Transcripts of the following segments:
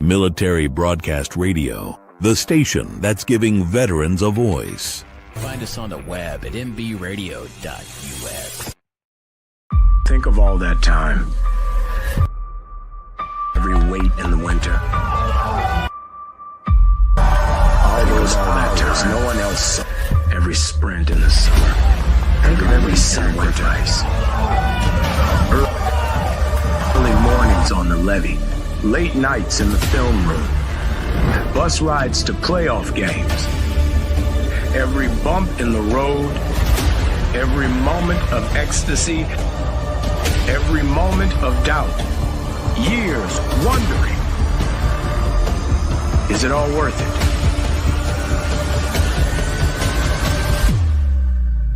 Military Broadcast Radio, the station that's giving veterans a voice. Find us on the web at mbradio.us. Think of all that time. Every wait in the winter. All that time. No one else saw. Every sprint in the summer. Think of every sacrifice. Early mornings on the levee. Late nights in the film room. Bus rides to playoff games. Every bump in the road. Every moment of ecstasy. Every moment of doubt. Years wondering, is it all worth it?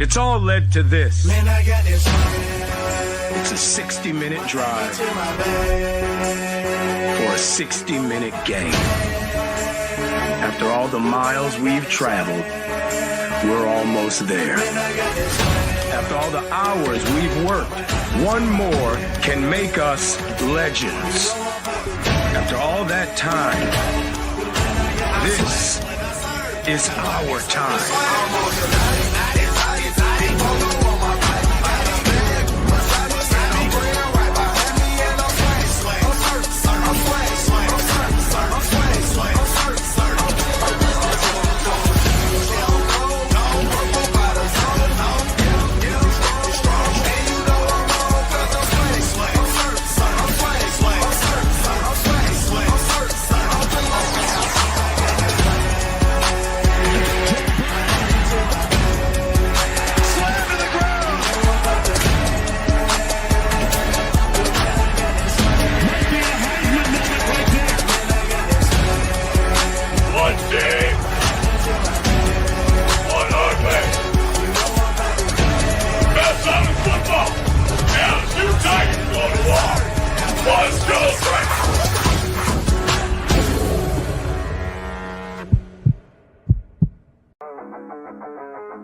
It's all led to this. Man, I got this. It's a 60-minute drive for a 60-minute game. After all the miles we've traveled, we're almost there. After all the hours we've worked, one more can make us legends. After all that time, this is our time.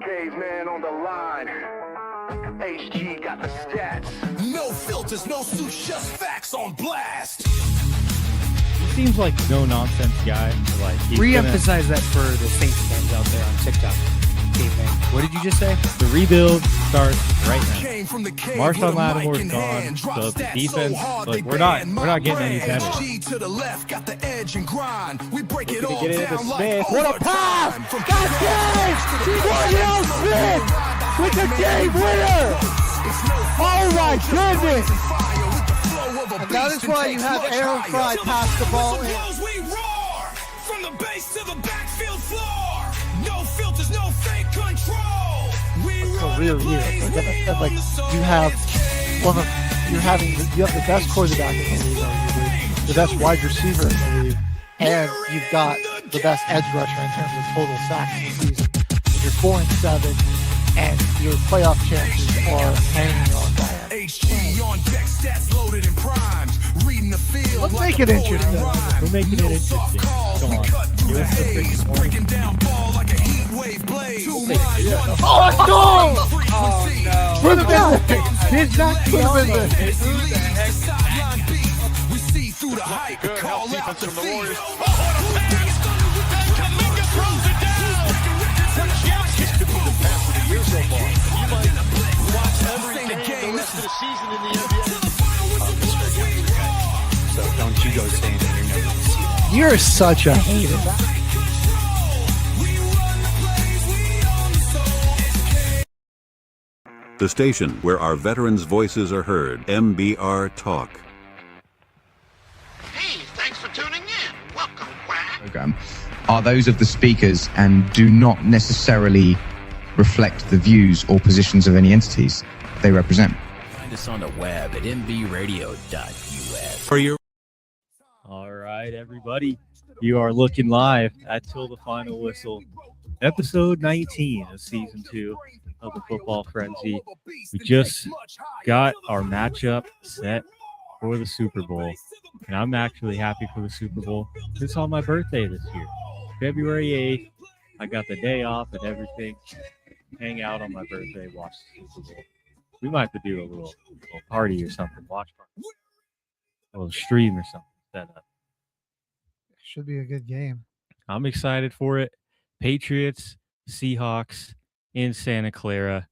Caveman on the line. HG got the stats. No filters, no suits, just facts on blast. He seems like no nonsense guy. Like re-emphasize that for the Saints fans out there on TikTok. Caveman. What did you just say? The rebuild starts right now. Marshawn Lattimore's gone, so the defense, like we're not getting any better. To the left, got the edge and grind. We break it all Get it into down Smith. like What a pass! That's it! Daniel Smith with the game winner! Oh my goodness! And that is why you have Aaron Fry pass the ball in. We roar from the base to the backfield floor. No filters, no fake control. We For real here. Like you have you have the best quarterback in the league, arguably, the best wide receiver in the league, and you've got the best edge rusher in terms of total sacks in the season. You're 4-7, and your playoff chances are hanging on by it. HG on deck, stats loaded and primed. Reading the field. Let's make it interesting. We're making it interesting. Come on. Give us the freaking one. Breaking down ball like a heat wave blade. Oh, let's go! Oh, no. Put him in there. He's not put him in there. We see through the hype. Call out the Warriors. So don't you go saying that you're never going to see that. You're such a hater. The station where our veterans' voices are heard, MBR Talk. Hey, thanks for tuning in. Welcome, Quack. Program are those of the speakers and do not necessarily reflect the views or positions of any entities they represent. Find us on the web at mbradio.us. For your All right, everybody. You are looking live at Till the Final Whistle, episode 19 of season 2 of the Football Frenzy. We just got our matchup set for the Super Bowl, and I'm actually happy for the Super Bowl. It's on my birthday this year, February 8th. I got the day off and everything. Hang out on my birthday, watch the Super Bowl. We might have to do a little party or something, watch party, a little stream or something set up. should be a good game. I'm excited for it. Patriots, Seahawks in Santa Clara.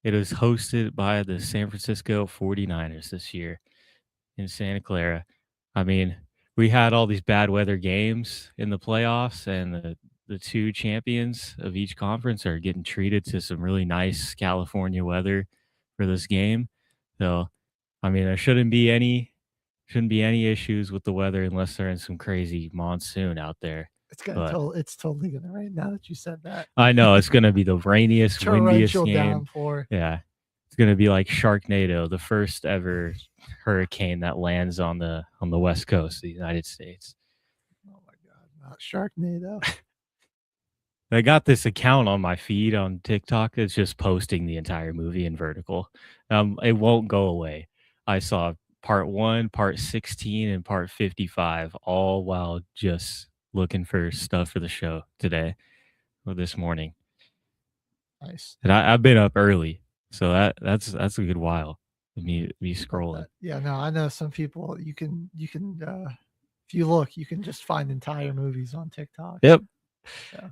It is hosted by the San Francisco 49ers this year in Santa Clara. I mean, we had all these bad weather games in the playoffs, and the two champions of each conference are getting treated to some really nice California weather for this game. So, I mean, there shouldn't be any issues with the weather unless they're in some crazy monsoon out there. It's totally gonna rain now that you said that. I know it's gonna be the rainiest, windiest Torrential game. downpour. Yeah, it's gonna be like Sharknado, the first ever hurricane that lands on the west coast of the United States. Oh my God, not Sharknado. I got this account on my feed on TikTok that's just posting the entire movie in vertical. It won't go away. I saw part 1, part 16, and part 55, all while just looking for stuff for the show today or this morning. Nice. And I've been up early, so that's a good while. Me scrolling. Yeah, no, I know some people. You can if you look, you can just find entire movies on TikTok. Yep. Yeah.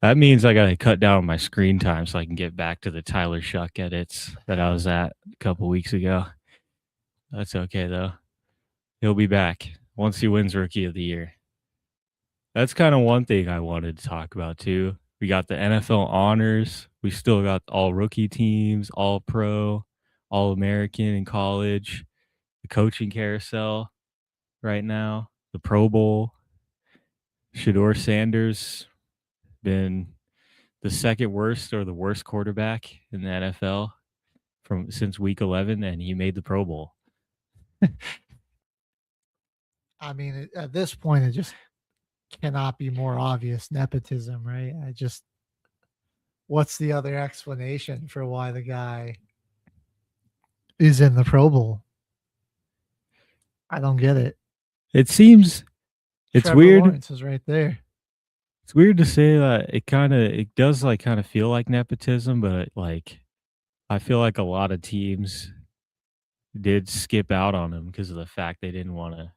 That means I got to cut down my screen time so I can get back to the Tyler Shuck edits that I was at a couple weeks ago. That's okay, though. He'll be back once he wins Rookie of the Year. That's kind of one thing I wanted to talk about, too. We got the NFL honors. We still got all rookie teams, all pro, all American in college, the coaching carousel right now, the Pro Bowl. Shedeur Sanders been the second worst or the worst quarterback in the NFL since week 11, and he made the Pro Bowl. I mean, at this point, it just cannot be more obvious nepotism, right? What's the other explanation for why the guy is in the Pro Bowl? I don't get it. It's Trevor weird. Lawrence is right there. It's weird to say that it does kind of feel like nepotism, but I feel like a lot of teams did skip out on him because of the fact they didn't want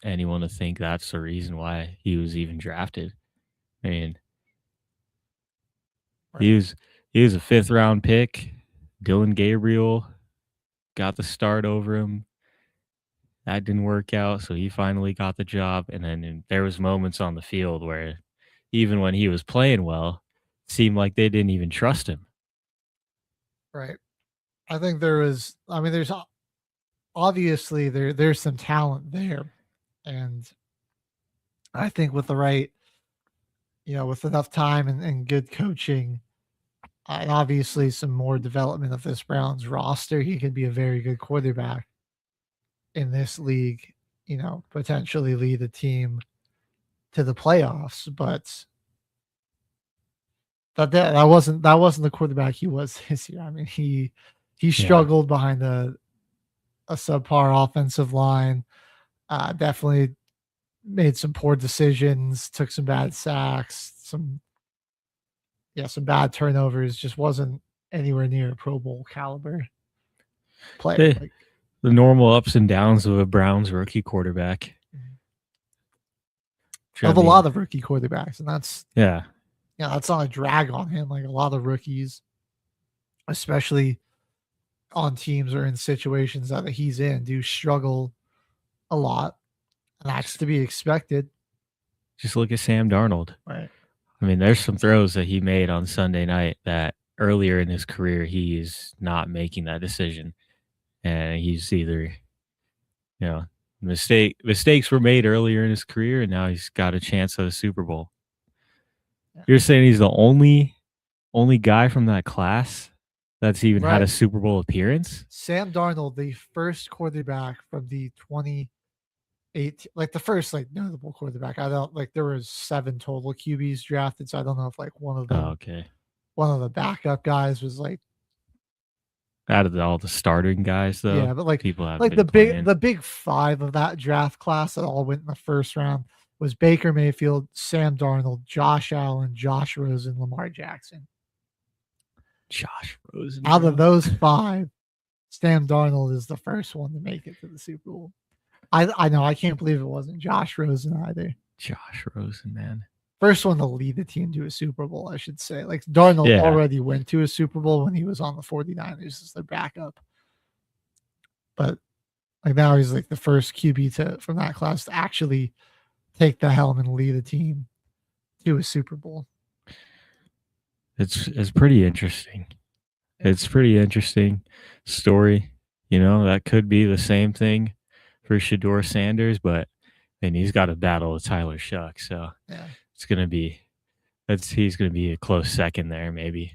anyone to think that's the reason why he was even drafted. I mean, right. He was a 5th round pick. Dylan Gabriel got the start over him. That didn't work out, so he finally got the job. And then there was moments on the field where even when he was playing well, it seemed like they didn't even trust him. Right. I think there's obviously there's some talent there. And I think with the right, with enough time and good coaching, and obviously some more development of this Browns roster, he could be a very good quarterback in this league, potentially lead a team to the playoffs. But that wasn't the quarterback he was this year. I mean, he struggled behind a subpar offensive line. Definitely made some poor decisions, took some bad sacks, some bad turnovers. Just wasn't anywhere near a Pro Bowl caliber player. The normal ups and downs of a Browns rookie quarterback. Of a lot of rookie quarterbacks, and that's that's not a drag on him. Like a lot of rookies, especially on teams or in situations that he's in, do struggle a lot, and that's to be expected. Just look at Sam Darnold. Right. I mean, there's some throws that he made on Sunday night that earlier in his career he is not making that decision. And he's either, mistakes were made earlier in his career, and now he's got a chance at a Super Bowl. Yeah. You're saying he's the only guy from that class that's even had a Super Bowl appearance? Sam Darnold, the first quarterback from the 2018, the first notable quarterback. I don't there was 7 total QBs drafted, so I don't know if one of them, one of the backup guys was out of all the starting guys, though. Yeah, but people have the big 5 of that draft class that all went in the first round was Baker Mayfield, Sam Darnold, Josh Allen, Josh Rosen, Lamar Jackson. Josh Rosen. Out of those 5, Sam Darnold is the first one to make it to the Super Bowl. I know. I can't believe it wasn't Josh Rosen either. Josh Rosen, man. First one to lead the team to a Super Bowl, I should say. Like Darnold already went to a Super Bowl when he was on the 49ers as their backup. But like now he's like the first QB from that class to actually take the helm and lead a team to a Super Bowl. It's pretty interesting. It's pretty interesting story. That could be the same thing for Shedeur Sanders, but then he's got to battle with Tyler Shuck. So he's going to be a close second there, maybe.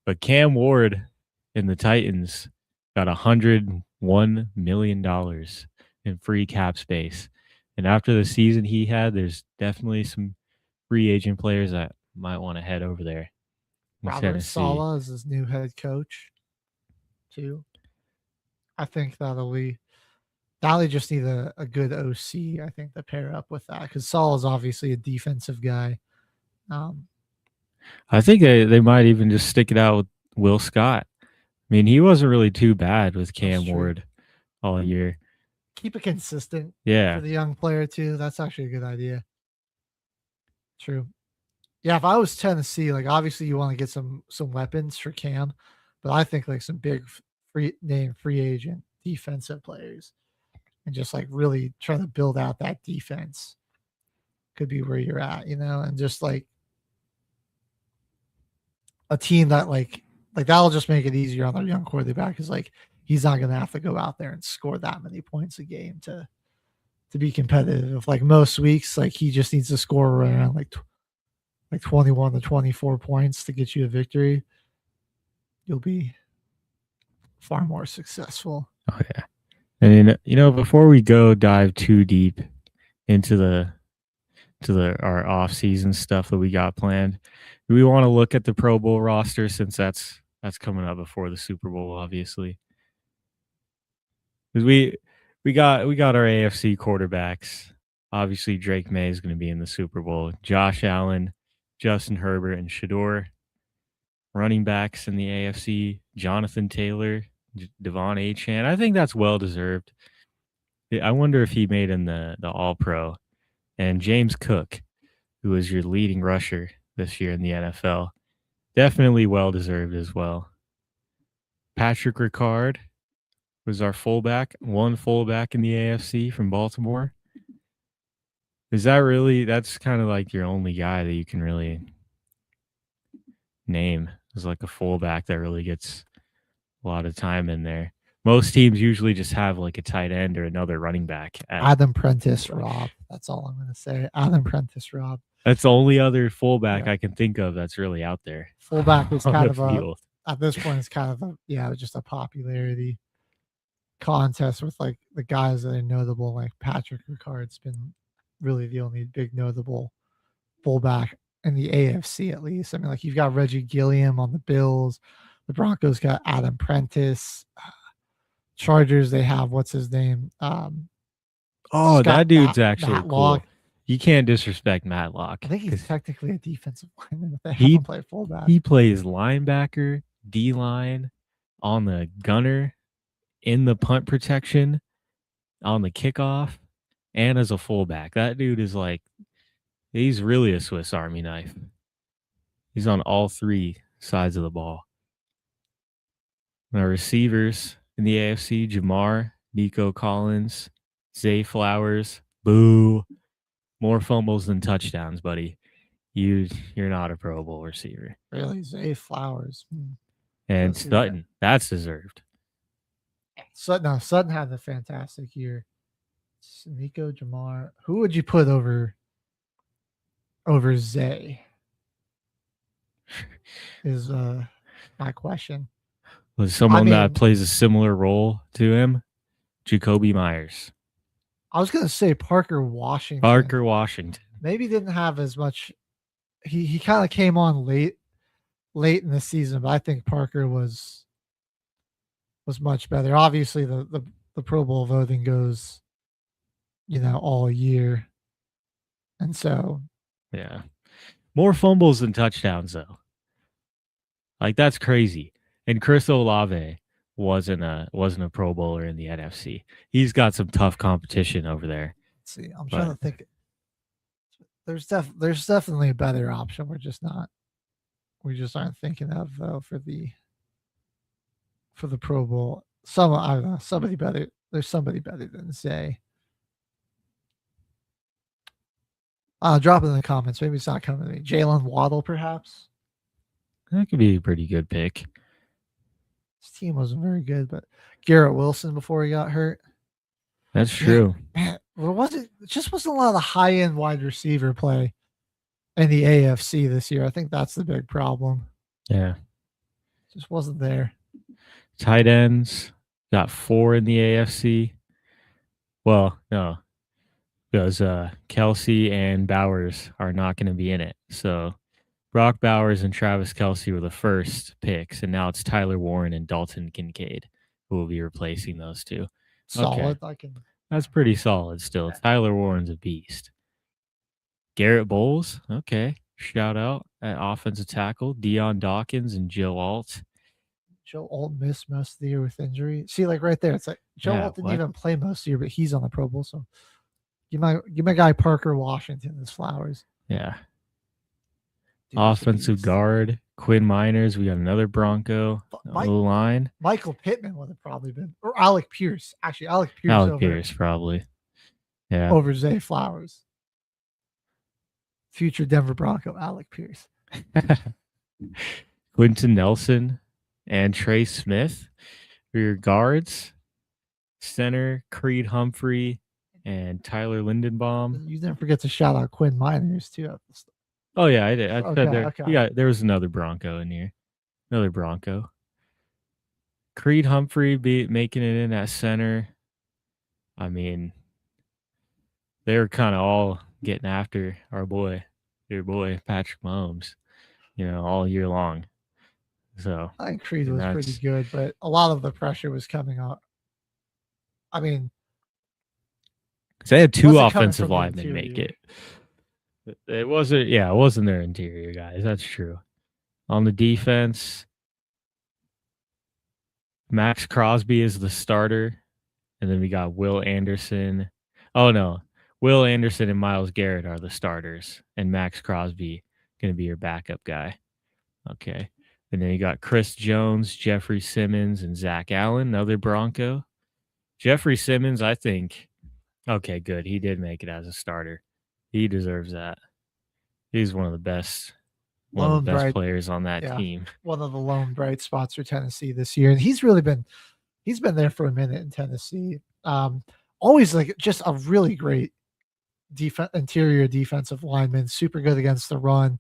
But Cam Ward and the Titans got $101 million in free cap space. And after the season he had, there's definitely some free agent players that might want to head over there. Robert Saleh is his new head coach, too. I think they just need a good OC, I think, to pair up with that. Because Saleh is obviously a defensive guy. I think they might even just stick it out with Will Scott. I mean, he wasn't really too bad with Cam Ward all year. Keep it consistent for the young player, too. That's actually a good idea. True. Yeah, if I was Tennessee, like obviously you want to get some weapons for Cam, but I think like some big free agent defensive players and just like really try to build out that defense could be where you're at, and just like a team that like that'll just make it easier on their young quarterback because like he's not gonna have to go out there and score that many points a game to be competitive. Like most weeks, like he just needs to score around like 21 to 24 points to get you a victory. You'll be far more successful. Oh yeah. And before we dive too deep into our off-season stuff that we got planned, we want to look at the Pro Bowl roster since that's coming up before the Super Bowl, obviously. Because we got our AFC quarterbacks. Obviously, Drake May is going to be in the Super Bowl. Josh Allen, Justin Herbert, and Shedeur. Running backs in the AFC, Jonathan Taylor, Devon Achane. I think that's well deserved. I wonder if he made in the All-Pro. And James Cook, who is your leading rusher this year in the NFL, definitely well deserved as well. Patrick Ricard was our fullback, one fullback in the AFC from Baltimore. Is that really? That's kind of like your only guy that you can really name as like a fullback that really gets a lot of time in there. Most teams usually just have like a tight end or another running back. Adam Prentice Rob. That's all I'm going to say. Adam Prentice Rob. That's the only other fullback I can think of that's really out there. Fullback is kind of at this point, it's kind of just a popularity contest with like the guys that are notable. Like Patrick Ricard's been really the only big notable fullback in the AFC, at least. I mean, like you've got Reggie Gilliam on the Bills. The Broncos got Adam Prentice. Chargers, they have what's his name? That dude's actually cool. You can't disrespect Matlock. I think he's technically a defensive lineman if they have him play fullback. He plays linebacker, D-line, on the gunner, in the punt protection, on the kickoff, and as a fullback. That dude is like, he's really a Swiss Army knife. He's on all three sides of the ball. And our receivers in the AFC, Jamar, Nico Collins, Zay Flowers, boo. More fumbles than touchdowns, buddy. You're not a Pro Bowl receiver. Really? Zay Flowers. And Sutton, that's deserved. Sutton had a fantastic year. Nico, Jamar. Who would you put over Zay? Is my question. Was someone that plays a similar role to him? Jacoby Myers. I was going to say Parker Washington. Maybe didn't have as much. He kind of came on late in the season, but I think Parker was much better. Obviously, the Pro Bowl voting goes, all year, and so more fumbles than touchdowns though. Like that's crazy. And Chris Olave wasn't a Pro Bowler in the NFC. He's got some tough competition over there. Let's see, I'm trying to think. There's definitely a better option. We just aren't thinking of though for the Pro Bowl. I don't know, somebody better. There's somebody better than Zay. Drop it in the comments. Maybe it's not coming to me. Jalen Waddle, perhaps. That could be a pretty good pick. His team wasn't very good, but Garrett Wilson before he got hurt. That's true. Man, it just wasn't a lot of high-end wide receiver play in the AFC this year. I think that's the big problem. Yeah. Just wasn't there. Tight ends got 4 in the AFC. Well, no, because Kelsey and Bowers are not going to be in it. So Brock Bowers and Travis Kelsey were the first picks, and now it's Tyler Warren and Dalton Kincaid who will be replacing those two. Solid. Okay. That's pretty solid still. Yeah. Tyler Warren's a beast. Garrett Bowles, okay. Shout out at offensive tackle. Deion Dawkins and Joe Alt. Joe Alt missed most of the year with injury. See, like right there, it's like Joe Alt didn't even play most of the year, but he's on the Pro Bowl. So give my guy Parker Washington his flowers. Yeah. Dude, offensive guard, Quinn Miners. We got another Bronco. O-line. Michael Pittman would have probably been, or Alec Pierce. Actually, Alec Pierce probably. Yeah. Over Zay Flowers. Future Denver Bronco, Alec Pierce. Quentin Nelson and Trey Smith for your guards. Center, Creed Humphrey and Tyler Lindenbaum. You didn't forget to shout out Quinn Miners, too. Oh, yeah, I did. I said there. Okay. Yeah, there was another Bronco in here. Another Bronco. Creed Humphrey making it in at center. I mean, they're kind of all getting after your boy, Patrick Mahomes, all year long. So I think Creed was pretty good, but a lot of the pressure was coming up. I mean, they had 2 offensive linemen make it. It wasn't their interior guys. That's true. On the defense, Max Crosby is the starter. And then we got Will Anderson. Oh, no. Will Anderson and Myles Garrett are the starters. And Max Crosby going to be your backup guy. Okay. And then you got Chris Jones, Jeffrey Simmons, and Zach Allen, another Bronco. Jeffrey Simmons, I think, okay, good. He did make it as a starter. He deserves that. He's one of the best players on that team. One of the lone bright spots for Tennessee this year. And he's been there for a minute in Tennessee. Always like just a really great interior defensive lineman, super good against the run,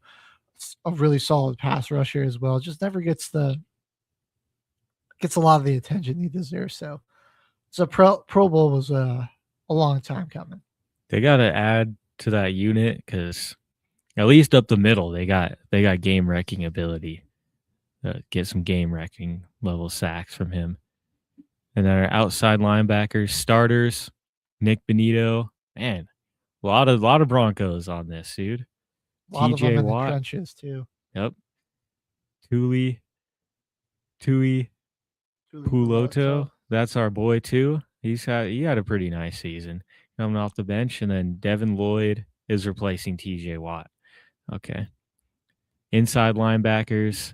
a really solid pass rusher as well. Just never gets a lot of the attention he deserves. So Pro Bowl was a long time coming. They got to add to that unit because at least up the middle, they got game wrecking ability. Get some game wrecking level sacks from him. And then our outside linebackers, starters, Nick Benito. Man, a lot of Broncos on this, dude. A lot of them in the trenches too. Yep. Tui Puloto. That's our boy too. He had a pretty nice season coming off the bench. And then Devin Lloyd is replacing TJ Watt. Okay. Inside linebackers,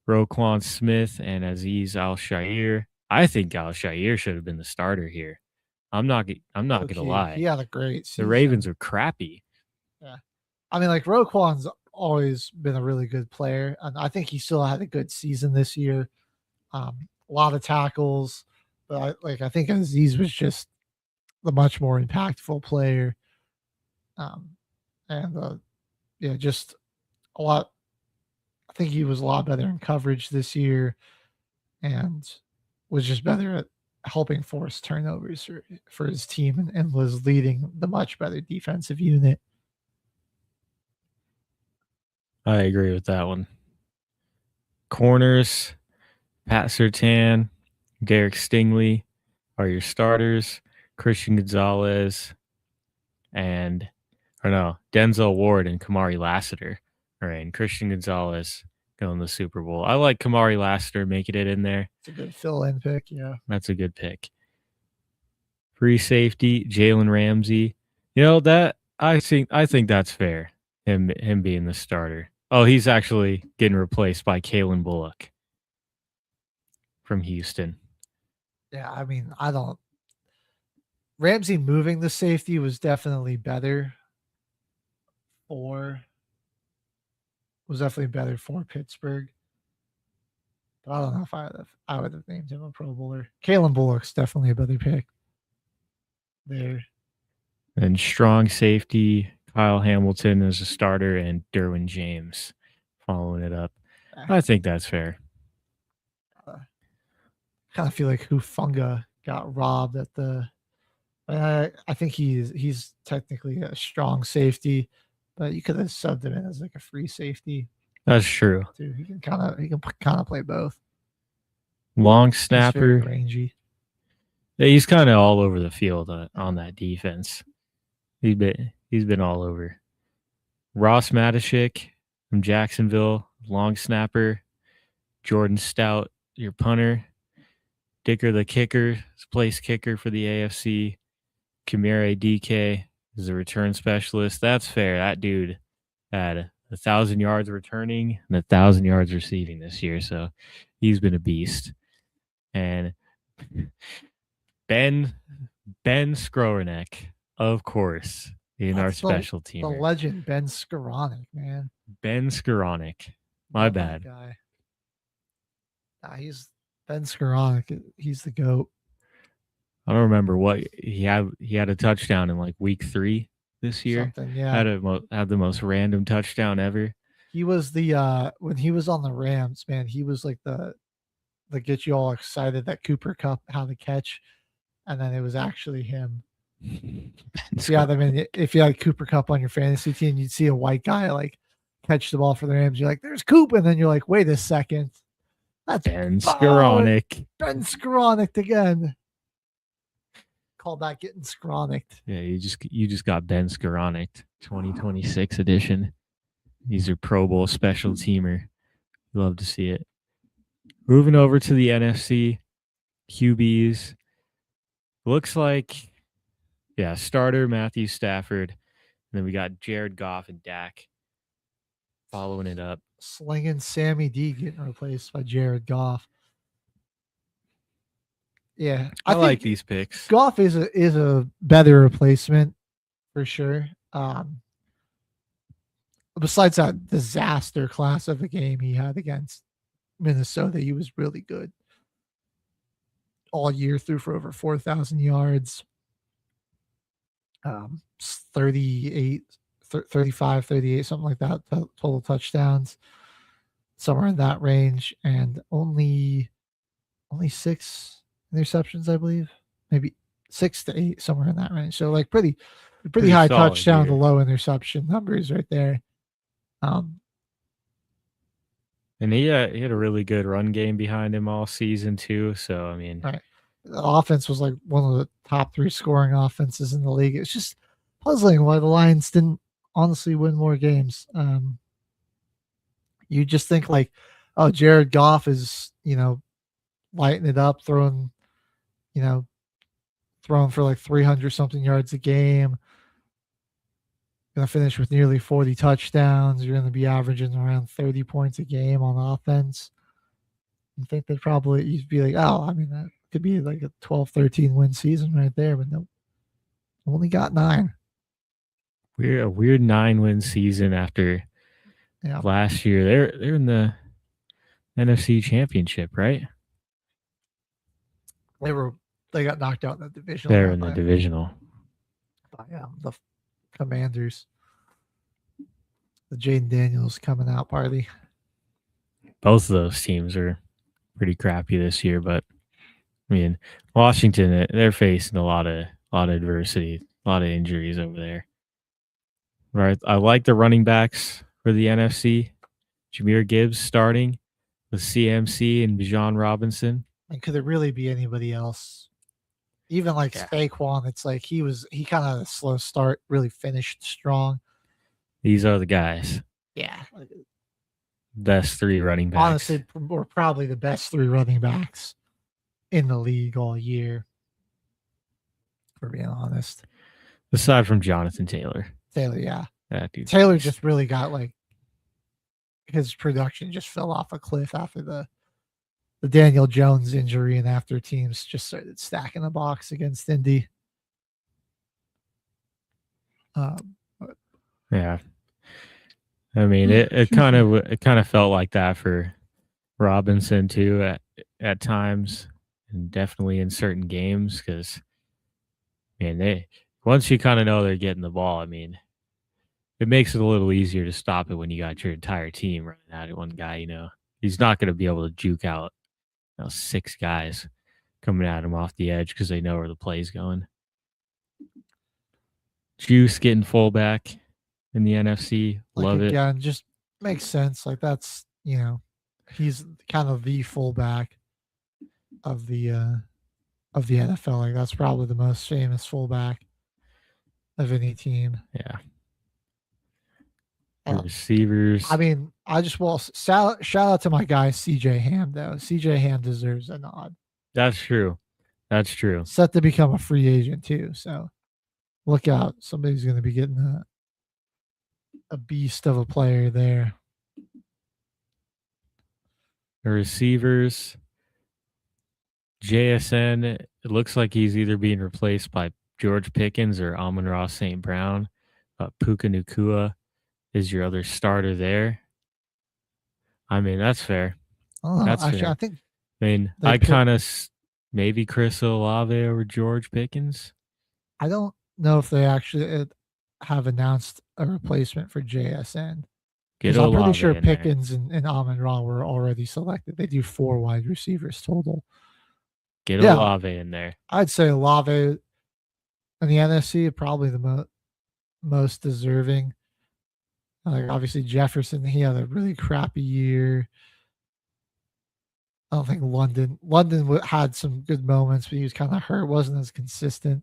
Roquan Smith and Azeez Al-Shaair. I think Al-Shaair should have been the starter here. I'm not going to lie. He had a great season. The Ravens are crappy. Yeah. I mean, like Roquan's always been a really good player, and I think he still had a good season this year. A lot of tackles, but I think Azeez was just the much more impactful player. Just a lot. I think he was a lot better in coverage this year, and was just better at helping force turnovers for his team, and was leading the much better defensive unit. I agree with that one. Corners, Pat Surtain, Derek Stingley are your starters. Christian Gonzalez Denzel Ward and Kamari Lassiter are in. Christian Gonzalez going to the Super Bowl. I like Kamari Lassiter making it in there. It's a good fill-in pick, yeah. That's a good pick. Free safety, Jalen Ramsey. That I think that's fair. Him being the starter. Oh, he's actually getting replaced by Kalen Bullock from Houston. Yeah, I mean, Ramsey moving the safety was definitely better for Pittsburgh. But I don't know if I would have named him a Pro Bowler. Kalen Bullock's definitely a better pick there. And strong safety, Kyle Hamilton as a starter, and Derwin James following it up. I think that's fair. Kind of feel like Hufanga got robbed at the. I think he's technically a strong safety, but you could have subbed him in as like a free safety. That's true. Too. He can kind of play both. Long snapper, he's very rangy. Yeah, he's kind of all over the field on that defense. He's been all over. Ross Matashik from Jacksonville, long snapper. Jordan Stout, your punter. Dicker the kicker, place kicker for the AFC. Kamere DK is a return specialist. That's fair. That dude had 1,000 yards returning and 1,000 yards receiving this year, so he's been a beast. And Ben Skowronek, of course, in our special team. The legend Ben Skowronek, man. Ben Skowronek. My bad. Guy. He's Ben Skowronek. He's the GOAT. I don't remember what he had. He had a touchdown in like week 3 this year. Something, yeah. Had the most random touchdown ever. He was the when he was on the Rams, man. He was like the get you all excited that Cooper Kupp had the catch, and then it was actually him. Yeah, I mean, if you had Cooper Kupp on your fantasy team, you'd see a white guy like catch the ball for the Rams. You're like, "There's Coop," and then you're like, "Wait a second, that's Ben Skowronek." Ben Skowronek again. Call that getting Skowroneked. Yeah, you just got Ben Skowronek, 2026 edition. He's your Pro Bowl special teamer. Love to see it. Moving over to the NFC, QBs. Looks like, starter Matthew Stafford. And then we got Jared Goff and Dak following it up. Slinging Sammy D getting replaced by Jared Goff. Yeah, I like these picks. Goff is a better replacement for sure. Besides that disaster class of a game he had against Minnesota, he was really good all year, threw for over 4,000 yards, 35, 38, something like that, total touchdowns, somewhere in that range, and only 6 interceptions, I believe, maybe 6 to 8, somewhere in that range. So like pretty high touchdown to low interception numbers right there. And he had a really good run game behind him all season too. So I mean, right. The offense was like one of the top 3 scoring offenses in the league. It's just puzzling why the Lions didn't honestly win more games. You just think like, oh, Jared Goff is, lighting it up, throwing for like 300 something yards a game. Going to finish with nearly 40 touchdowns. You're going to be averaging around 30 points a game on offense. You think you'd be like, oh, I mean, that could be like a 12, 13 win season right there, but nope. Only got 9. A weird 9-win season after last year. They're in the NFC Championship, right? They got knocked out in the divisional. They're in the divisional. The Commanders. The Jaden Daniels coming out party. Both of those teams are pretty crappy this year, but I mean, Washington, they're facing a lot of adversity, a lot of injuries over there. Right. I like the running backs for the NFC. Jahmyr Gibbs starting with CMC and Bijan Robinson. And could it really be anybody else? Even like Saquon, it's like he kind of had a slow start, really finished strong. These are the guys. Yeah. best 3 running backs. Honestly, we're probably the best 3 running backs in the league all year, for being honest. Aside from Jonathan Taylor. Taylor, yeah. That dude. Taylor just really got his production just fell off a cliff after the Daniel Jones injury and after teams just started stacking the box against Indy. Yeah. I mean, it kind of felt like that for Robinson too at times, and definitely in certain games, because man, once you kind of know they're getting the ball, I mean, it makes it a little easier to stop it when you got your entire team running at one guy. He's not going to be able to juke out 6 guys coming at him off the edge because they know where the play's going. Juice getting fullback in the NFC, love it. Again, just makes sense. That's he's kind of the fullback of the NFL. That's probably the most famous fullback of any team. Yeah. Receivers. I mean, shout out to my guy CJ Ham though. CJ Ham deserves a nod. That's true. Set to become a free agent too. So look out. Somebody's going to be getting a beast of a player there. The receivers. JSN, it looks like he's either being replaced by George Pickens or Amon-Ra St. Brown. Puka Nacua is your other starter there. I mean, that's fair. That's fair. I think. I mean, I kind of maybe Chris Olave over George Pickens. I don't know if they actually have announced a replacement for JSN. Because I'm pretty sure Pickens and Amon-Ra were already selected. They do 4 wide receivers total. Get Olave in there. I'd say Olave in the NFC probably the most deserving. Obviously Jefferson, he had a really crappy year. I don't think London had some good moments, but he was kind of hurt, wasn't as consistent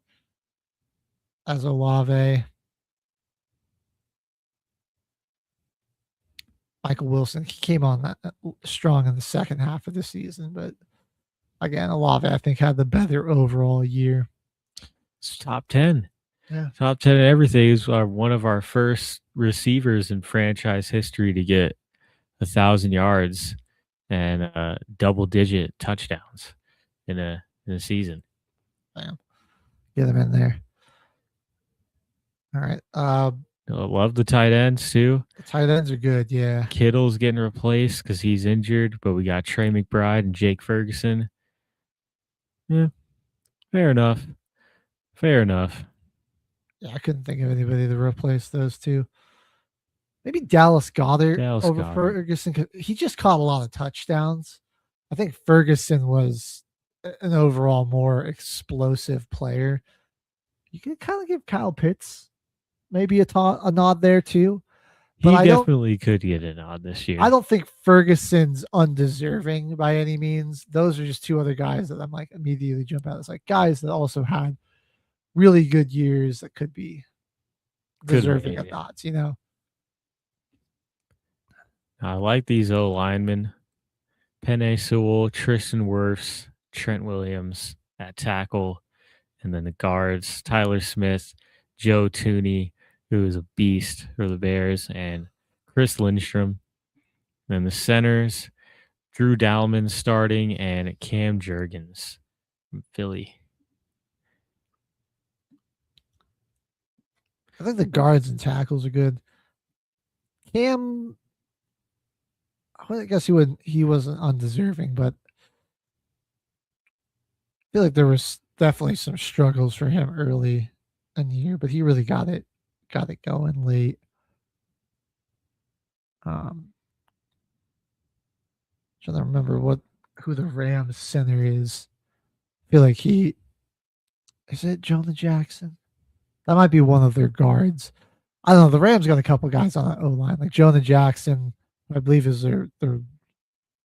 as Olave. Michael Wilson, he came on that strong in the second half of the season, but again, Olave, I think, had the better overall year. It's top 10. Yeah. Top 10 in everything. He's one of our first receivers in franchise history to get 1,000 yards and double-digit touchdowns in a season. Damn. Get him in there. All right. I love the tight ends, too. The tight ends are good, yeah. Kittle's getting replaced because he's injured, but we got Trey McBride and Jake Ferguson. Yeah, fair enough. Yeah, I couldn't think of anybody to replace those two. Maybe Dallas Goedert over Ferguson. He just caught a lot of touchdowns. I think Ferguson was an overall more explosive player. You could kind of give Kyle Pitts maybe a nod there too. But he definitely could get a nod this year. I don't think Ferguson's undeserving by any means. Those are just 2 other guys that I'm immediately jump out. It's guys that also had really good years that could be deserving of nods, I like these O linemen. Penei Sewell, Tristan Wirfs, Trent Williams at tackle, and then the guards, Tyler Smith, Joe Tooney, who is a beast for the Bears, and Chris Lindstrom. Then the centers, Drew Dalman starting, and Cam Jurgens from Philly. I think the guards and tackles are good. Cam, I guess he wasn't undeserving, but I feel like there was definitely some struggles for him early in the year, but he really got it going late. Trying to remember who the Rams center is. I feel like is it Jonah Jackson? That might be one of their guards. I don't know. The Rams got a couple guys on the O line, like Jonah Jackson, I believe is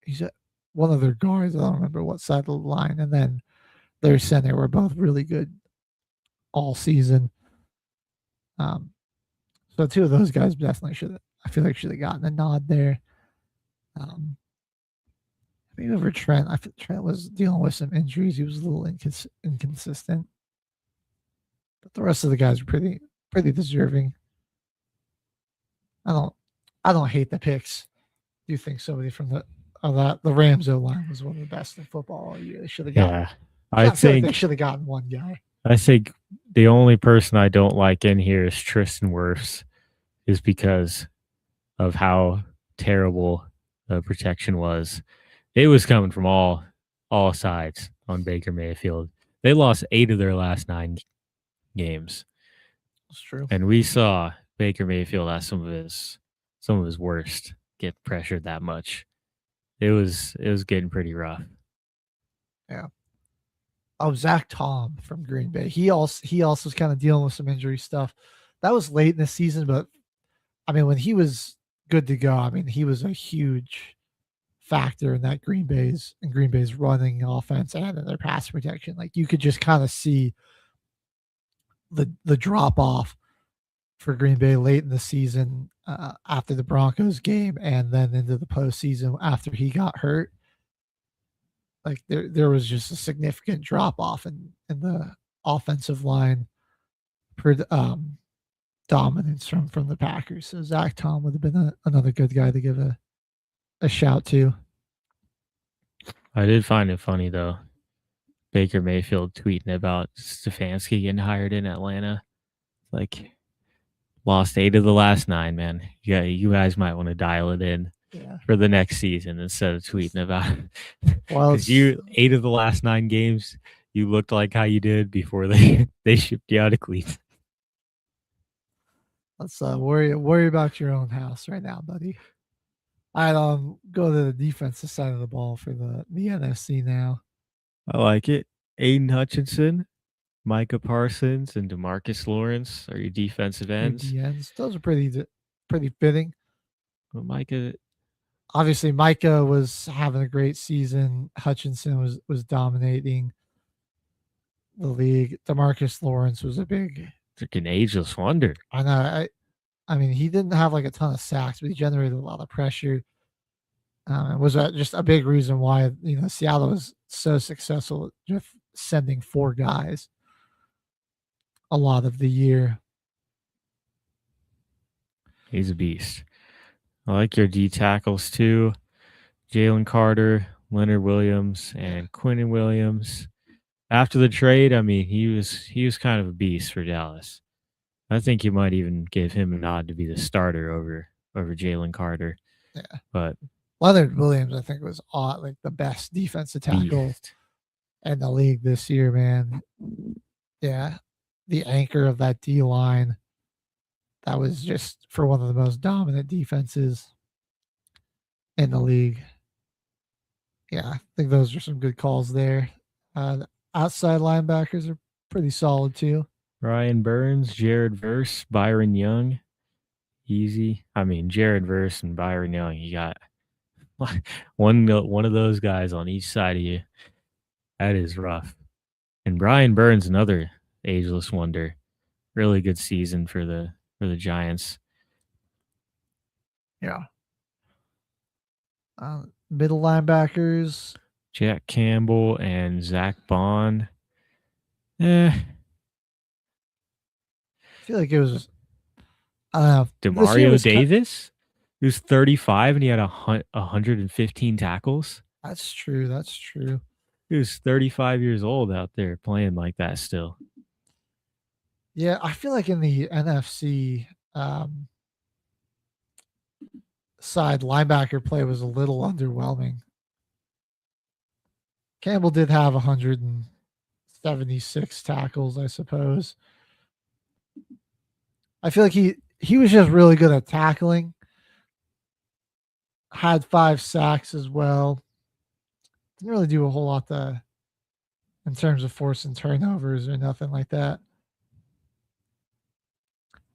he's one of their guards. I don't remember what side of the line, and then their center were both really good all season. So 2 of those guys definitely should have gotten a nod there. I think over Trent. I think Trent was dealing with some injuries. He was a little inconsistent, but the rest of the guys are pretty deserving. I don't hate the picks. Do you think somebody from the Rams O line was one of the best in football all year? They should have gotten. Yeah, I feel like they should have gotten one guy. I think the only person I don't like in here is Tristan Wirfs, is because of how terrible the protection was. It was coming from all sides on Baker Mayfield. They lost 8 of their last 9 games. That's true. And we saw Baker Mayfield as some of his worst get pressured that much. It was getting pretty rough. Yeah. Oh, Zach Tom from Green Bay. He also was kind of dealing with some injury stuff. That was late in the season, but I mean, when he was good to go, I mean, he was a huge factor in that Green Bay's running offense and in their pass protection. Like, you could just kind of see the drop off for Green Bay late in the season after the Broncos game, and then into the postseason after he got hurt. Like, there was just a significant drop off in the offensive line for dominance from the Packers. So Zach Tom would have been another good guy to give a shout to. I did find it funny though, Baker Mayfield tweeting about Stefanski getting hired in Atlanta. Like, lost 8 of the last 9, man. Yeah, you guys might want to dial it in for the next season instead of tweeting about it. Well, because 8 of the last 9 games, you looked like how you did before they shipped you out of Cleveland. Let's worry about your own house right now, buddy. I'd go to the defensive side of the ball for the NFC now. I like it. Aiden Hutchinson, Micah Parsons, and DeMarcus Lawrence are your defensive ends. Those are pretty fitting. Well, Micah was having a great season. Hutchinson was dominating the league. DeMarcus Lawrence was a big freaking ageless wonder. I know. I mean, he didn't have like a ton of sacks, but he generated a lot of pressure. It was just a big reason why Seattle was so successful, just sending 4 guys a lot of the year. He's a beast. I like your D tackles too. Jalen Carter, Leonard Williams, and Quinnen Williams. After the trade, I mean, he was kind of a beast for Dallas. I think you might even give him a nod to be the starter over Jalen Carter. Yeah. But Leonard Williams, I think, was like the best defensive tackle in the league this year, man. Yeah. The anchor of that D line. That was just for one of the most dominant defenses in the league. Yeah, I think those are some good calls there. The outside linebackers are pretty solid too. Ryan Burns, Jared Verse, Byron Young. Easy. I mean, Jared Verse and Byron Young, you got one of those guys on each side of you. That is rough. And Brian Burns, another ageless wonder. Really good season for the Giants. Yeah. Middle linebackers. Jack Campbell and Zach Bond. I feel like it was Demario Davis, he was 35 and he had 115 tackles. That's true. He was 35 years old out there playing like that still. Yeah, I feel like in the NFC side, linebacker play was a little underwhelming. Campbell did have 176 tackles, I suppose. I feel like he was just really good at tackling. Had 5 sacks as well. Didn't really do a whole lot in terms of forcing turnovers or nothing like that.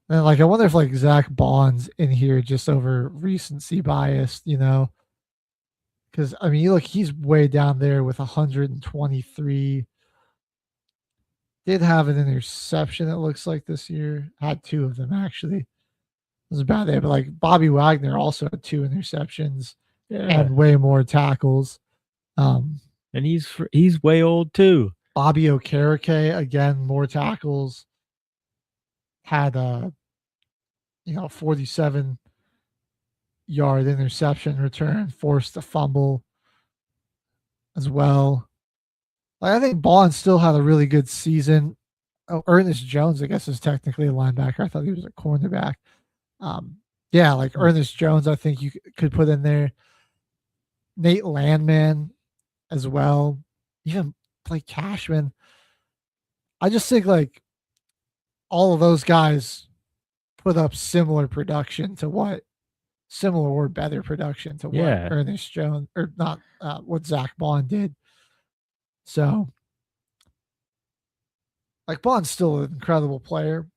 And I wonder if Zach Bond's in here just over recency bias, because I mean, he's way down there with 123. Did have an interception, it looks like, this year. Had 2 of them, actually. It was about it. But Bobby Wagner also had 2 interceptions and way more tackles. And he's way old too. Bobby Okereke, again, more tackles. Had 47-yard interception return, forced a fumble as well. I think Bond still had a really good season. Oh, Ernest Jones, I guess, is technically a linebacker. I thought he was a cornerback. Ernest Jones, I think you could put in there. Nate Landman as well. Even Blake Cashman. I just think all of those guys put up similar production to what better production to what Ernest Jones or not what Zach Bond did. So Bond's still an incredible player.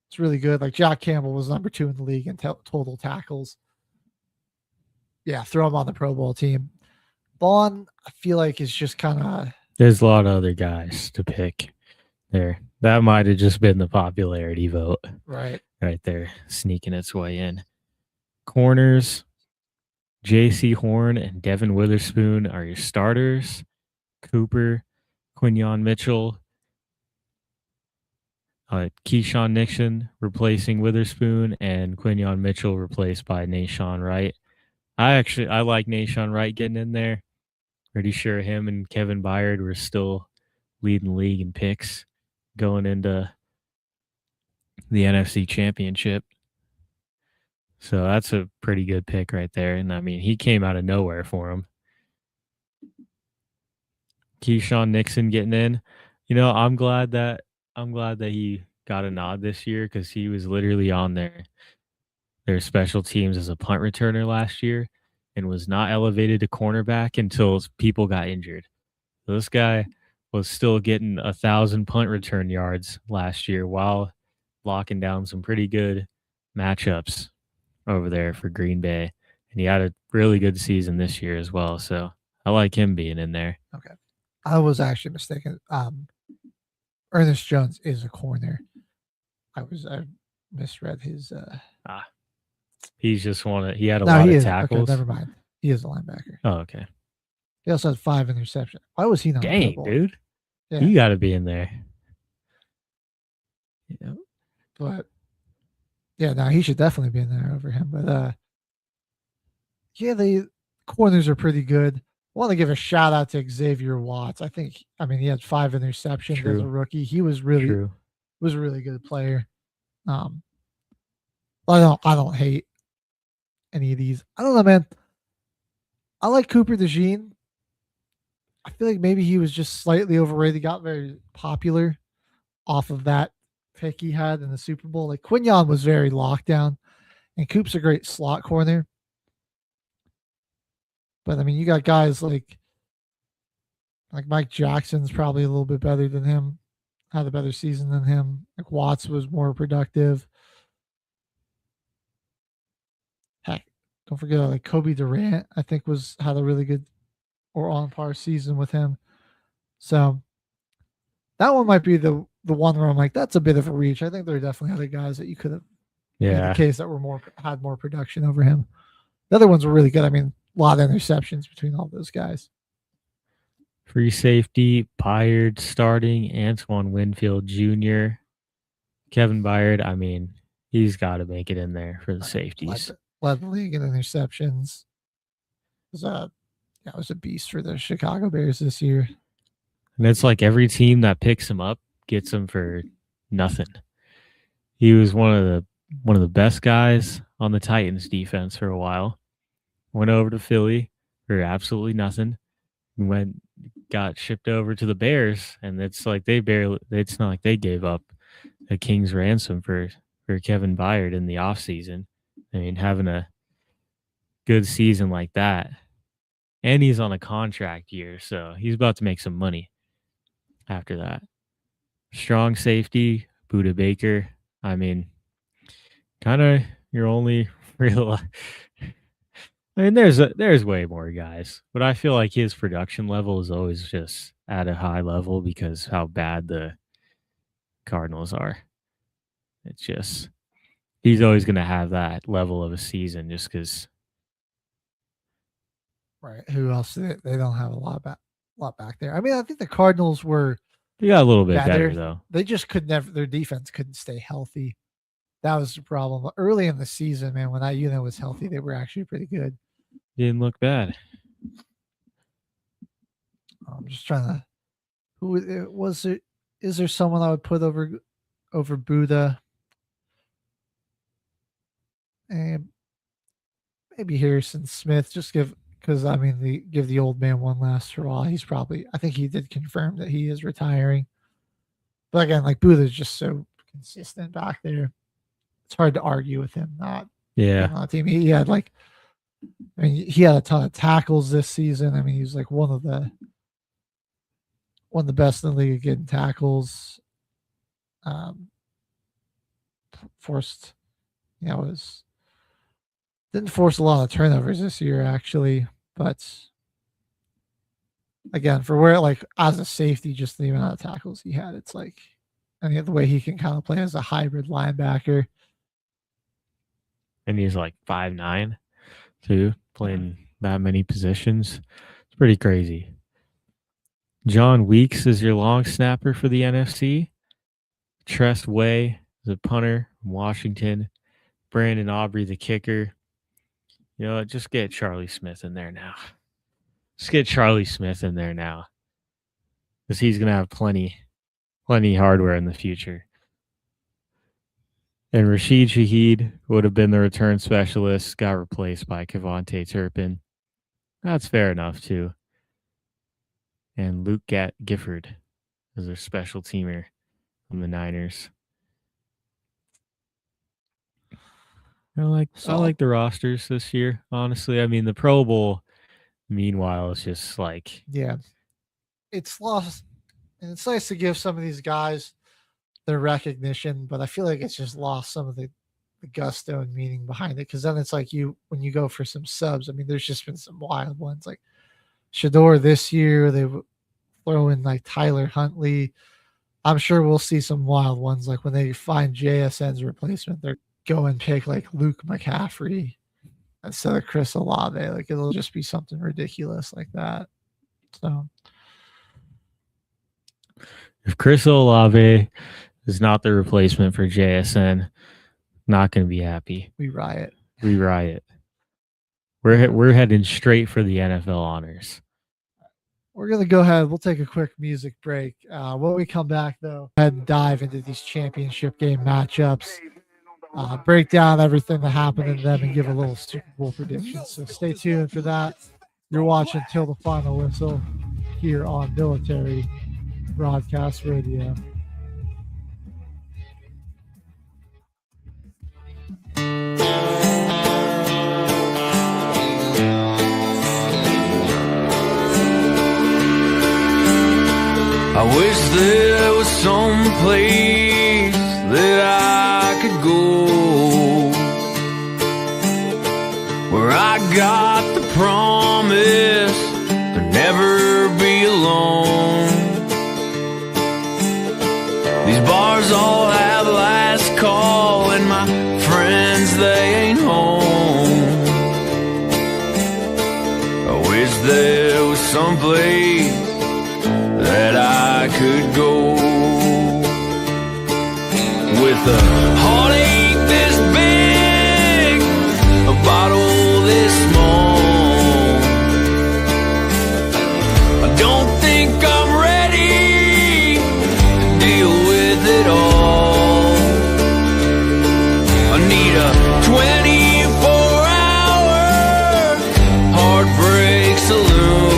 It's really good. Jack Campbell was number 2 in the league in total tackles. Yeah, throw him on the Pro Bowl team. Bond, I feel like, is just kind of. There's a lot of other guys to pick there. That might have just been the popularity vote. Right there, sneaking its way in. Corners, J.C. Horn and Devin Witherspoon are your starters. Cooper, Quinyon Mitchell, Keyshawn Nixon replacing Witherspoon, and Quinyon Mitchell replaced by Nashawn Wright. I like Nashawn Wright getting in there. Pretty sure him and Kevin Byard were still leading the league in picks going into the NFC Championship. So that's a pretty good pick right there. And I mean, he came out of nowhere for him. Keyshawn Nixon getting in. I'm glad that he got a nod this year because he was literally on their special teams as a punt returner last year and was not elevated to cornerback until people got injured. So this guy was still getting 1,000 punt return yards last year while locking down some pretty good matchups over there for Green Bay. And he had a really good season this year as well. So I like him being in there. Okay. I was actually mistaken. Ernest Jones is a corner. I misread his. He's just he had a lot of tackles. Okay, never mind. He is a linebacker. Oh, okay. He also had 5 interceptions. Why was he not? Dang, dude. Yeah. You got to be in there. Yeah. But he should definitely be in there over him. But the corners are pretty good. I want to give a shout out to Xavier Watts. He had 5 interceptions as a rookie. He was really a really good player. I don't hate any of these. I don't know, man. I like Cooper DeJean. I feel like maybe he was just slightly overrated. He got very popular off of that pick he had in the Super Bowl. Quinyon was very locked down, and Coop's a great slot corner. But you got guys like Mike Jackson's probably a little bit better than him, had a better season than him. Watts was more productive. Heck, don't forget Kobe Durant, I think had a really good or on par season with him. So that one might be the one where I'm that's a bit of a reach. I think there are definitely other guys that you could have made the case that had more production over him. The other ones were really good. A lot of interceptions between all those guys. Free safety, Byard starting, Antoine Winfield Jr., Kevin Byard. He's got to make it in there for the safeties. Led the league in interceptions. Was a beast for the Chicago Bears this year. And it's every team that picks him up gets him for nothing. He was one of the best guys on the Titans defense for a while. Went over to Philly for absolutely nothing. Got shipped over to the Bears, and it's not like they gave up a king's ransom for Kevin Byard in the offseason. Having a good season like that. And he's on a contract year, so he's about to make some money after that. Strong safety, Budda Baker. Kind of your only real. There's way more guys, but I feel like his production level is always just at a high level because how bad the Cardinals are. It's just he's always going to have that level of a season just because Right. Who else? They don't have a lot back there. I mean, I think the Cardinals were. They got a little bit better though. They just could never. Their defense couldn't stay healthy. That was the problem. Early in the season, man, when that unit was healthy, they were actually pretty good. Didn't look bad. I'm just trying to. Who was it? Is there someone I would put over Buddha? And maybe Harrison Smith. Just give the old man one last hurrah. I think he did confirm that he is retiring. But again, like Buddha is just so consistent back there. It's hard to argue with him not being on the team. He had he had a ton of tackles this season. I mean, he was like one of the best in the league at getting tackles. Didn't force a lot of turnovers this year actually, but again, for where as a safety, just the amount of tackles he had, it's like, and the way he can kind of play as a hybrid linebacker. And he's like 5'9", too, playing that many positions. It's pretty crazy. John Weeks is your long snapper for the NFC. Tress Way is a punter from Washington. Brandon Aubrey, the kicker. You know what? Just get Charlie Smith in there now. Because he's going to have plenty hardware in the future. And Rashid Shaheed would have been the return specialist, got replaced by Kevontae Turpin. That's fair enough, too. And Luke Gifford is their special teamer from the Niners. I like the rosters this year, honestly. I mean, the Pro Bowl, meanwhile, is just like... Yeah. It's lost. And it's nice to give some of these guys their recognition, but I feel like it's just lost some of the gusto and meaning behind it. Because then it's like when you go for some subs, I mean, there's just been some wild ones. Like Shador this year, they throw in like Tyler Huntley. I'm sure we'll see some wild ones. Like when they find JSN's replacement, they're go and pick like Luke McCaffrey instead of Chris Olave. Like it'll just be something ridiculous like that. So if Chris Olave is not the replacement for JSN, not going to be happy. We riot. We're heading straight for the NFL honors. We're going to go ahead. We'll take a quick music break. When we come back, though, head and dive into these championship game matchups, break down everything that happened in them, and give a little Super Bowl prediction. So stay tuned for that. You're watching Till the Final Whistle here on Military Broadcast Radio. I wish there was some place that I could go where I got the promise to never be alone. These bars all have last call, and my friends, they ain't home. I wish there was some place that I could go with a heartache this big, a bottle this small. I don't think I'm ready to deal with it all. I need a 24-hour heartbreak saloon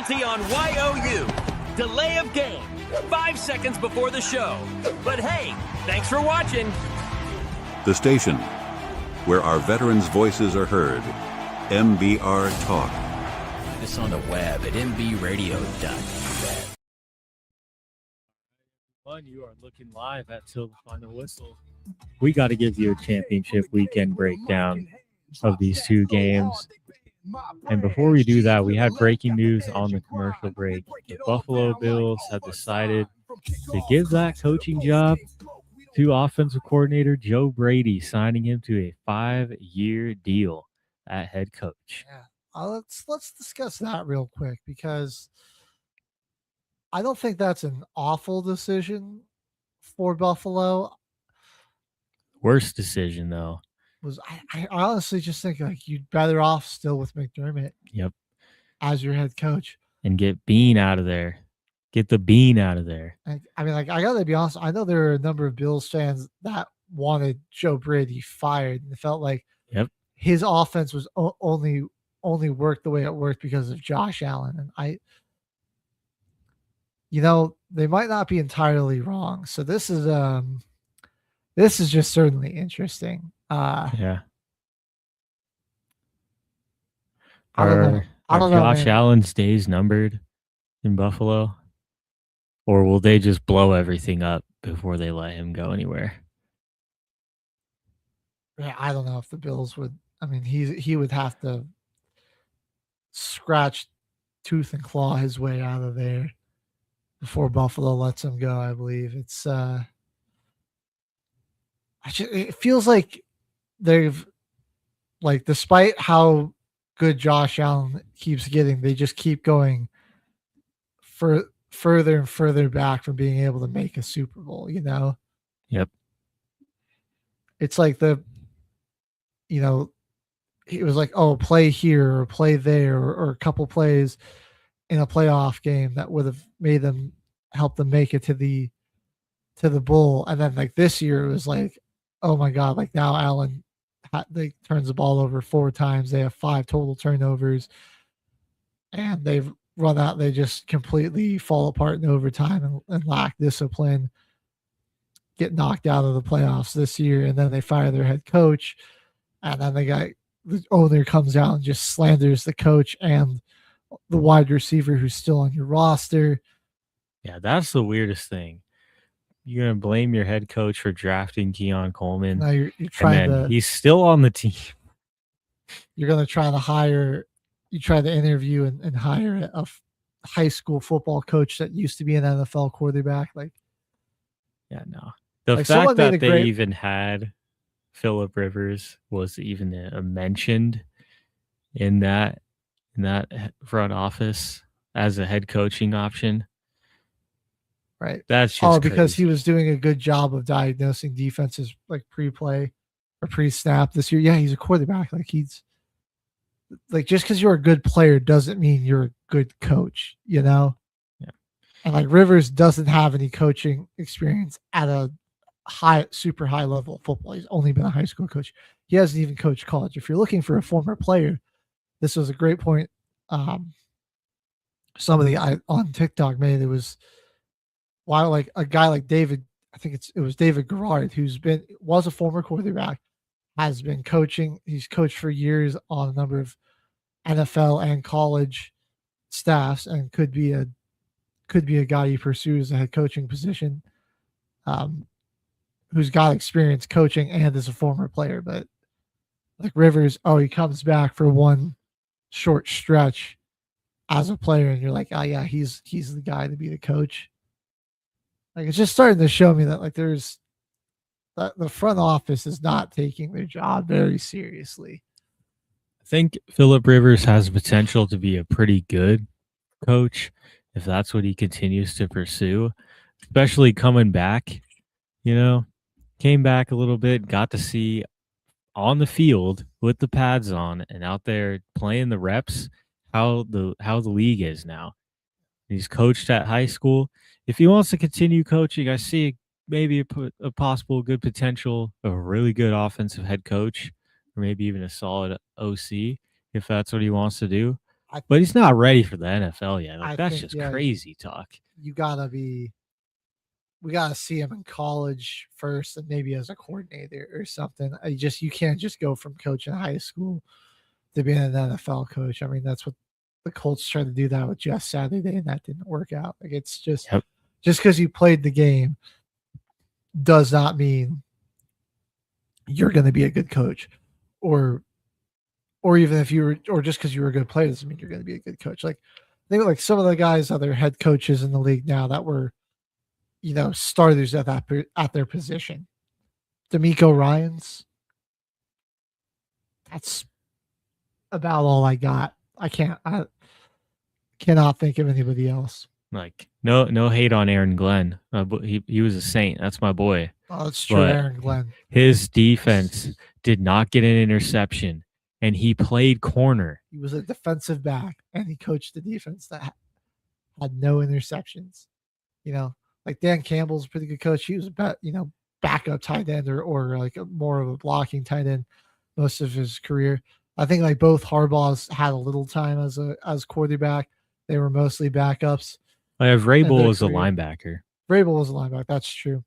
penalty on YOU. Delay of game. 5 seconds before the show. But hey, thanks for watching. The station where our veterans' voices are heard. MBR Talk. Find us on the web at nbradio.net. You are looking live at Till the Final Whistle. We got to give you a championship weekend breakdown of these two games. And before we do that, we had breaking news on the commercial break. The Buffalo Bills have decided to give that coaching job to offensive coordinator Joe Brady, signing him to a 5-year deal at head coach. Yeah. Let's discuss that real quick, because I don't think that's an awful decision for Buffalo. Worst decision, though. I honestly just think like you'd better off still with McDermott. Yep. As your head coach. And get Bean out of there. Get the Bean out of there. I mean, like, I gotta be honest. I know there are a number of Bills fans that wanted Joe Brady fired, and it felt like his offense was only worked the way it worked because of Josh Allen. And they might not be entirely wrong. So this is just certainly interesting. Yeah. I don't know. Are Josh Allen's days numbered in Buffalo? Or will they just blow everything up before they let him go anywhere? Yeah, I don't know if the Bills would. I mean, he would have to scratch tooth and claw his way out of there before Buffalo lets him go. I believe it's. It feels like they've, like, despite how good Josh Allen keeps getting, they just keep going further and further back from being able to make a Super Bowl, Yep. It's like it was like, oh, play here or play there, or a couple plays in a playoff game that would have made them, help them make it to the bowl. And then like this year it was like, oh my God, like now Allen they turns the ball over 4 times. They have 5 total turnovers, and they've run out. They just completely fall apart in overtime and lack discipline, get knocked out of the playoffs this year. And then they fire their head coach, and then the owner comes out and just slanders the coach and the wide receiver who's still on your roster. Yeah, that's the weirdest thing. You're going to blame your head coach for drafting Keon Coleman. Now you're trying to. He's still on the team. You're going to try to hire. You try to interview and hire a high school football coach that used to be an NFL quarterback. Like, yeah, no. The fact that they even had Phillip Rivers was even mentioned in that front office as a head coaching option. Right. That's just because he was doing a good job of diagnosing defenses like pre-play or pre-snap this year. Yeah, he's a quarterback. Like, he's like, just because you're a good player doesn't mean you're a good coach, Yeah. And like Rivers doesn't have any coaching experience at a super high level of football. He's only been a high school coach. He hasn't even coached college. If you're looking for a former player, this was a great point. Somebody on TikTok made it was why, like, a guy like David, I think it was David Garrard, was a former quarterback, has been coaching. He's coached for years on a number of NFL and college staffs, and could be a guy you pursue as a head coaching position, who's got experience coaching and is a former player. But like Rivers, he comes back for one short stretch as a player, and you're like, oh yeah, he's the guy to be the coach. Like, it's just starting to show me that like the front office is not taking their job very seriously. I think Phillip Rivers has potential to be a pretty good coach if that's what he continues to pursue, especially coming back. Came back a little bit, got to see on the field with the pads on and out there playing the reps how the league is now. He's coached at high school. If he wants to continue coaching, I see maybe a possible good potential of a really good offensive head coach, or maybe even a solid OC if that's what he wants to do. But he's not ready for the NFL yet. Like, I that's think, just yeah, crazy talk. we gotta see him in college first, and maybe as a coordinator or something. You can't just go from coaching high school to being an NFL coach. I mean, that's what the Colts tried to do that with Jeff Saturday, and that didn't work out. Like, it's just because you played the game does not mean you're going to be a good coach, or even if or just because you were a good player doesn't mean you're going to be a good coach. Like, I think like some of the guys that are head coaches in the league now that were, starters at their position. D'Amico Ryans. That's about all I got. I cannot think of anybody else. Like, no hate on Aaron Glenn. But he was a saint. That's my boy. Oh, that's true, But Aaron Glenn. his defense did not get an interception, and he played corner. He was a defensive back, and he coached the defense that had no interceptions. Like Dan Campbell's a pretty good coach. He was a backup tight end or like more of a blocking tight end most of his career. I think like both Harbaughs had a little time as quarterback. They were mostly backups. I have Vrabel as a linebacker. Vrabel was a linebacker. That's true.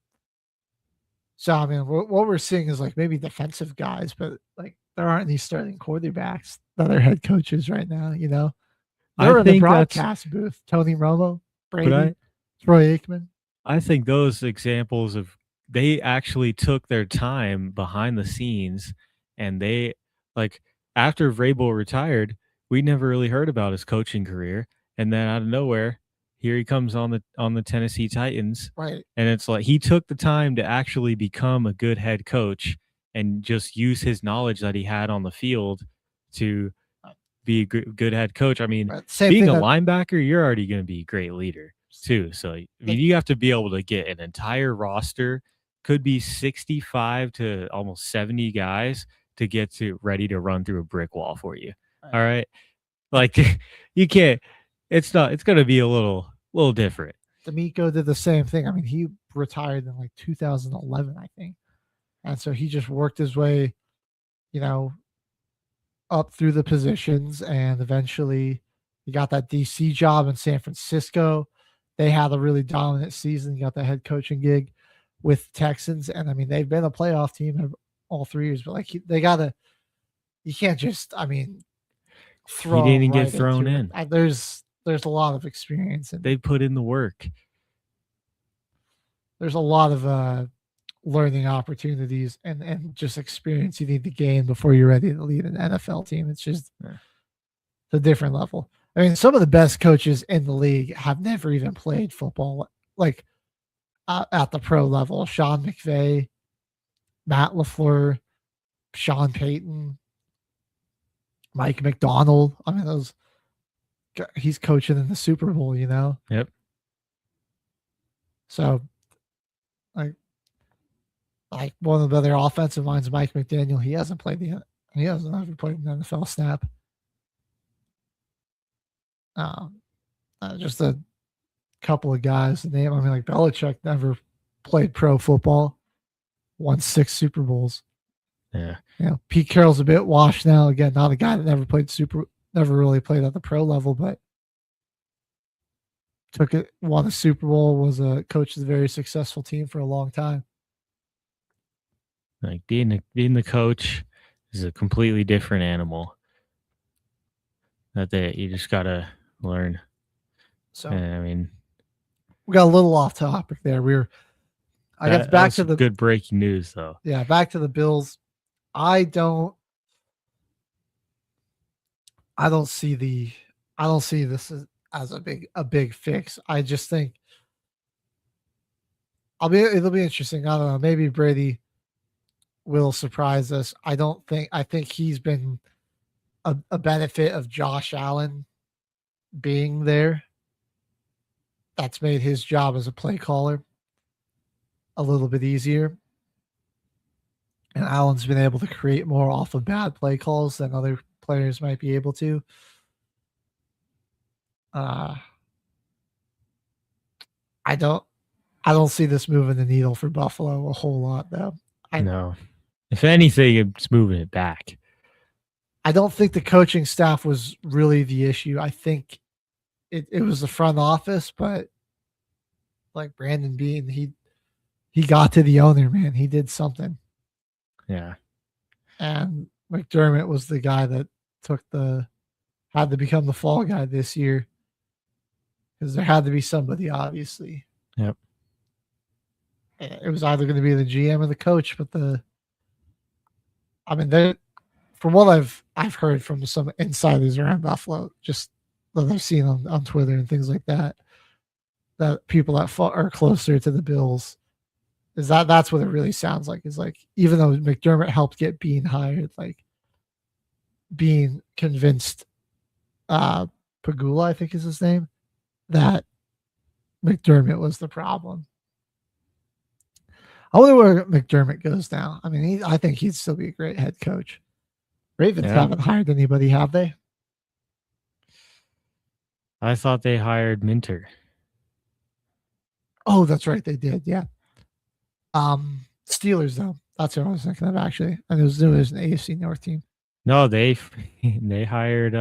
So I mean, what we're seeing is like maybe defensive guys, but like there aren't any starting quarterbacks that are head coaches right now. They're in the broadcast booth. Tony Romo, Brady, Troy Aikman. I think those examples of they actually took their time behind the scenes, and they like after Vrabel retired, we never really heard about his coaching career, and then out of nowhere, here he comes on the Tennessee Titans, right? And it's like he took the time to actually become a good head coach and just use his knowledge that he had on the field to be a good head coach. I mean, being a linebacker, you're already going to be a great leader too. So I mean, you have to be able to get an entire roster, could be 65 to almost 70 guys to get to ready to run through a brick wall for you. All right. Like you can't, it's going to be a little different. D'Amico did the same thing. I mean, he retired in like 2011, I think. And so he just worked his way, up through the positions, and eventually he got that DC job in San Francisco. They had a really dominant season. He got the head coaching gig with Texans. And I mean, they've been a playoff team all 3 years, but like you can't just, throw. He didn't get thrown in. There's a lot of experience. They put in the work. There's a lot of learning opportunities and just experience you need to gain before you're ready to lead an NFL team. It's just a different level. I mean, some of the best coaches in the league have never even played football, like at the pro level. Sean McVay, Matt LaFleur, Sean Payton, Mike McDonald. I mean, he's coaching in the Super Bowl, Yep. So, like one of the other offensive lines, Mike McDaniel, he hasn't ever played an NFL snap. Just a couple of guys to name. I mean, like Belichick never played pro football, won 6 Super Bowls. Yeah. Pete Carroll's a bit washed now. Again, not a guy that never really played at the pro level, but won a Super Bowl, was a coach of a very successful team for a long time. Like being the coach is a completely different animal that you just gotta learn. So I mean, we got a little off topic there. I guess back to the good breaking news though. Yeah, back to the Bills. I don't see this as a big fix. I just think it'll be interesting. I don't know. Maybe Brady will surprise us. I think he's been a benefit of Josh Allen being there. That's made his job as a play caller a little bit easier. And Allen's been able to create more off of bad play calls than other players might be able to. I don't see this moving the needle for Buffalo a whole lot, though. No. If anything, it's moving it back. I don't think the coaching staff was really the issue. I think it was the front office, but like Brandon Bean, he got to the owner, man. He did something. Yeah. And McDermott was the guy that had to become the fall guy this year because there had to be somebody, obviously. Yep. It was either going to be the GM or the coach, but from what I've heard from some insiders around Buffalo, just that I've seen on Twitter and things like that people that are closer to the Bills, is that's what it really sounds like. Is like, even though McDermott helped get Bean hired, like Bean convinced Pagula, I think is his name, that McDermott was the problem. I wonder where McDermott goes now. I mean, I think he'd still be a great head coach. Ravens haven't hired anybody, have they? I thought they hired Minter. Oh, that's right, they did. Yeah. Steelers though. That's what I was thinking of actually. And it was an AFC North team. No, they hired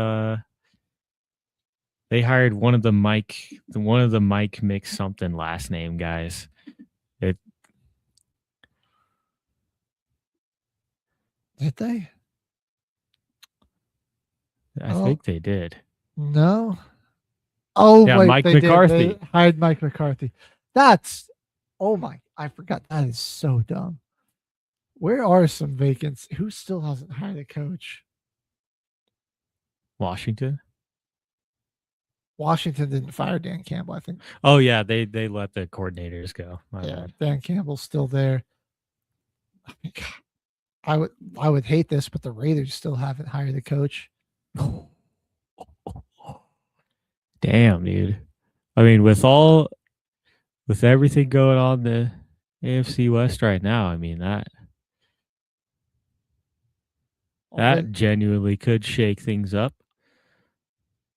one of the Mike Mix something last name guys. Did they? I think they did. No. Oh, yeah, wait, Mike they McCarthy. Did. They hired Mike McCarthy. I forgot. That is so dumb. Where are some vacants? Who still hasn't hired a coach? Washington didn't fire Dan Campbell, I think. Oh yeah, they let the coordinators go. My bad. Dan Campbell's still there. I mean, God, I would hate this, but the Raiders still haven't hired a coach. Damn, dude. I mean, with everything going on the AFC West right now, I mean that genuinely could shake things up.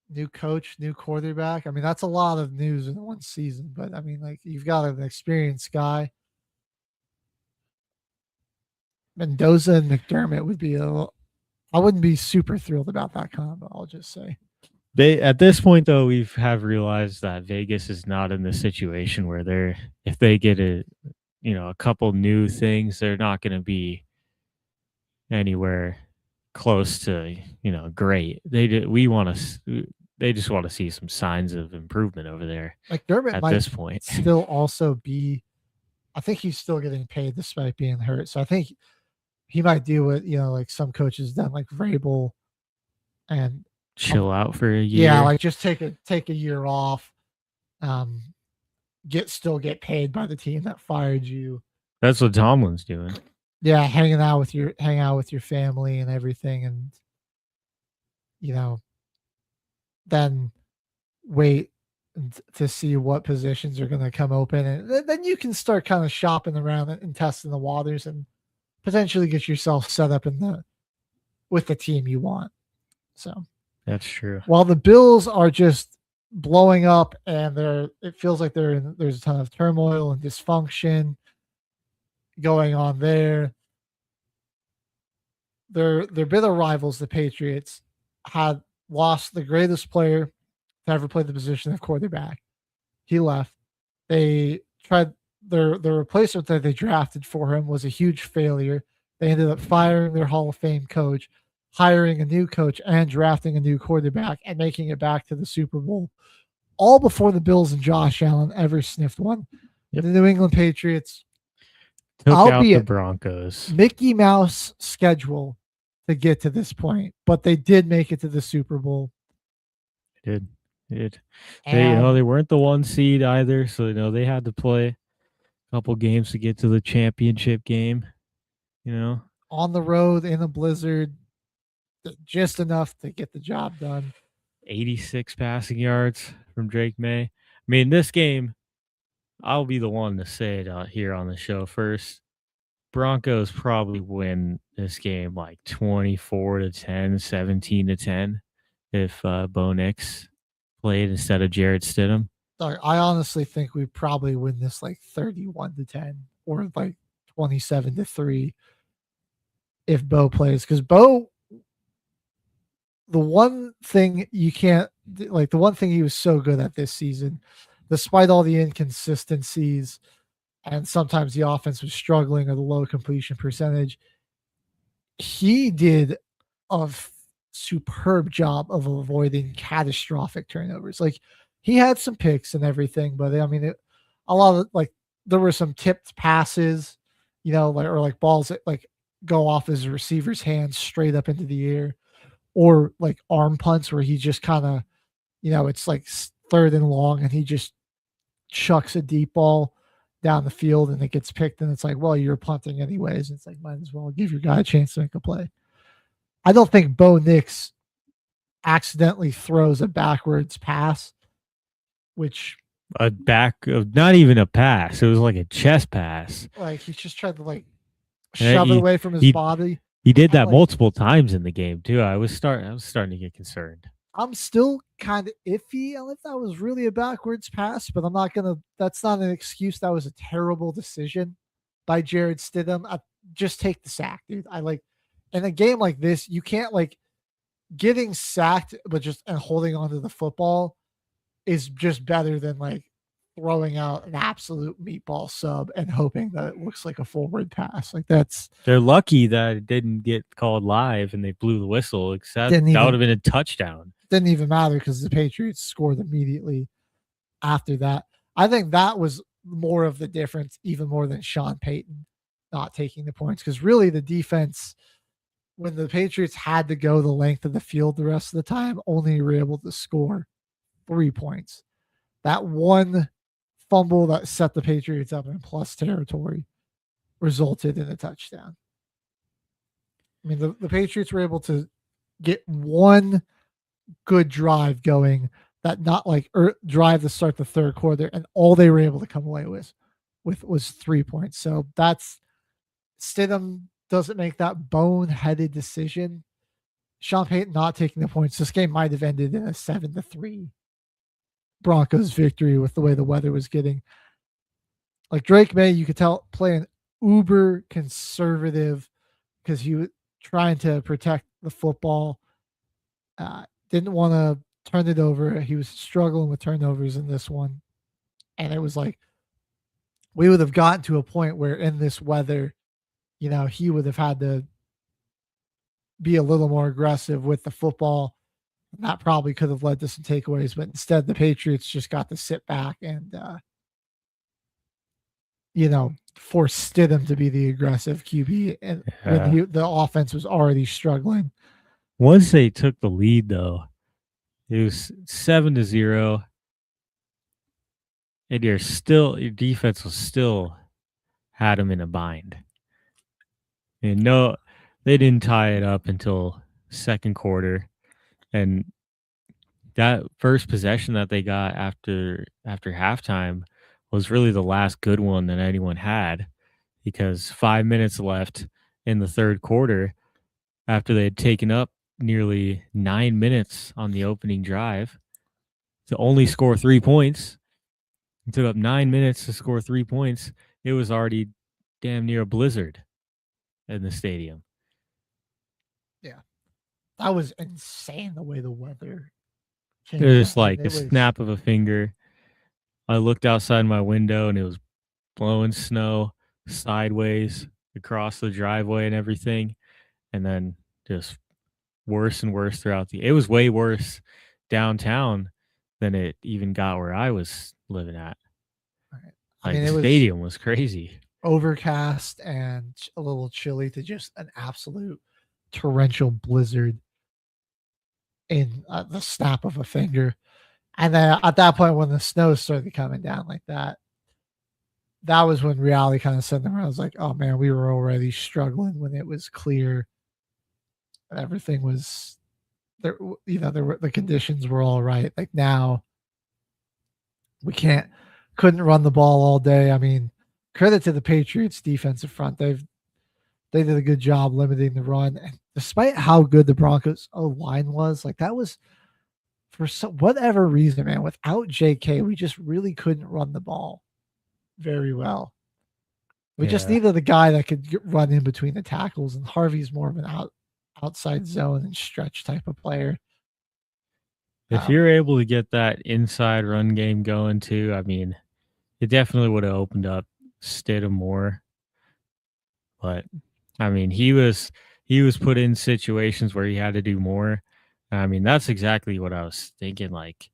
New coach, new quarterback. I mean, that's a lot of news in one season, but I mean, like, you've got an experienced guy. Mendoza and McDermott would be I wouldn't be super thrilled about that combo, I'll just say. At this point though, we have realized that Vegas is not in the situation where if they get a couple new things, they're not going to be anywhere close to, great. They just want to see some signs of improvement over there. McDermott at might this point still also be, I think he's still getting paid despite being hurt. So I think he might do what, like some coaches done, like Vrabel, and chill out for a year. Yeah, like just take a year off. Get paid by the team that fired you. That's what Tomlin's doing. Yeah, hang out with your family and everything, and then wait to see what positions are going to come open, and then you can start kind of shopping around and testing the waters and potentially get yourself set up with the team you want. So that's true. While the Bills are just blowing up and it feels like there's a ton of turmoil and dysfunction going on there. Their bitter rivals, the Patriots, had lost the greatest player to ever play the position of quarterback. He left. They tried the replacement that they drafted for him was a huge failure. They ended up firing their Hall of Fame coach, hiring a new coach, and drafting a new quarterback and making it back to the Super Bowl, all before the Bills and Josh Allen ever sniffed one. Yep. The New England Patriots took out the Broncos. Mickey Mouse schedule to get to this point, but they did make it to the Super Bowl. They did. They weren't the 1 seed either, so they had to play a couple games to get to the championship game. On the road in a blizzard, just enough to get the job done. 86 passing yards from Drake May. I mean, this game, I'll be the one to say it here on the show first. Broncos probably win this game like 24-10, 17-10 if Bo Nix played instead of Jarrett Stidham. I honestly think we probably win this like 31-10 or like 27-3 if Bo plays, because Bo the one thing you can't like the one thing he was so good at this season, despite all the inconsistencies and sometimes the offense was struggling or the low completion percentage, he did a superb job of avoiding catastrophic turnovers. Like he had some picks and everything, but I mean, a lot of like there were some tipped passes, like balls that like go off his receiver's hands straight up into the air, or like arm punts where he just kind of, it's like third and long and he just chucks a deep ball down the field and it gets picked and it's like, well, you're punting anyways. It's like, might as well give your guy a chance to make a play. I don't think Bo Nix accidentally throws a backwards pass, which not even a pass. It was like a chest pass. Like he just tried to like shove it away from his body. He did that multiple times in the game too. I was starting to get concerned. I'm still kind of iffy on if that was really a backwards pass, but I'm not gonna. That's not an excuse. That was a terrible decision by Jared Stidham. Just take the sack, dude. In a game like this, you can't like getting sacked, but and holding onto the football is just better than like throwing out an absolute meatball sub and hoping that it looks like a forward pass. Like they're lucky that it didn't get called live and they blew the whistle, except that would have been a touchdown. Didn't even matter because the Patriots scored immediately after that. I think that was more of the difference, even more than Sean Payton not taking the points, because really the defense, when the Patriots had to go the length of the field the rest of the time, only were able to score 3 points. That one fumble that set the Patriots up in plus territory resulted in a touchdown. I mean, the Patriots were able to get one good drive going, that not like drive to start the third quarter, and all they were able to come away with was 3 points. So that's Stidham doesn't make that boneheaded decision. Sean Payton not taking the points. This game might have ended in a 7-3 Broncos victory with the way the weather was getting. Like Drake May, you could tell, playing uber conservative because he was trying to protect the football. Didn't want to turn it over. He was struggling with turnovers in this one. And it was like, we would have gotten to a point where in this weather, he would have had to be a little more aggressive with the football. And that probably could have led to some takeaways, but instead the Patriots just got to sit back and, force Stidham to be the aggressive QB. And when the offense was already struggling. Once they took the lead, though, it was 7-0, and your defense was still had them in a bind. And no, they didn't tie it up until second quarter, and that first possession that they got after halftime was really the last good one that anyone had, because 5 minutes left in the third quarter after they had taken up nearly 9 minutes on the opening drive to only score 3 points. It took up 9 minutes to score 3 points. It was already damn near a blizzard in the stadium. Yeah. That was insane the way the weather changed. It was like a snap of a finger. I looked outside my window and it was blowing snow sideways across the driveway and everything. And then just worse and worse throughout it was way worse downtown than it even got where I was living at. Right. Like, the stadium was crazy. Overcast and a little chilly to just an absolute torrential blizzard in the snap of a finger. And then at that point, when the snow started coming down like that, that was when reality kind of set them around. I was like, oh man, we were already struggling when it was clear. Everything was there, the conditions were all right. Like now we couldn't run the ball all day. I mean, credit to the Patriots defensive front. They did a good job limiting the run. And despite how good the Broncos O-line was, like that was for whatever reason, man, without JK, we just really couldn't run the ball very well. We just needed a guy that could run in between the tackles, and Harvey's more of an outside zone and stretch type of player. If you're able to get that inside run game going too, I mean, it definitely would have opened up Stidham more. But I mean, he was put in situations where he had to do more. I mean, that's exactly what I was thinking. Like,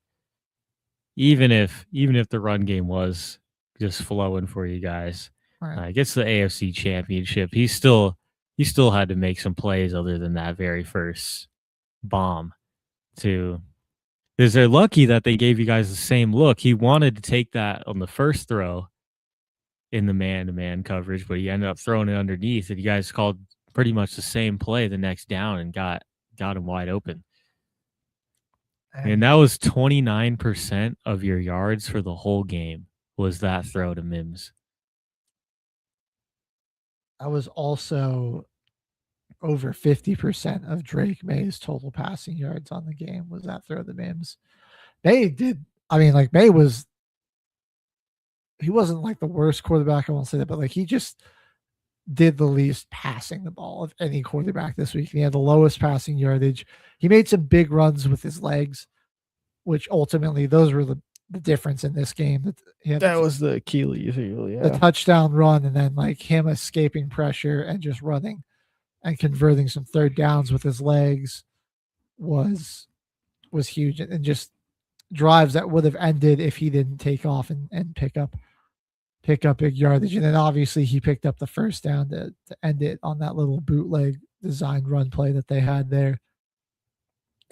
even if the run game was just flowing for you guys, Right. it's the AFC Championship. He still had to make some plays other than that very first bomb. Because they're lucky that they gave you guys the same look. He wanted to take that on the first throw in the man-to-man coverage, but he ended up throwing it underneath, and you guys called pretty much the same play the next down and got him wide open. And that was 29% of your yards for the whole game was that throw to Mims. That was also over 50% of Drake May's total passing yards on the game was that throw to Mims. May did, I mean, like May he wasn't like the worst quarterback, I won't say that, but like he just did the least passing the ball of any quarterback this week. He had the lowest passing yardage. He made some big runs with his legs, which ultimately those were the difference in this game. That was the Achilles heel, yeah. The touchdown run, and then like him escaping pressure and just running and converting some third downs with his legs was huge, and just drives that would have ended if he didn't take off and pick up big yardage. And then obviously he picked up the first down to end it on that little bootleg designed run play that they had there.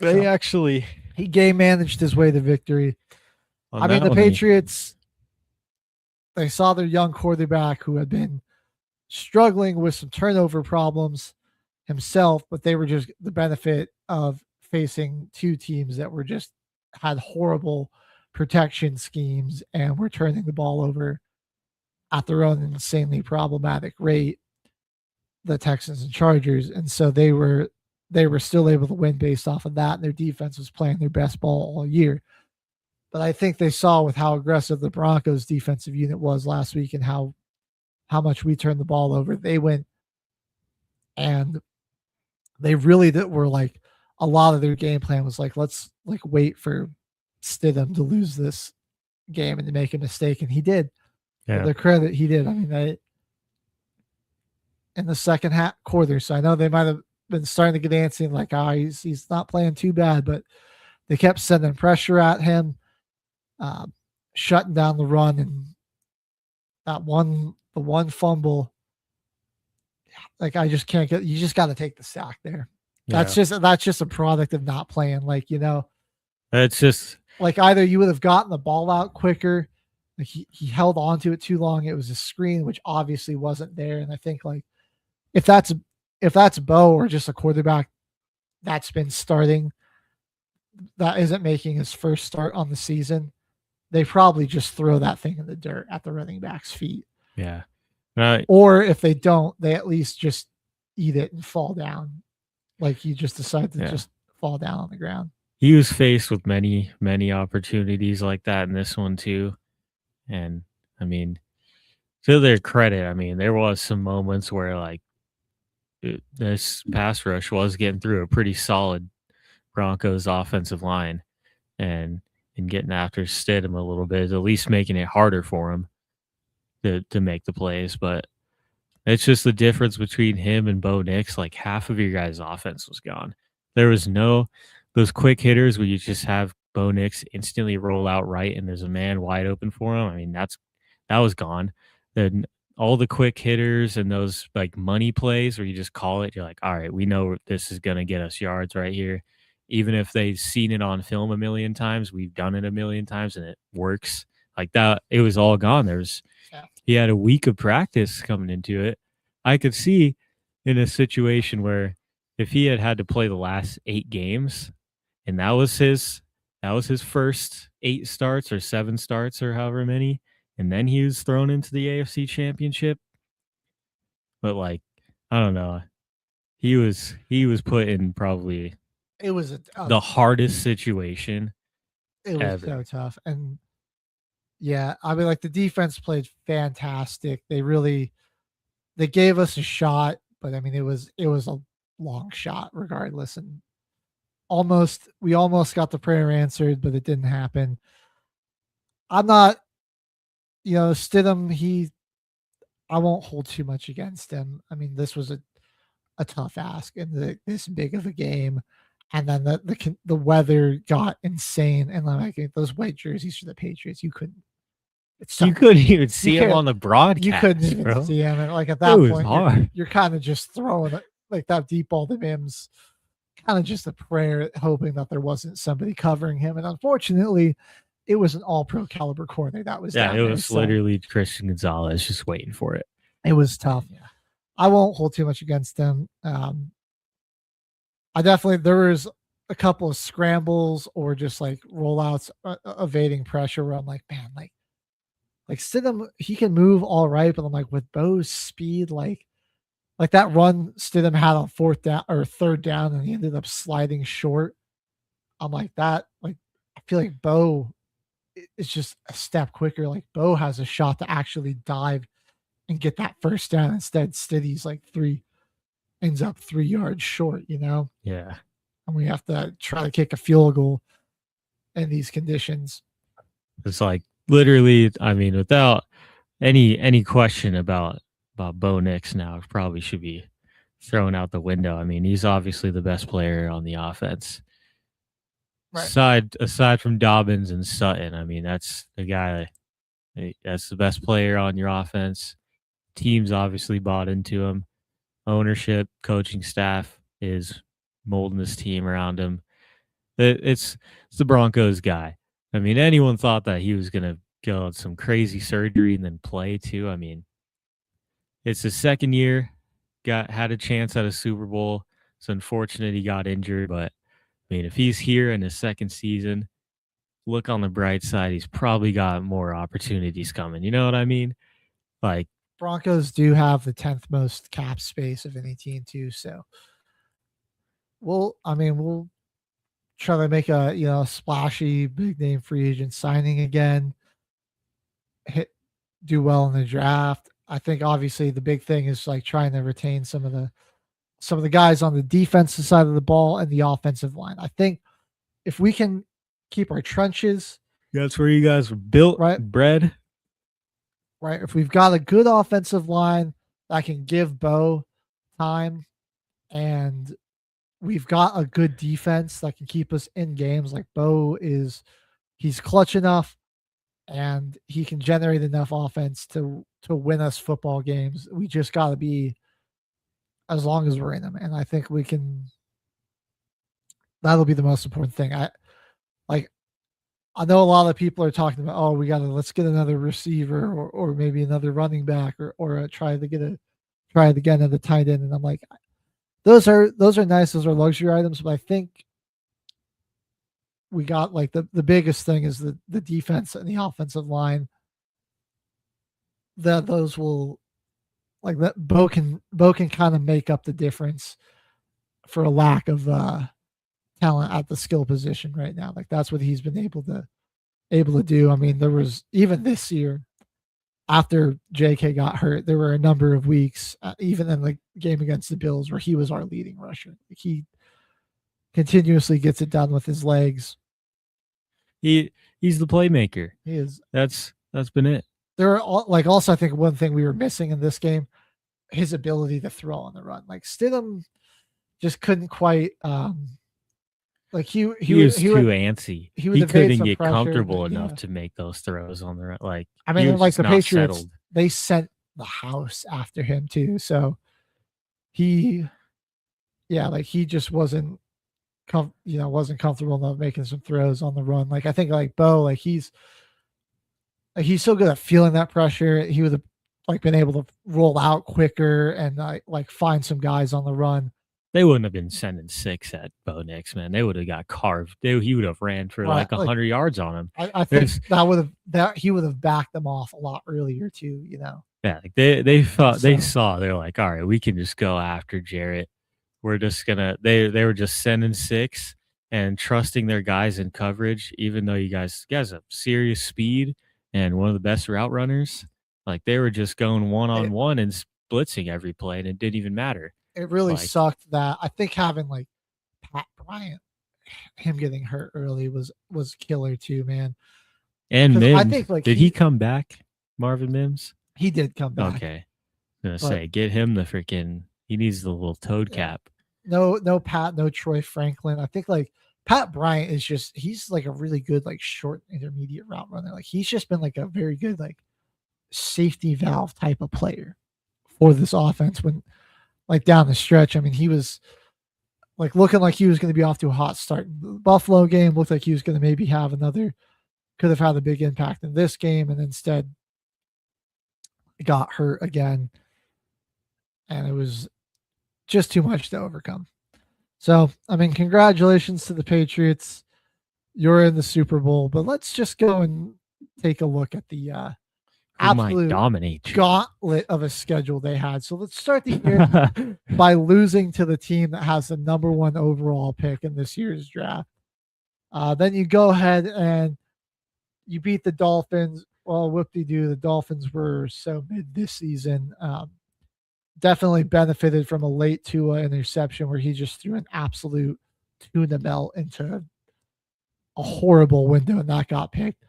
He game managed his way to victory. I mean, the Patriots, they saw their young quarterback who had been struggling with some turnover problems himself, but they were just the benefit of facing two teams that were just had horrible protection schemes and were turning the ball over at their own insanely problematic rate, the Texans and Chargers. And so they were still able to win based off of that. And their defense was playing their best ball all year. But I think they saw with how aggressive the Broncos defensive unit was last week and how much we turned the ball over. They went and they really were like, a lot of their game plan was like, let's like wait for Stidham to lose this game and to make a mistake. And he did. Yeah. To their credit, he did. I mean, in the second half quarter. So I know they might have been starting to get antsy and like, he's not playing too bad, but they kept sending pressure at him, shutting down the run, and the one fumble. Like, I just can't you just got to take the sack there. Yeah. That's just a product of not playing. Like, it's just like either you would have gotten the ball out quicker. Like he held on to it too long. It was a screen, which obviously wasn't there. And I think like if that's Bo or just a quarterback that's been starting, that isn't making his first start on the season, they probably just throw that thing in the dirt at the running back's feet. Yeah. Or if they don't, they at least just eat it and fall down. Like you just decide to just fall down on the ground. He was faced with many, many opportunities like that in this one too. And I mean, to their credit, I mean, there was some moments where like this pass rush was getting through a pretty solid Broncos offensive line and getting after Stidham a little bit, at least making it harder for him to make the plays. But it's just the difference between him and Bo Nix. Like half of your guys' offense was gone. There was no those quick hitters where you just have Bo Nix instantly roll out right and there's a man wide open for him. I mean, that was gone. Then all the quick hitters and those like money plays where you just call it, you're like, all right, we know this is going to get us yards right here. Even if they've seen it on film a million times, we've done it a million times and it works like that. It was all gone. He had a week of practice coming into it. I could see in a situation where if he had to play the last 8 games and that was his first 8 starts or 7 starts or however many, and then he was thrown into the AFC Championship. But like, I don't know. He was put in probably the hardest situation. It was so tough. And yeah, I mean, like the defense played fantastic. They gave us a shot, but I mean, it was long shot regardless. And we almost got the prayer answered, but it didn't happen. I'm not, Stidham, I won't hold too much against him. I mean, this was a tough ask in this big of a game. And then the weather got insane. And like those white jerseys for the Patriots, you couldn't even see him on the broadcast. You couldn't even bro. see him. And like at that It was point, hard. you're kind of just throwing it like that deep ball to Mims, kind of just a prayer, hoping that there wasn't somebody covering him. And unfortunately, it was an all-pro caliber corner that was down it there, was so literally Christian Gonzalez just waiting for it. it was tough. I won't hold too much against them. There was a couple of scrambles or just like rollouts, evading pressure where I'm like, man, like Stidham, he can move all right, but I'm like, with Bo's speed, like that run Stidham had on third down, and he ended up sliding short. I'm like that. Like, I feel like Bo is just a step quicker. Like Bo has a shot to actually dive and get that first down. Instead, Stiddy's like ends up 3 yards short. Yeah. And we have to try to kick a field goal in these conditions. It's like literally, I mean, without any question about Bo Nix now, probably should be thrown out the window. I mean, he's obviously the best player on the offense. Right. Aside from Dobbins and Sutton, I mean, that's the guy that's the best player on your offense. Team's obviously bought into him. Ownership, coaching staff is molding this team around him. It's the Broncos guy. I mean, anyone thought that he was going to go on some crazy surgery and then play too. I mean, it's his second year, had a chance at a Super Bowl. It's unfortunate he got injured, but I mean, if he's here in his second season, look on the bright side, he's probably got more opportunities coming. You know what I mean? Like, Broncos do have the 10th most cap space of any team too, so we'll try to make a splashy big name free agent signing again. Do well in the draft. I think obviously the big thing is like trying to retain some of the guys on the defensive side of the ball and the offensive line. I think if we can keep our trenches, that's where you guys were built, right? Bred. Right. If we've got a good offensive line that can give Bo time, and we've got a good defense that can keep us in games, like he's clutch enough and he can generate enough offense to win us football games. We just got to be, as long as we're in them. And I think that'll be the most important thing. I know a lot of people are talking about, let's get another receiver or maybe another running back or try it again at the tight end. And I'm like, those are nice. Those are luxury items. But I think we got like the biggest thing is the defense and the offensive line. That those will, like, that Bo can kind of make up the difference for a lack of talent at the skill position right now. Like that's what he's been able to do. I mean, there was even this year after JK got hurt, there were a number of weeks, even in the game against the Bills, where he was our leading rusher. Like he continuously gets it done with his legs. He's the playmaker. He is. That's been it. There are also I think one thing we were missing in this game, his ability to throw on the run. Like Stidham just couldn't quite. Like he was too antsy. He couldn't get pressure, comfortable enough to make those throws on the run. Like, I mean, like the Patriots, settled. They sent the house after him too. So he just wasn't comfortable enough making some throws on the run. Like I think like Bo, like he's so good at feeling that pressure. He would have like been able to roll out quicker and like find some guys on the run. They wouldn't have been sending 6 at Bo Nix, man. They would have got carved. He would have ran for like 100 yards on him. I think he would have backed them off a lot earlier too. Yeah, like they saw. They're like, all right, we can just go after Jarrett. We're just gonna. They were just sending 6 and trusting their guys in coverage, even though you guys have serious speed and one of the best route runners. Like they were just going 1-on-1 and blitzing every play, and it didn't even matter. it really Like- sucked that I think having like Pat Bryant, him getting hurt early was killer too, man. And 'Cause I Mims, think, like, did he come back? Marvin Mims? He did come back. Okay. I was But- gonna say, get him the freaking. He needs the little toad cap. No Pat, no Troy Franklin. I think like Pat Bryant is just he's like a really good like short intermediate route runner. Like he's just been like a very good like safety valve type of player for this offense when like down the stretch. I mean, he was like looking like he was going to be off to a hot start. The Buffalo game looked like he was going to maybe have could have had a big impact in this game, and instead got hurt again. And it was just too much to overcome. So, I mean, congratulations to the Patriots. You're in the Super Bowl, but let's just go and take a look at the Who might absolute dominate you? gauntlet of a schedule they had. So let's start the year by losing to the team that has the number 1 overall pick in this year's draft. Then you go ahead and you beat the Dolphins. Well, whoop-de-doo, the Dolphins were so mid this season. Definitely benefited from a late Tua interception where he just threw an absolute tuna melt into a horrible window and that got picked.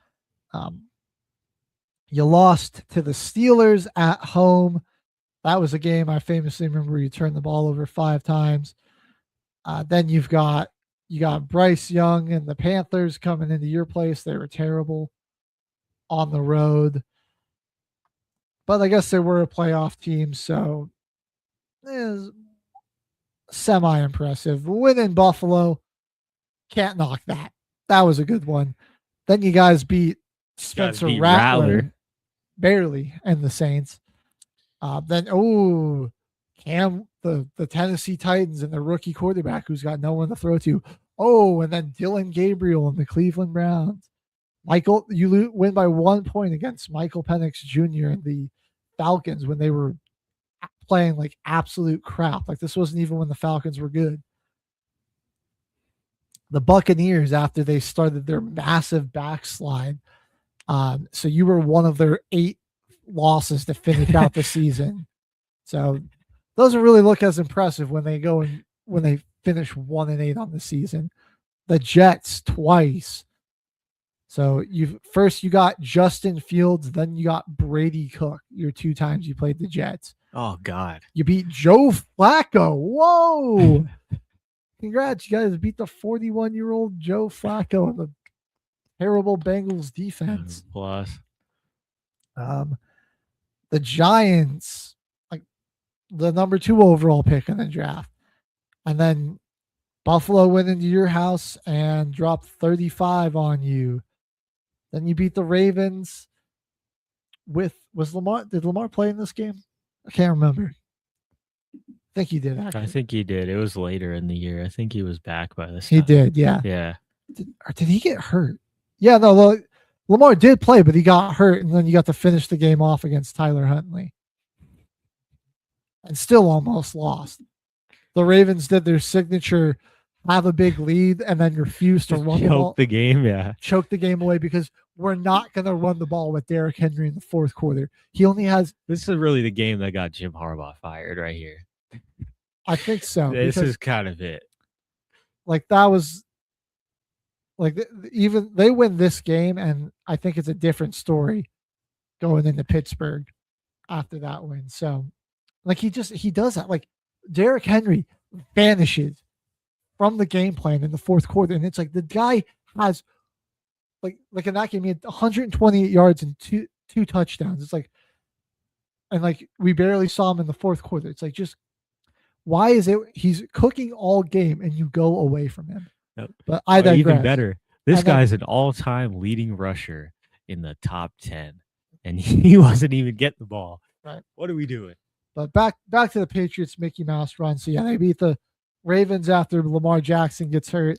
You lost to the Steelers at home. That was a game I famously remember you turned the ball over 5 times. Then you got Bryce Young and the Panthers coming into your place. They were terrible on the road. But I guess they were a playoff team, so it was semi-impressive. Win in Buffalo, can't knock that. That was a good one. Then you guys beat Spencer beat Rattler barely and the Saints. Then Cam, the Tennessee Titans and the rookie quarterback who's got no one to throw to. And then Dylan Gabriel and the Cleveland Browns. You win by 1 point against Michael Penix Jr. and the Falcons when they were playing like absolute crap. Like this wasn't even when the Falcons were good. The Buccaneers, after they started their massive backslide, so you were one of their 8 losses to finish out the season. So doesn't really look as impressive when they finish 1-8 on the season. The Jets twice. So you got Justin Fields, then you got Brady Cook. Your 2 times you played the Jets. Oh God! You beat Joe Flacco. Whoa! Congrats, you guys beat the 41-year-old Joe Flacco and the terrible Bengals defense. Plus, the Giants, like the number 2 overall pick in the draft, and then Buffalo went into your house and dropped 35 on you. Then you beat the Ravens did Lamar play in this game? I can't remember. I think he did, actually. I think he did. It was later in the year. I think he was back by this He time. did, yeah. Yeah. Did he get hurt? Yeah, no, Lamar did play, but he got hurt, and then you got to finish the game off against Tyler Huntley. And still almost lost. The Ravens did their signature have a big lead and then refuse to run the ball. Choke the game, yeah. Choke the game away because we're not going to run the ball with Derrick Henry in the 4th quarter. He only has... This is really the game that got Jim Harbaugh fired right here. I think so. This is kind of it. Like that was... Like even they win this game, and I think it's a different story going into Pittsburgh after that win. So, like he does that. Like Derrick Henry vanishes from the game plan in the 4th quarter, and it's like the guy has like in that game he had 128 yards and two touchdowns. It's like, and like we barely saw him in the 4th quarter. It's like just why is it he's cooking all game and you go away from him? Nope. But I digress. Even better. This guy's an all-time leading rusher in the top 10, and he wasn't even getting the ball. Right. What are we doing? But back to the Patriots Mickey Mouse run. So yeah, they beat the Ravens after Lamar Jackson gets hurt.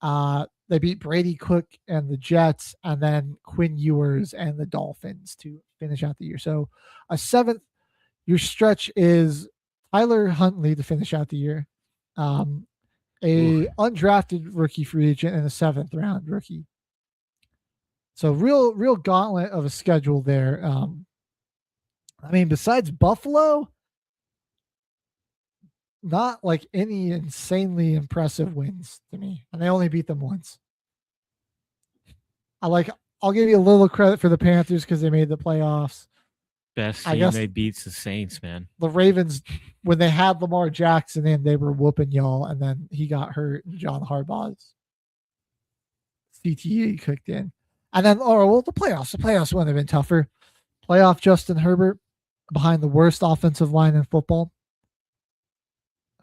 They beat Brady Cook and the Jets, and then Quinn Ewers and the Dolphins to finish out the year. So a 7th. Your stretch is Tyler Huntley to finish out the year. Undrafted rookie free agent and a 7th round rookie. So real gauntlet of a schedule there. I mean, besides Buffalo, not like any insanely impressive wins to me, and they only beat them once. I'll give you a little credit for the Panthers because they made the playoffs. Best I team guess they beats the Saints, man. the Ravens, when they had Lamar Jackson in, they were whooping y'all, and then he got hurt, and John Harbaugh's CTE kicked in. And then, the playoffs. The playoffs would have been tougher. Playoff Justin Herbert behind the worst offensive line in football,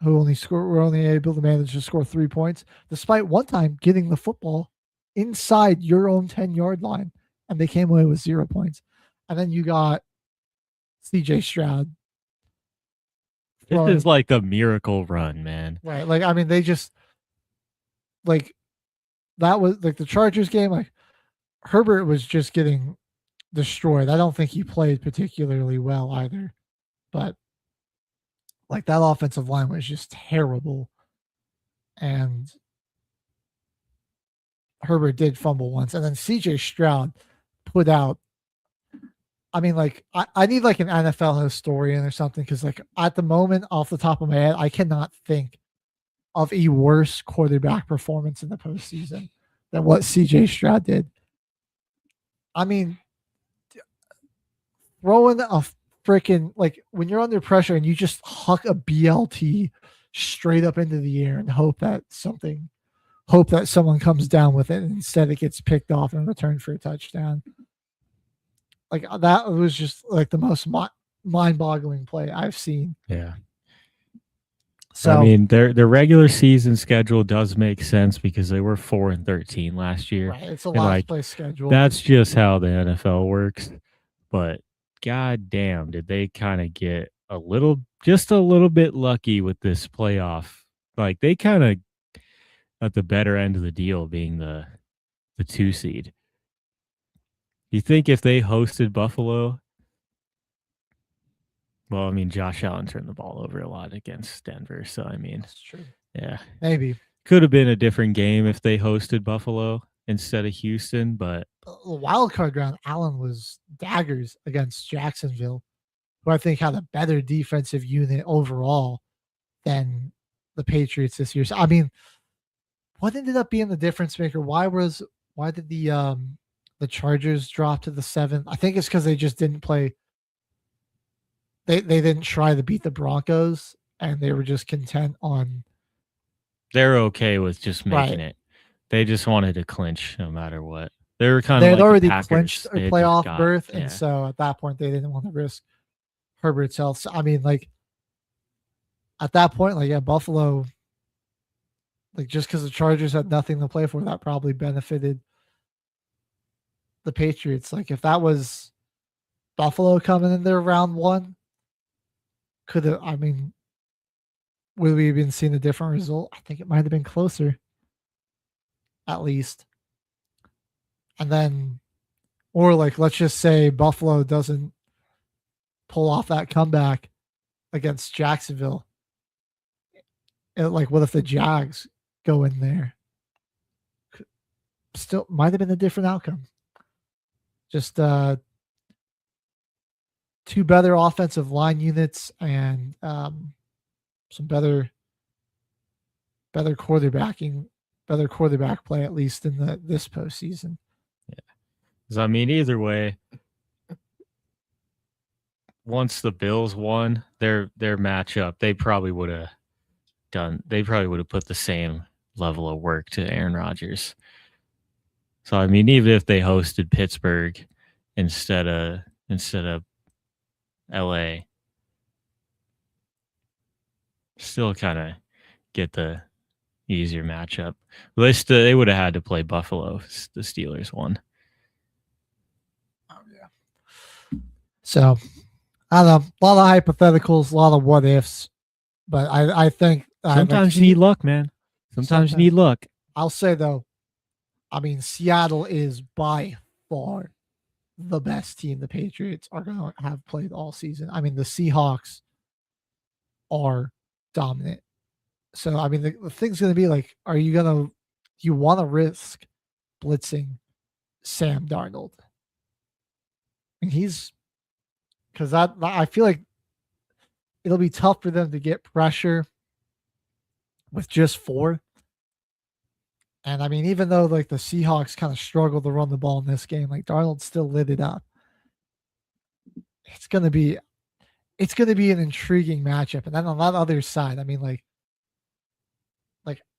who were only able to manage to score 3 points, despite one time getting the football inside your own 10-yard line, and they came away with 0 points. And then you got CJ Stroud. This is like a miracle run, man. Right. Like, I mean, they just, like, that was like the Chargers game. Like, Herbert was just getting destroyed. I don't think he played particularly well either. But, like, that offensive line was just terrible. And Herbert did fumble once. And then CJ Stroud put out, I mean, like, I need like an NFL historian or something, because, like, at the moment, off the top of my head, I cannot think of a worse quarterback performance in the postseason than what CJ Stroud did. I mean, throwing a freaking, like, when you're under pressure and you just huck a BLT straight up into the air and hope that someone comes down with it, and instead it gets picked off and returned for a touchdown. Like, that was just like the most mind-boggling play I've seen. Yeah. So, I mean, their regular season schedule does make sense because they were 4-13 last year. right, it's a last place schedule. That's just how the NFL works. But god damn, did they kind of get just a little bit lucky with this playoff. Like, they kind of at the better end of the deal being the 2 seed. You think if they hosted Buffalo, well, I mean, Josh Allen turned the ball over a lot against Denver. So, I mean, That's true. Yeah. Maybe. Could have been a different game if they hosted Buffalo instead of Houston, but The wild card round, Allen was daggers against Jacksonville, who I think had a better defensive unit overall than the Patriots this year. So, I mean, what ended up being the difference maker? Why did the Chargers drop to the 7th? I think it's because they just didn't play. They didn't try to beat the Broncos, and they were just content on. They're okay with just making Right. it. They just wanted to clinch no matter what. They were kind They of had like already the Packers. clinched They a had playoff just berth, yeah. and so at that point they didn't want to risk Herbert's health. So, I mean, like, at that point, like, yeah, Buffalo, like, just because the Chargers had nothing to play for, that probably benefited the Patriots. Like, if that was Buffalo coming in there round 1, would we have been seeing a different result? I think it might have been closer, at least. And then, or like, let's just say Buffalo doesn't pull off that comeback against Jacksonville. Like, what if the Jags go in there? Still might have been a different outcome. Just two better offensive line units and some better quarterback play, at least in this postseason. Yeah. So, I mean, either way, once the Bills won their matchup, they probably would have put the same level of work to Aaron Rodgers. So, I mean, even if they hosted Pittsburgh instead of LA, still kind of get the easier matchup. They would have had to play Buffalo. The Steelers won. Oh yeah. So, I don't know. A lot of hypotheticals, a lot of what ifs, but I think sometimes you need luck, man. Sometimes you need luck. I'll say though, I mean, Seattle is by far the best team the Patriots are going to have played all season. I mean, the Seahawks are dominant. So, I mean, the thing's going to be like, you want to risk blitzing Sam Darnold? And because I feel like it'll be tough for them to get pressure with just 4. And I mean, even though like the Seahawks kind of struggled to run the ball in this game, like Darnold still lit it up. It's gonna be an intriguing matchup. And then on that other side, I mean, like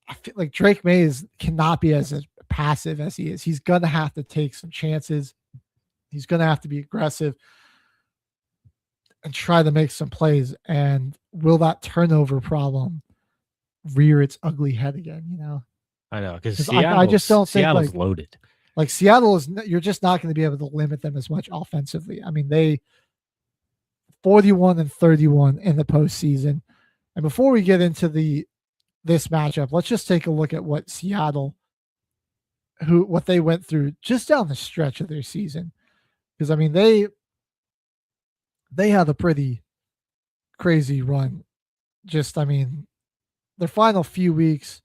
I feel like Drake May cannot be as passive as he is. He's gonna have to take some chances. He's gonna have to be aggressive and try to make some plays. And will that turnover problem rear its ugly head again? You know, I know, because I just don't think Seattle's loaded. Like Seattle you're just not going to be able to limit them as much offensively. I mean, they 41-31 in the postseason. And before we get into this matchup, let's just take a look at what Seattle, what they went through just down the stretch of their season. Because I mean, they had a pretty crazy run. Just, I mean, their final few weeks,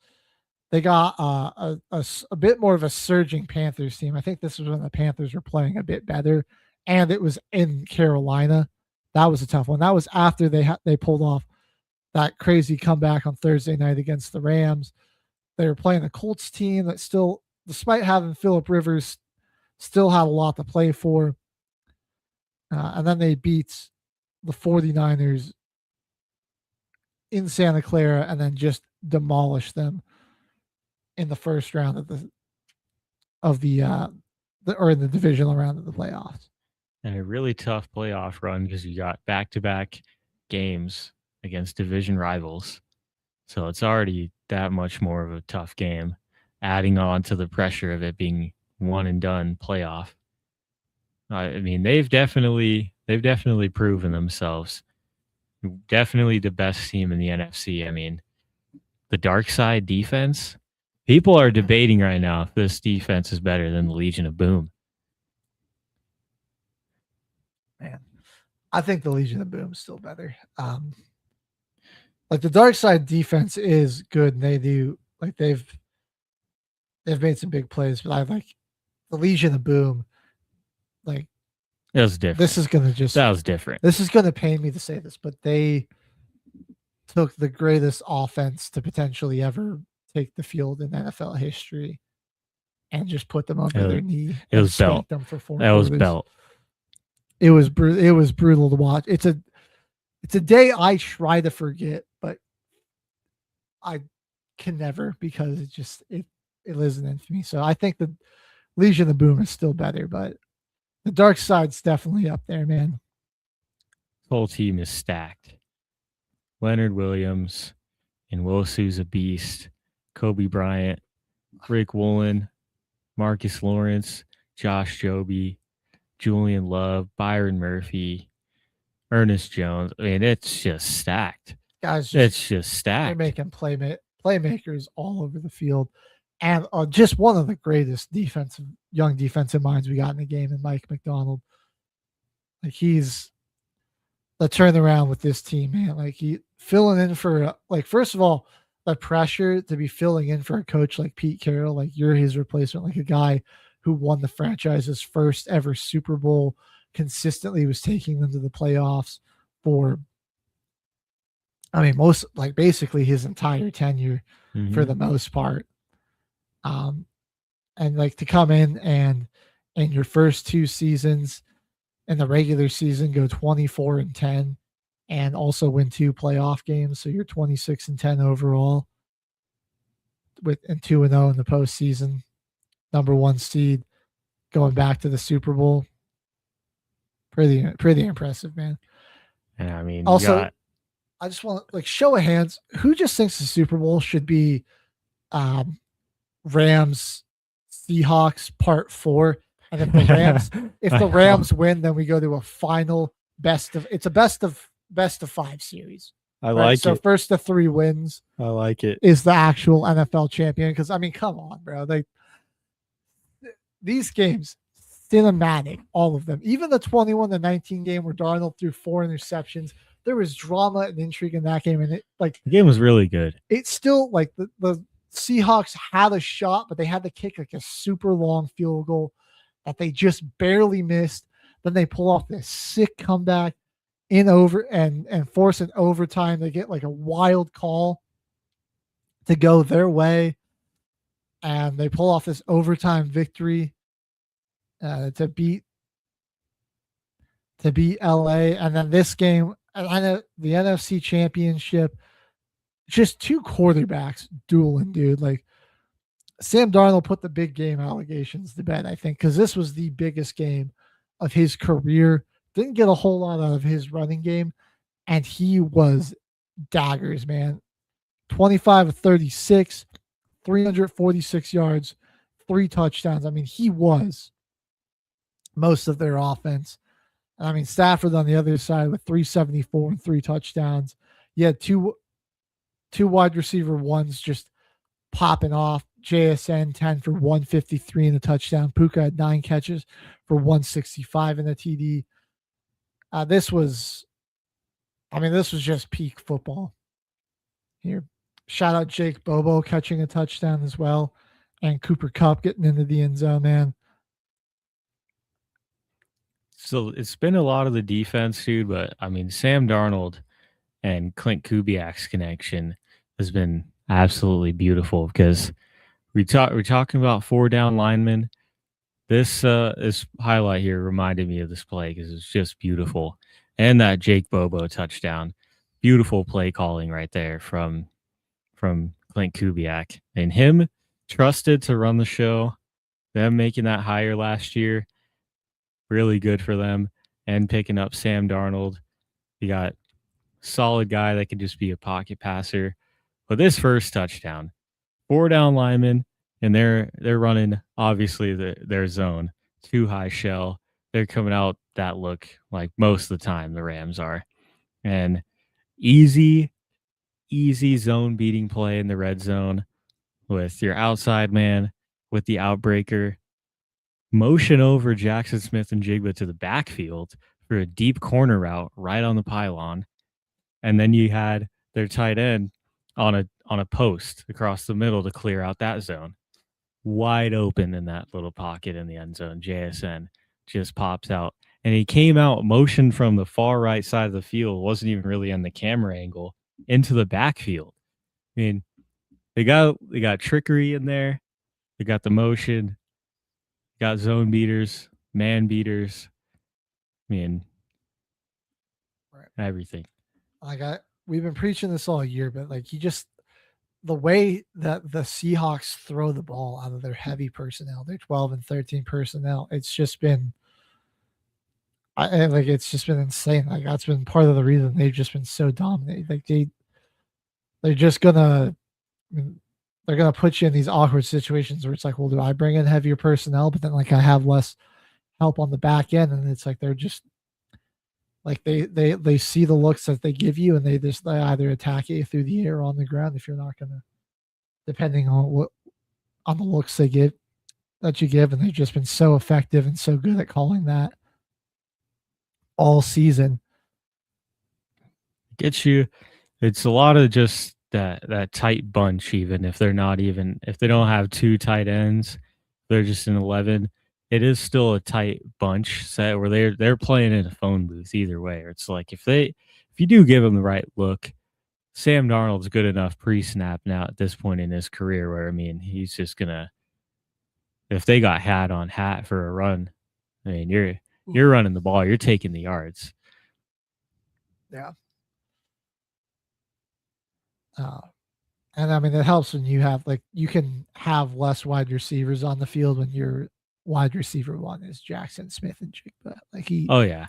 they got a bit more of a surging Panthers team. I think this was when the Panthers were playing a bit better, and it was in Carolina. That was a tough one. That was after they pulled off that crazy comeback on Thursday night against the Rams. They were playing a Colts team that still, despite having Phillip Rivers, still had a lot to play for. And then they beat the 49ers in Santa Clara and then just demolished them in the first round of the divisional round of the playoffs. And a really tough playoff run because you got back-to-back games against division rivals. So it's already that much more of a tough game, adding on to the pressure of it being one and done playoff. I mean, they've definitely proven themselves. Definitely the best team in the NFC. I mean, the dark side defense, people are debating right now if this defense is better than the Legion of Boom. Man, I think the Legion of Boom is still better. Like the dark side defense is good, and they've made some big plays, but I like the Legion of Boom. Like it was different. That was different. This is gonna pain me to say this, but they took the greatest offense to potentially ever take the field in NFL history and just put them under their knee. It was Belt. Them for 4 that was Belt. It was brutal to watch. It's a day I try to forget, but I can never because it lives in infamy. So I think the Legion of Boom is still better, but the dark side's definitely up there, man. The whole team is stacked. Leonard Williams and Will Sousa Beast, Kobe Bryant, Rick Woolen, Marcus Lawrence, Josh Joby, Julian Love, Byron Murphy, Ernest Jones. I mean, it's just stacked. Guys, it's just stacked. They're making playmakers all over the field. And just one of the greatest young defensive minds we got in the game, and Mike McDonald. Like he's the turnaround with this team, man. Like he filling in for first of all, the pressure to be filling in for a coach like Pete Carroll, like you're his replacement, like a guy who won the franchise's first ever Super Bowl, consistently was taking them to the playoffs for, I mean, basically his entire tenure for the most part. And like to come in your first 2 seasons in the regular season go 24-10 and also win 2 playoff games. So you're 26-10 overall and 2-0 in the postseason, number 1 seed going back to the Super Bowl. Pretty impressive, man. And I mean, also, I just want show of hands. Who just thinks the Super Bowl should be, Rams Seahawks part 4, and if the Rams win, then we go to a final best of 5 series. I like it. So first to 3 wins. I like it. Is the actual NFL champion, because I mean, come on, bro. These games, cinematic, all of them. Even the 21-19 game where Darnold threw 4 interceptions. There was drama and intrigue in that game, and the game was really good. It's still the Seahawks had a shot, but they had to kick a super long field goal that they just barely missed. Then they pull off this sick comeback and force an overtime. They get a wild call to go their way, and they pull off this overtime victory to beat LA. And then this game, I know the NFC Championship, just two quarterbacks dueling, dude. Like Sam Darnold put the big game allegations to bed, I think, because this was the biggest game of his career. Didn't get a whole lot out of his running game, and he was daggers, man. 25 of 36, 346 yards, 3 touchdowns. I mean, he was most of their offense. I mean, Stafford on the other side with 374 and 3 touchdowns. You had two wide receiver ones just popping off. JSN 10 for 153 and a touchdown. Puka had 9 catches for 165 and a TD. This was just peak football here. Shout out Jake Bobo catching a touchdown as well, and Cooper Kupp getting into the end zone, man. So it's been a lot of the defense, dude, but I mean, Sam Darnold and Clint Kubiak's connection has been absolutely beautiful because we're talking about 4 down linemen. This highlight here reminded me of this play because it's just beautiful. And that Jake Bobo touchdown, beautiful play calling right there from Clint Kubiak. And him trusted to run the show, them making that hire last year, really good for them. And picking up Sam Darnold. You got solid guy that can just be a pocket passer. But this first touchdown, 4 down linemen, and they're running obviously their zone, too high shell. They're coming out that look like most of the time the Rams are. And easy zone beating play in the red zone with your outside man with the outbreaker. Motion over Jackson Smith and Jigba to the backfield for a deep corner route right on the pylon. And then you had their tight end on a post across the middle to clear out that zone. Wide open in that little pocket in the end zone. JSN just pops out. And he came out motion from the far right side of the field, wasn't even really on the camera angle, into the backfield. I mean, they got trickery in there. They got the motion, got zone beaters, man beaters. I mean, everything. We've been preaching this all year, but like the way that the Seahawks throw the ball out of their heavy personnel, their 12 and 13 personnel, it's just been insane. Like that's been part of the reason they've just been so dominated. Like they're just gonna put you in these awkward situations where it's like, well, do I bring in heavier personnel, but then like I have less help on the back end, and it's like they're just like they see the looks that they give you, and they either attack you through the air or on the ground if you're not gonna, depending on the looks that you give, and they've just been so effective and so good at calling that all season. Gets you. It's a lot of just that tight bunch. Even if they don't have 2 tight ends, they're just an 11. It is still a tight bunch set where they're playing in a phone booth either way. It's like if you do give them the right look, Sam Darnold's good enough pre-snap now at this point in his career where, I mean, he's just gonna, if they got hat on hat for a run, I mean, you're running the ball, you're taking the yards. Yeah. And I mean, it helps when you can have less wide receivers on the field when your wide receiver one is Jackson Smith and Jigba. Like oh yeah.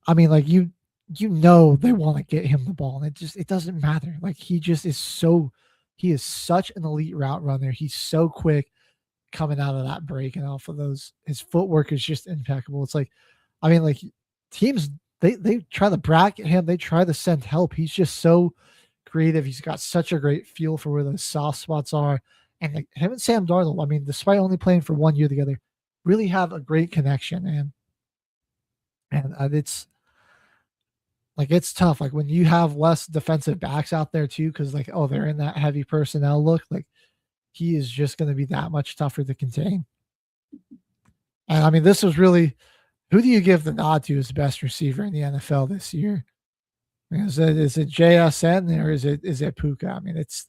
I mean, like you they want to get him the ball, and it doesn't matter. Like he is such an elite route runner. He's so quick coming out of that break and off of those. His footwork is just impeccable. It's like, I mean, like teams, they try to bracket him. They try to send help. He's just so creative. He's got such a great feel for where those soft spots are. And like him and Sam Darnold, I mean, despite only playing for 1 year together, really have a great connection. And it's like, it's tough. Like when you have less defensive backs out there too, because like, oh, they're in that heavy personnel look, like he is just going to be that much tougher to contain. And I mean, this was really, who do you give the nod to as the best receiver in the NFL this year? Is it JSN or is it Puka? I mean, it's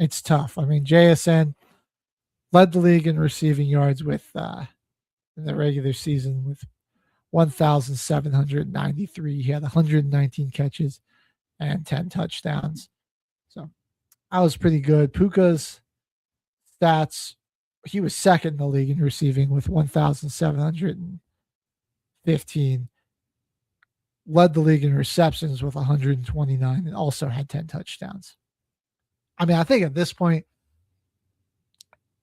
it's tough. I mean, JSN led the league in receiving yards with in the regular season with 1,793. He had 119 catches and 10 touchdowns. So that was pretty good. Puka's stats, he was second in the league in receiving with 1,715. Led the league in receptions with 129 and also had 10 touchdowns. I mean, I think at this point,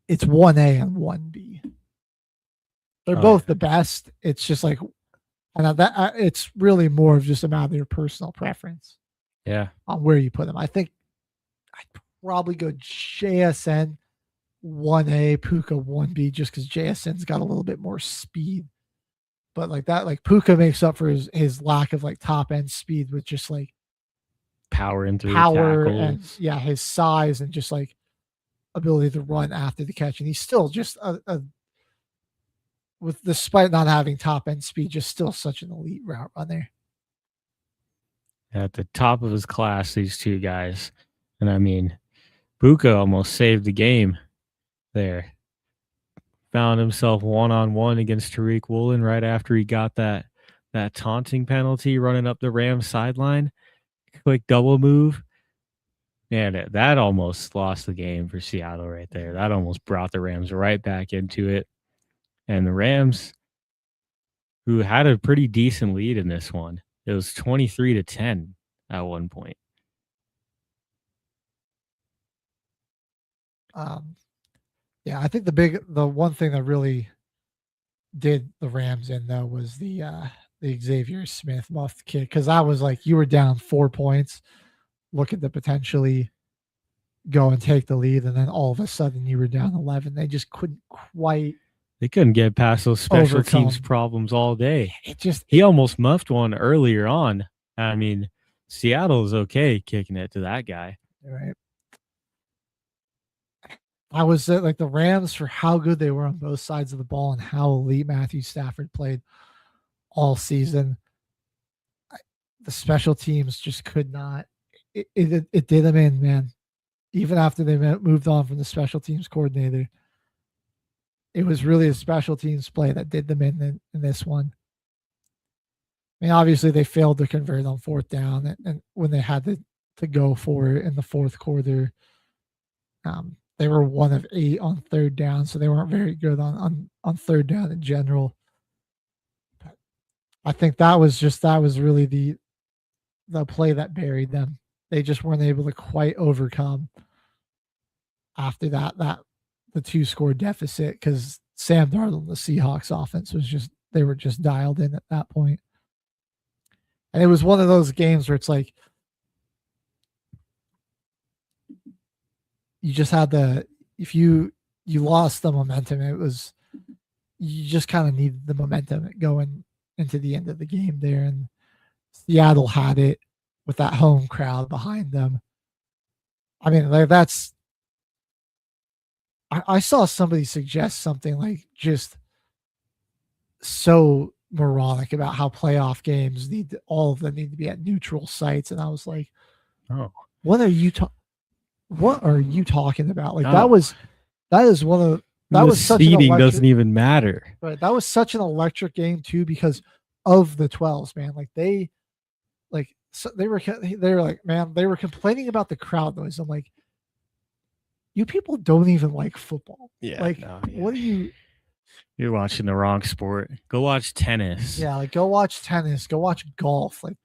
it's 1A and 1B. They're both the best. It's just like, and that it's really more of just a matter of your personal preference. Yeah. On where you put them. I think I'd probably go JSN 1A, Puka 1B, just because JSN's got a little bit more speed. But like that, like Puka makes up for his lack of like top end speed with just like powering through power tackles. and his size and just like ability to run after the catch. And he's still just with despite not having top end speed, just still such an elite route runner. At the top of his class, these two guys. And I mean, Buka almost saved the game there. Found himself one-on-one against Tariq Woolen right after he got that taunting penalty running up the Rams sideline. Quick double move. Man, that almost lost the game for Seattle right there. That almost brought the Rams right back into it. And the Rams, who had a pretty decent lead in this one, it was 23-10 at one point. Yeah, I think the one thing that really did the Rams in though was the Xavier Smith muffed kick, because I was like, you were down 4 points, looking to potentially go and take the lead, and then all of a sudden you were down 11. They just couldn't quite. They couldn't get past those special teams problems all day. He almost muffed one earlier on. I mean, Seattle's okay kicking it to that guy. Right. I was like the Rams, for how good they were on both sides of the ball and how elite Matthew Stafford played all season. The special teams just could not. It did them in, man. Even after they moved on from the special teams coordinator, it was really a special teams play that did them in this one. I mean, obviously they failed to convert on fourth down, and when they had to go for it in the fourth quarter, they were 1 of 8 on third down, so they weren't very good on third down in general. But I think that was really the play that buried them. They just weren't able to quite overcome after that the 2-score deficit, because Sam Darnold, the Seahawks offense, they were just dialed in at that point. And it was one of those games where it's like, you just had if you lost the momentum, you just kind of needed the momentum going into the end of the game there. And Seattle had it with that home crowd behind them. I mean, like I saw somebody suggest something like just so moronic about how playoff games all of them need to be at neutral sites. And I was like, oh, what are you talking about? Like that was such seeding doesn't even matter. Right. That was such an electric game too, because of the 12s, man. Like they were like, man, they were complaining about the crowd noise. I'm like, you people don't even like football. Yeah. Like, what are you? You're watching the wrong sport. Go watch tennis. Yeah, like go watch tennis. Go watch golf. Like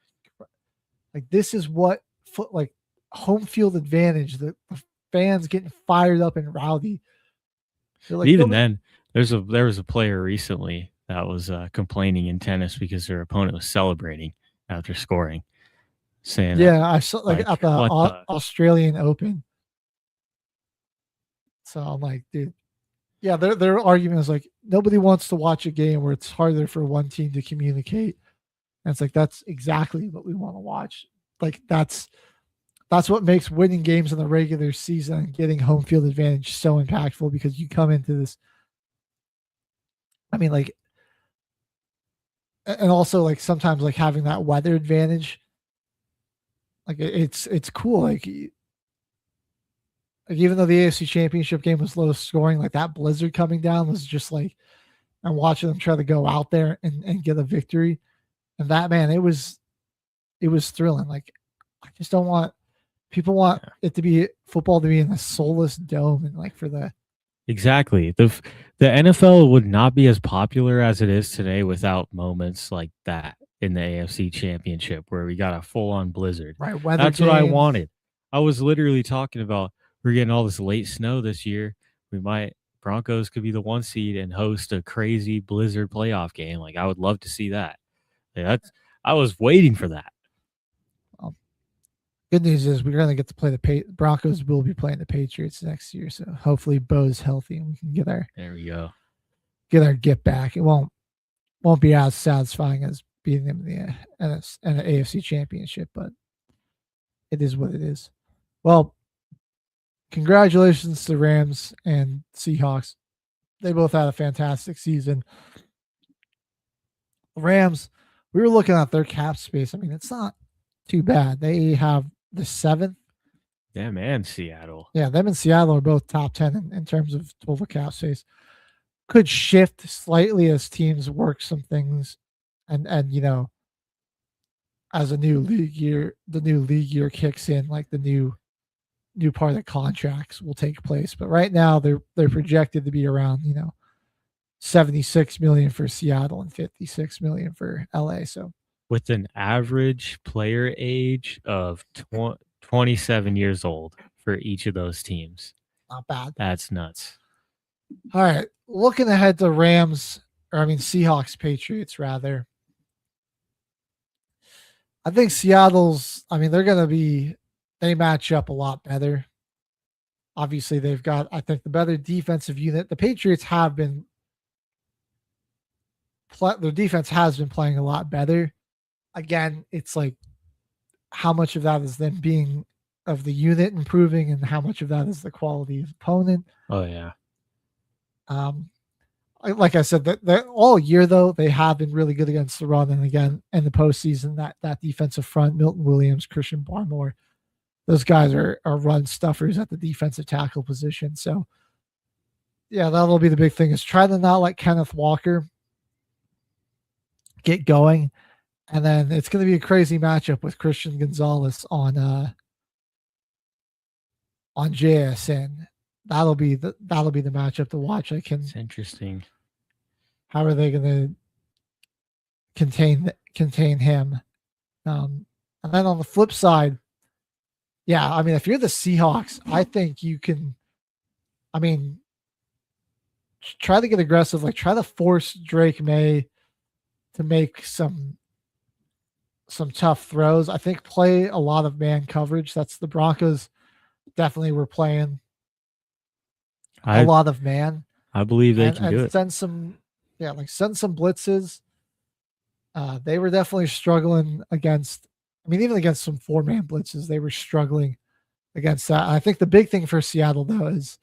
this is what home field advantage. The fans getting fired up and rowdy. Like, even then, there was a player recently that was complaining in tennis because their opponent was celebrating after scoring, saying, "Yeah, I saw at the Australian Open." So I'm like, dude, yeah, their argument is like, nobody wants to watch a game where it's harder for one team to communicate. And it's like, that's exactly what we want to watch. Like that's what makes winning games in the regular season and getting home field advantage so impactful, because you come into this. I mean, like, and also like sometimes like having that weather advantage, like it's cool. Like Like, even though the AFC Championship game was low scoring, like that blizzard coming down was just like, and watching them try to go out there and get a victory. And that, man, it was thrilling. Like, I just don't want people want it to be football to be in a soulless dome and like for the Exactly. The NFL would not be as popular as it is today without moments like that in the AFC Championship where we got a full-on blizzard. right weather. That's what I games. wanted. I was literally talking about we're getting all this late snow this year. Broncos could be the 1 seed and host a crazy blizzard playoff game. Like, I would love to see that. I was waiting for that. Good news is we're going to get to play the Broncos will be playing the Patriots next year. So hopefully Bo's healthy and we can get our get back. It won't be as satisfying as beating them in the AFC Championship, but it is what it is. Well, congratulations to Rams and Seahawks. They both had a fantastic season. Rams, we were looking at their cap space. I mean, it's not too bad. They have the 7th. Yeah, man, Seattle. Yeah, them and Seattle are both top 10 in terms of total cap space. Could shift slightly as teams work some things and as the new league year kicks in, like the new part of the contracts will take place. But right now they're projected to be around, $76 million for Seattle and $56 million for LA. So with an average player age of 27 years old for each of those teams. Not bad. That's nuts. All right. Looking ahead to Seahawks, Patriots, rather. I think Seattle's, they match up a lot better. Obviously, they've got, I think, the better defensive unit. The Patriots their defense has been playing a lot better. Again, it's like how much of that is them being of the unit improving and how much of that is the quality of opponent. Oh, yeah. Like I said, that all year, though, they have been really good against the run. And again, in the postseason, that defensive front, Milton Williams, Christian Barmore, those guys are run stuffers at the defensive tackle position. So, yeah, that'll be the big thing, is try to not let Kenneth Walker get going. And then it's going to be a crazy matchup with Christian Gonzalez on JSN. That'll be the matchup to watch. It's interesting. How are they going to contain him? And then on the flip side, yeah, if you're the Seahawks, I think you can. Try to get aggressive. Like, try to force Drake May to make some tough throws. I think play a lot of man coverage. That's the Broncos definitely were playing a lot of man. I believe they can do it. Send some blitzes. They were definitely struggling against, even against some 4-man blitzes, they were struggling against that. I think the big thing for Seattle, though, is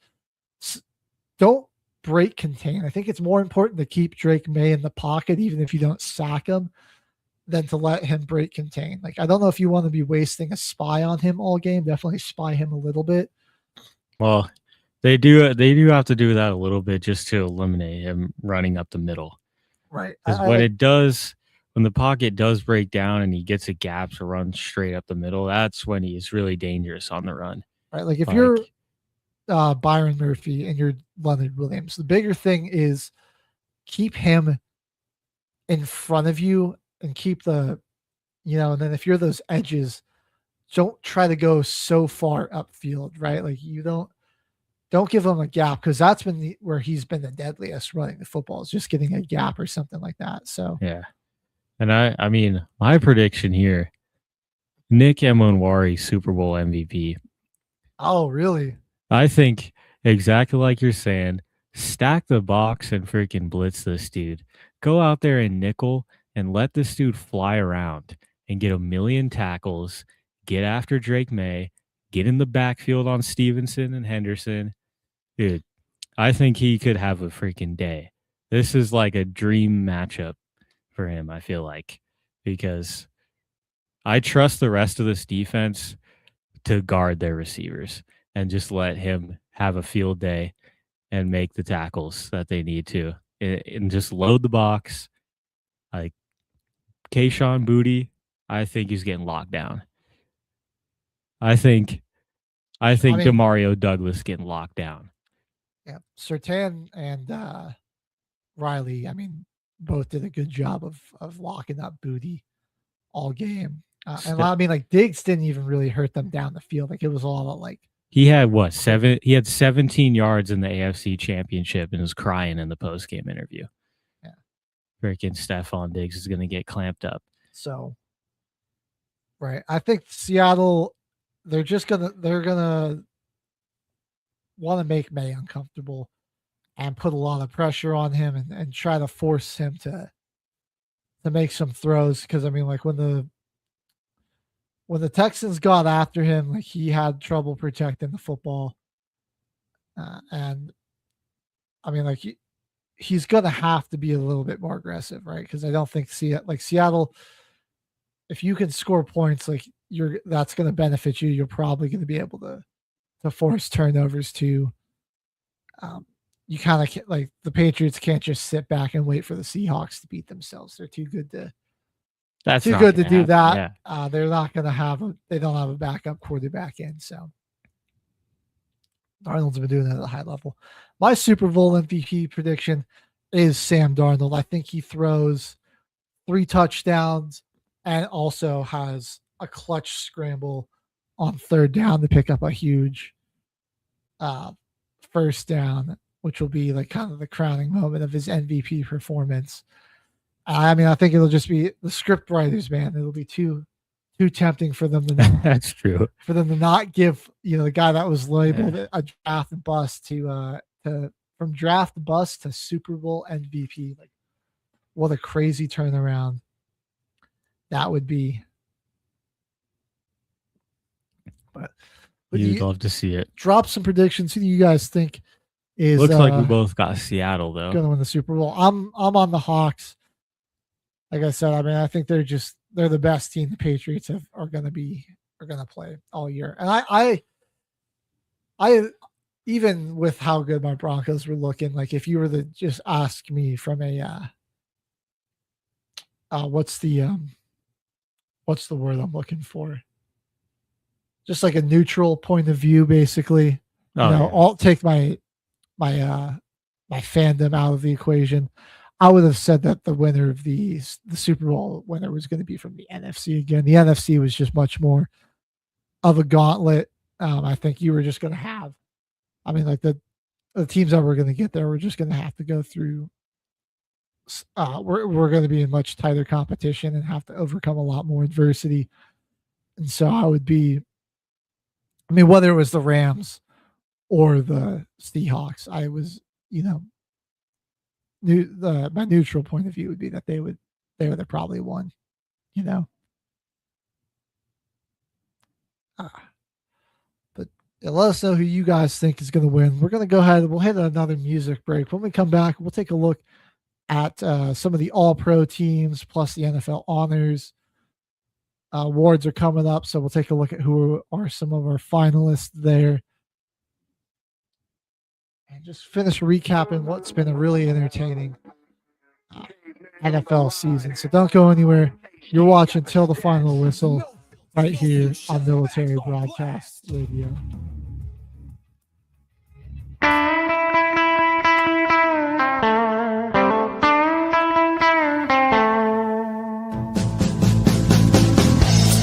don't break contain. I think it's more important to keep Drake May in the pocket, even if you don't sack him, than to let him break contain. Like, I don't know if you want to be wasting a spy on him all game. Definitely spy him a little bit. Well, they do have to do that a little bit just to eliminate him running up the middle. Right. Because when the pocket does break down and he gets a gap to run straight up the middle, that's when he's really dangerous on the run. Right. Like, if you're Byron Murphy and you're Leonard Williams, the bigger thing is keep him in front of you and keep and then if you're those edges, don't try to go so far upfield, right? Like, you don't give him a gap, because that's been where he's been the deadliest running the football, is just getting a gap or something like that. So, yeah. And my prediction here, Nick Emonwari, Super Bowl MVP. Oh, really? I think exactly like you're saying, stack the box and freaking blitz this dude. Go out there and nickel and let this dude fly around and get 1,000,000 tackles, get after Drake May, get in the backfield on Stevenson and Henderson. Dude, I think he could have a freaking day. This is like a dream matchup for him, I feel like, because I trust the rest of this defense to guard their receivers. and just let him have a field day and make the tackles that they need to, and just load the box. Like Kayshon Boutte, I think he's getting locked down. I think Demario Douglas getting locked down. Yeah, Surtain and Riley, both did a good job of locking up Boutte all game. And Diggs didn't even really hurt them down the field. Like, it was all like he had he had 17 yards in the AFC Championship and was crying in the post-game interview. Yeah. Freaking Stephon Diggs is going to get clamped up. So, right. I think Seattle, they're gonna want to make May uncomfortable and put a lot of pressure on him and try to force him to make some throws. Because when the Texans got after him, like, he had trouble protecting the football, and he's gonna have to be a little bit more aggressive, right? Because I don't think Seattle, if you can score points, like, that's going to benefit you. You're probably going to be able to force turnovers too. You kind of like the Patriots can't just sit back and wait for the Seahawks to beat themselves. They're too good to. That's too good to do happen. that. Yeah. They're not going to they don't have a backup quarterback in. So Darnold's been doing that at a high level. My Super Bowl MVP prediction is Sam Darnold. I think he throws 3 touchdowns and also has a clutch scramble on 3rd down to pick up a huge first down, which will be like kind of the crowning moment of his MVP performance. I think it'll just be the script writers, man. It'll be too tempting for them to not, That's true. For them to not give the guy that was labeled a draft bust to from draft bust to Super Bowl MVP. Like, what a crazy turnaround that would be. But You'd love to see it. Drop some predictions. Who do you guys think is? Looks like we both got Seattle, though. Going to win the Super Bowl. I'm on the Hawks. Like I said, I think they're the best team the Patriots are going to play all year. And I even with how good my Broncos were looking, like, if you were to just ask me from a what's the word I'm looking for? Just like a neutral point of view, basically. I'll take my fandom out of the equation. I would have said that the winner of the Super Bowl winner was going to be from the NFC again. The NFC was just much more of a gauntlet. I think you were just going to have, the teams that were going to get there were just going to have to go through. We're going to be in much tighter competition and have to overcome a lot more adversity. And so I would be, whether it was the Rams or the Seahawks, I was, my neutral point of view would be that they would have probably won, But let us know who you guys think is going to win. We're going to go ahead and we'll hit another music break. When we come back, we'll take a look at some of the all-pro teams plus the NFL honors. Awards are coming up, so we'll take a look at who are some of our finalists there. And just finish recapping what's been a really entertaining NFL season. So don't go anywhere. You're watching Till the Final Whistle right here on Military Broadcast Radio.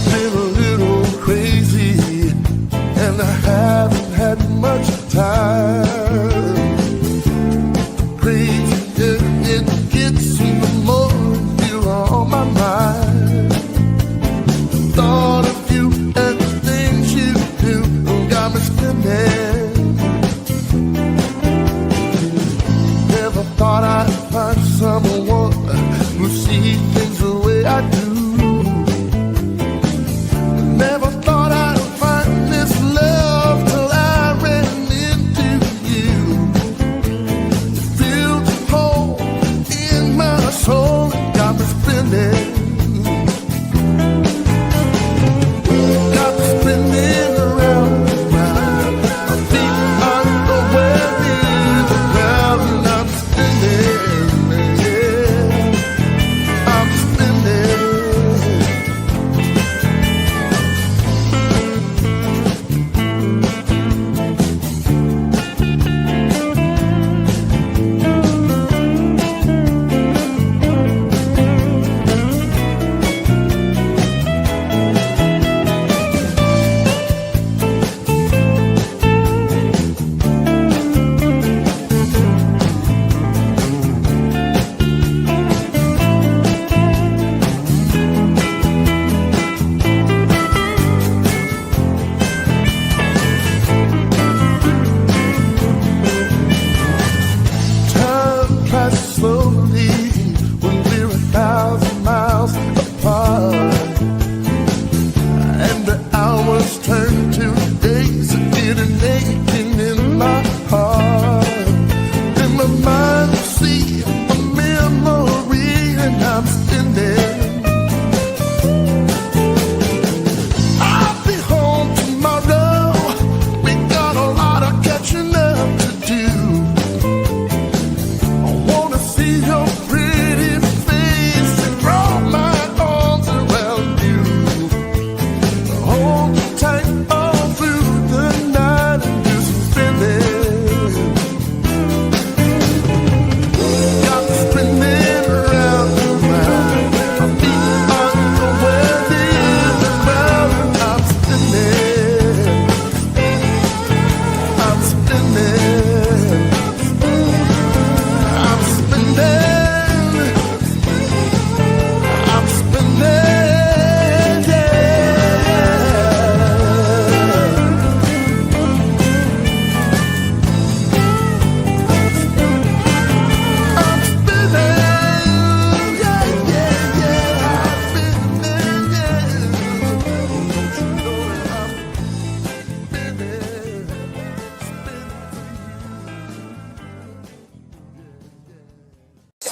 Been a little crazy, and I haven't had much time. It gets me the more you're on my mind. Thought of you and the things you do got me spinning. Never thought I'd find someone who sees things the way I do. Never thought I'd find this love till I ran into you. Filled the hole in my soul, got me spinning. Got me spinning around and round.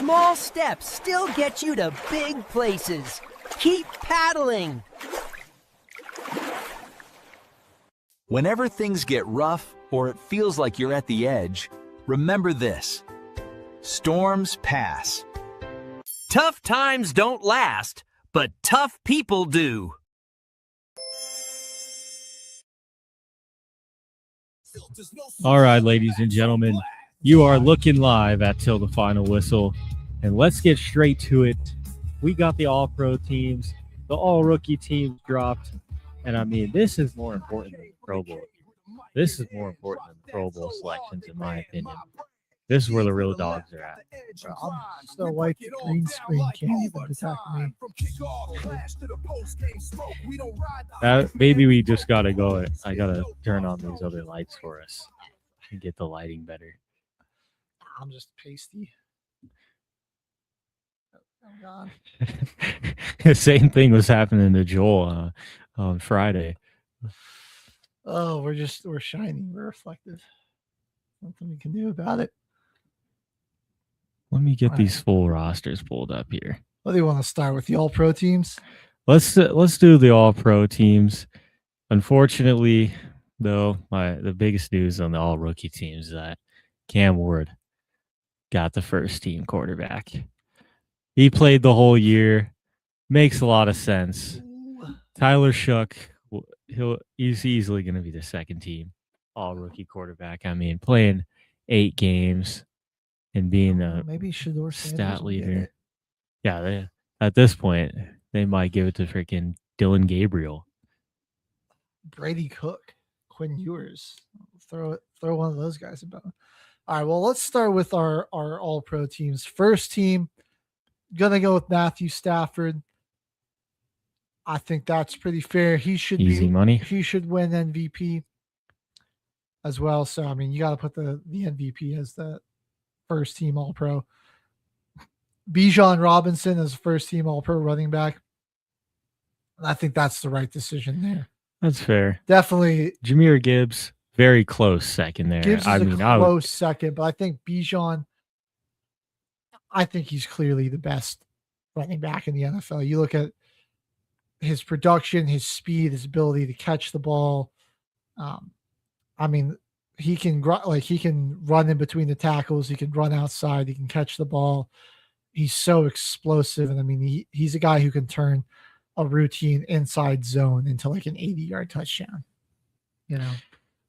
Small steps still get you to big places. Keep paddling. Whenever things get rough or it feels like you're at the edge, remember this: storms pass. Tough times don't last, but tough people do. All right, ladies and gentlemen, you are looking live at Till the Final Whistle, and let's get straight to it. We got the all-pro teams, the all-rookie teams dropped, and I mean, this is more important than the Pro Bowl. This is more important than the Pro Bowl selections, in my opinion. This is where the real dogs are at. So white green screen can't even detect me. Maybe we just gotta go. I gotta turn on these other lights for us and get the lighting better. I'm just pasty. Oh God. The same thing was happening to Joel on Friday. Oh, we're shining. We're reflective. Nothing we can do about it. Let me get these full rosters pulled up here. What do you want to start with? The all-pro teams? Let's do the all-pro teams. Unfortunately, though, the biggest news on the all-rookie teams is that Cam Ward got the first-team quarterback. He played the whole year. Makes a lot of sense. Tyler Shook, he's easily going to be the second-team all-rookie quarterback. I mean, playing 8 games and being a maybe Shedeur stat leader. Yeah, at this point, they might give it to freaking Dylan Gabriel. Brady Cook, Quinn Ewers. Throw one of those guys about. All right, well, let's start with our all-pro teams. First team, gonna go with Matthew Stafford. I think that's pretty fair. He should easy money. He should win MVP as well. So I mean, you got to put the MVP as the first team All-Pro. Bijan Robinson as first team All-Pro running back. I think that's the right decision there. That's fair. Definitely. Jahmyr Gibbs, very close second there. Gibbs is a close second, but I think Bijan, I think he's clearly the best running back in the NFL. You look at his production, his speed, his ability to catch the ball. I mean, he can run in between the tackles. He can run outside. He can catch the ball. He's so explosive. And I mean, he's a guy who can turn a routine inside zone into like an 80-yard touchdown. You know,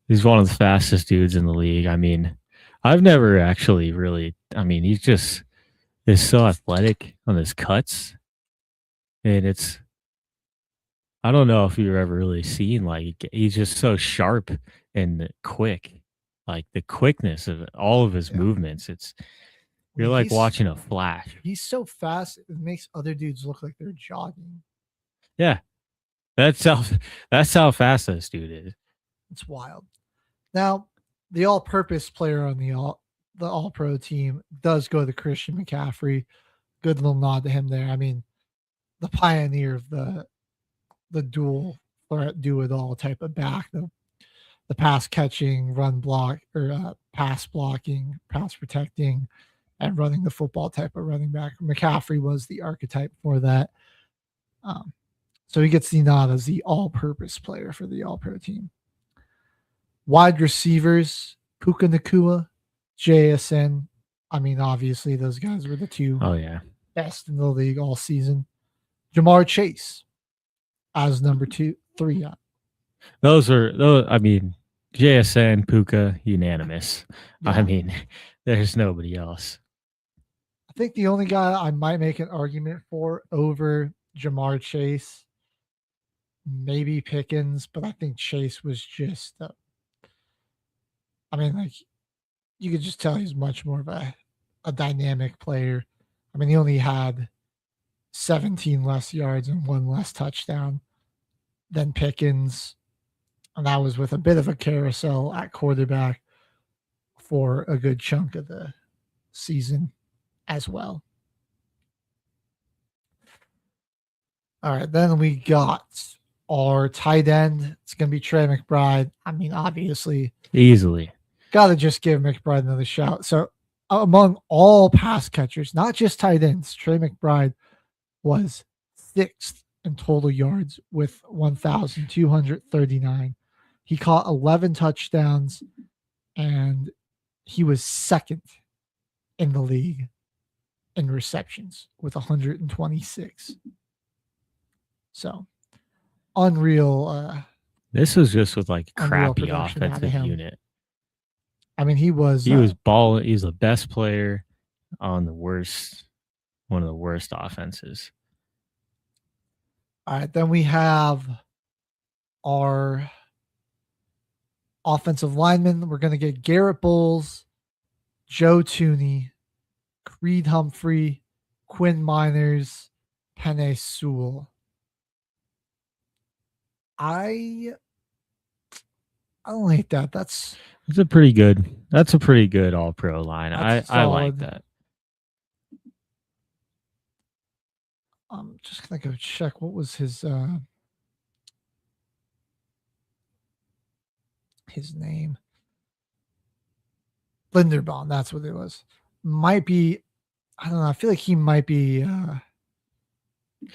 he's one of the fastest dudes in the league. I mean, I've never actually really, I mean, he's so athletic on his cuts. And I don't know if you've ever really seen, like, he's just so sharp and quick. Like the quickness of all of his movements. You're like watching a flash. He's so fast, it makes other dudes look like they're jogging. Yeah. That's how fast this dude is. It's wild. Now, the all-purpose player on the all-pro team does go to Christian McCaffrey. Good little nod to him there. I mean, the pioneer of the dual threat, do-it-all type of back. The pass catching, run block, or pass blocking, pass protecting, and running the football type of running back. McCaffrey was the archetype for that. So he gets the nod as the all-purpose player for the all-pro team. Wide receivers, Puka Nacua, JSN. I mean, obviously, those guys were the two best in the league all season. Jamar Chase as number 3. Those, I mean, JSN, Puka, unanimous. Yeah. I mean, there's nobody else. I think the only guy I might make an argument for over Jamar Chase, maybe Pickens, but I think Chase was just, I mean, like, you could just tell he's much more of a dynamic player. I mean, he only had 17 less yards and 1 less touchdown than Pickens. And that was with a bit of a carousel at quarterback for a good chunk of the season as well. All right, then we got our tight end. It's going to be Trey McBride. I mean, obviously. Easily. Got to just give McBride another shout. So among all pass catchers, not just tight ends, Trey McBride was 6th in total yards with 1,239. He caught 11 touchdowns, and he was 2nd in the league in receptions with 126. So, unreal. This was just with like Unreal crappy production out of offensive him. unit. I mean, he was balling. He was the best player on one of the worst offenses. All right, then we have our offensive linemen. We're going to get Garrett Bowles, Joe Tooney, Creed Humphrey, Quinn Miners, Penei Sewell. I don't hate that. That's a pretty good all-pro line. I like that. I'm just gonna go check what was his name. Linderbaum, that's what it was. Might be, I don't know. I feel like he might be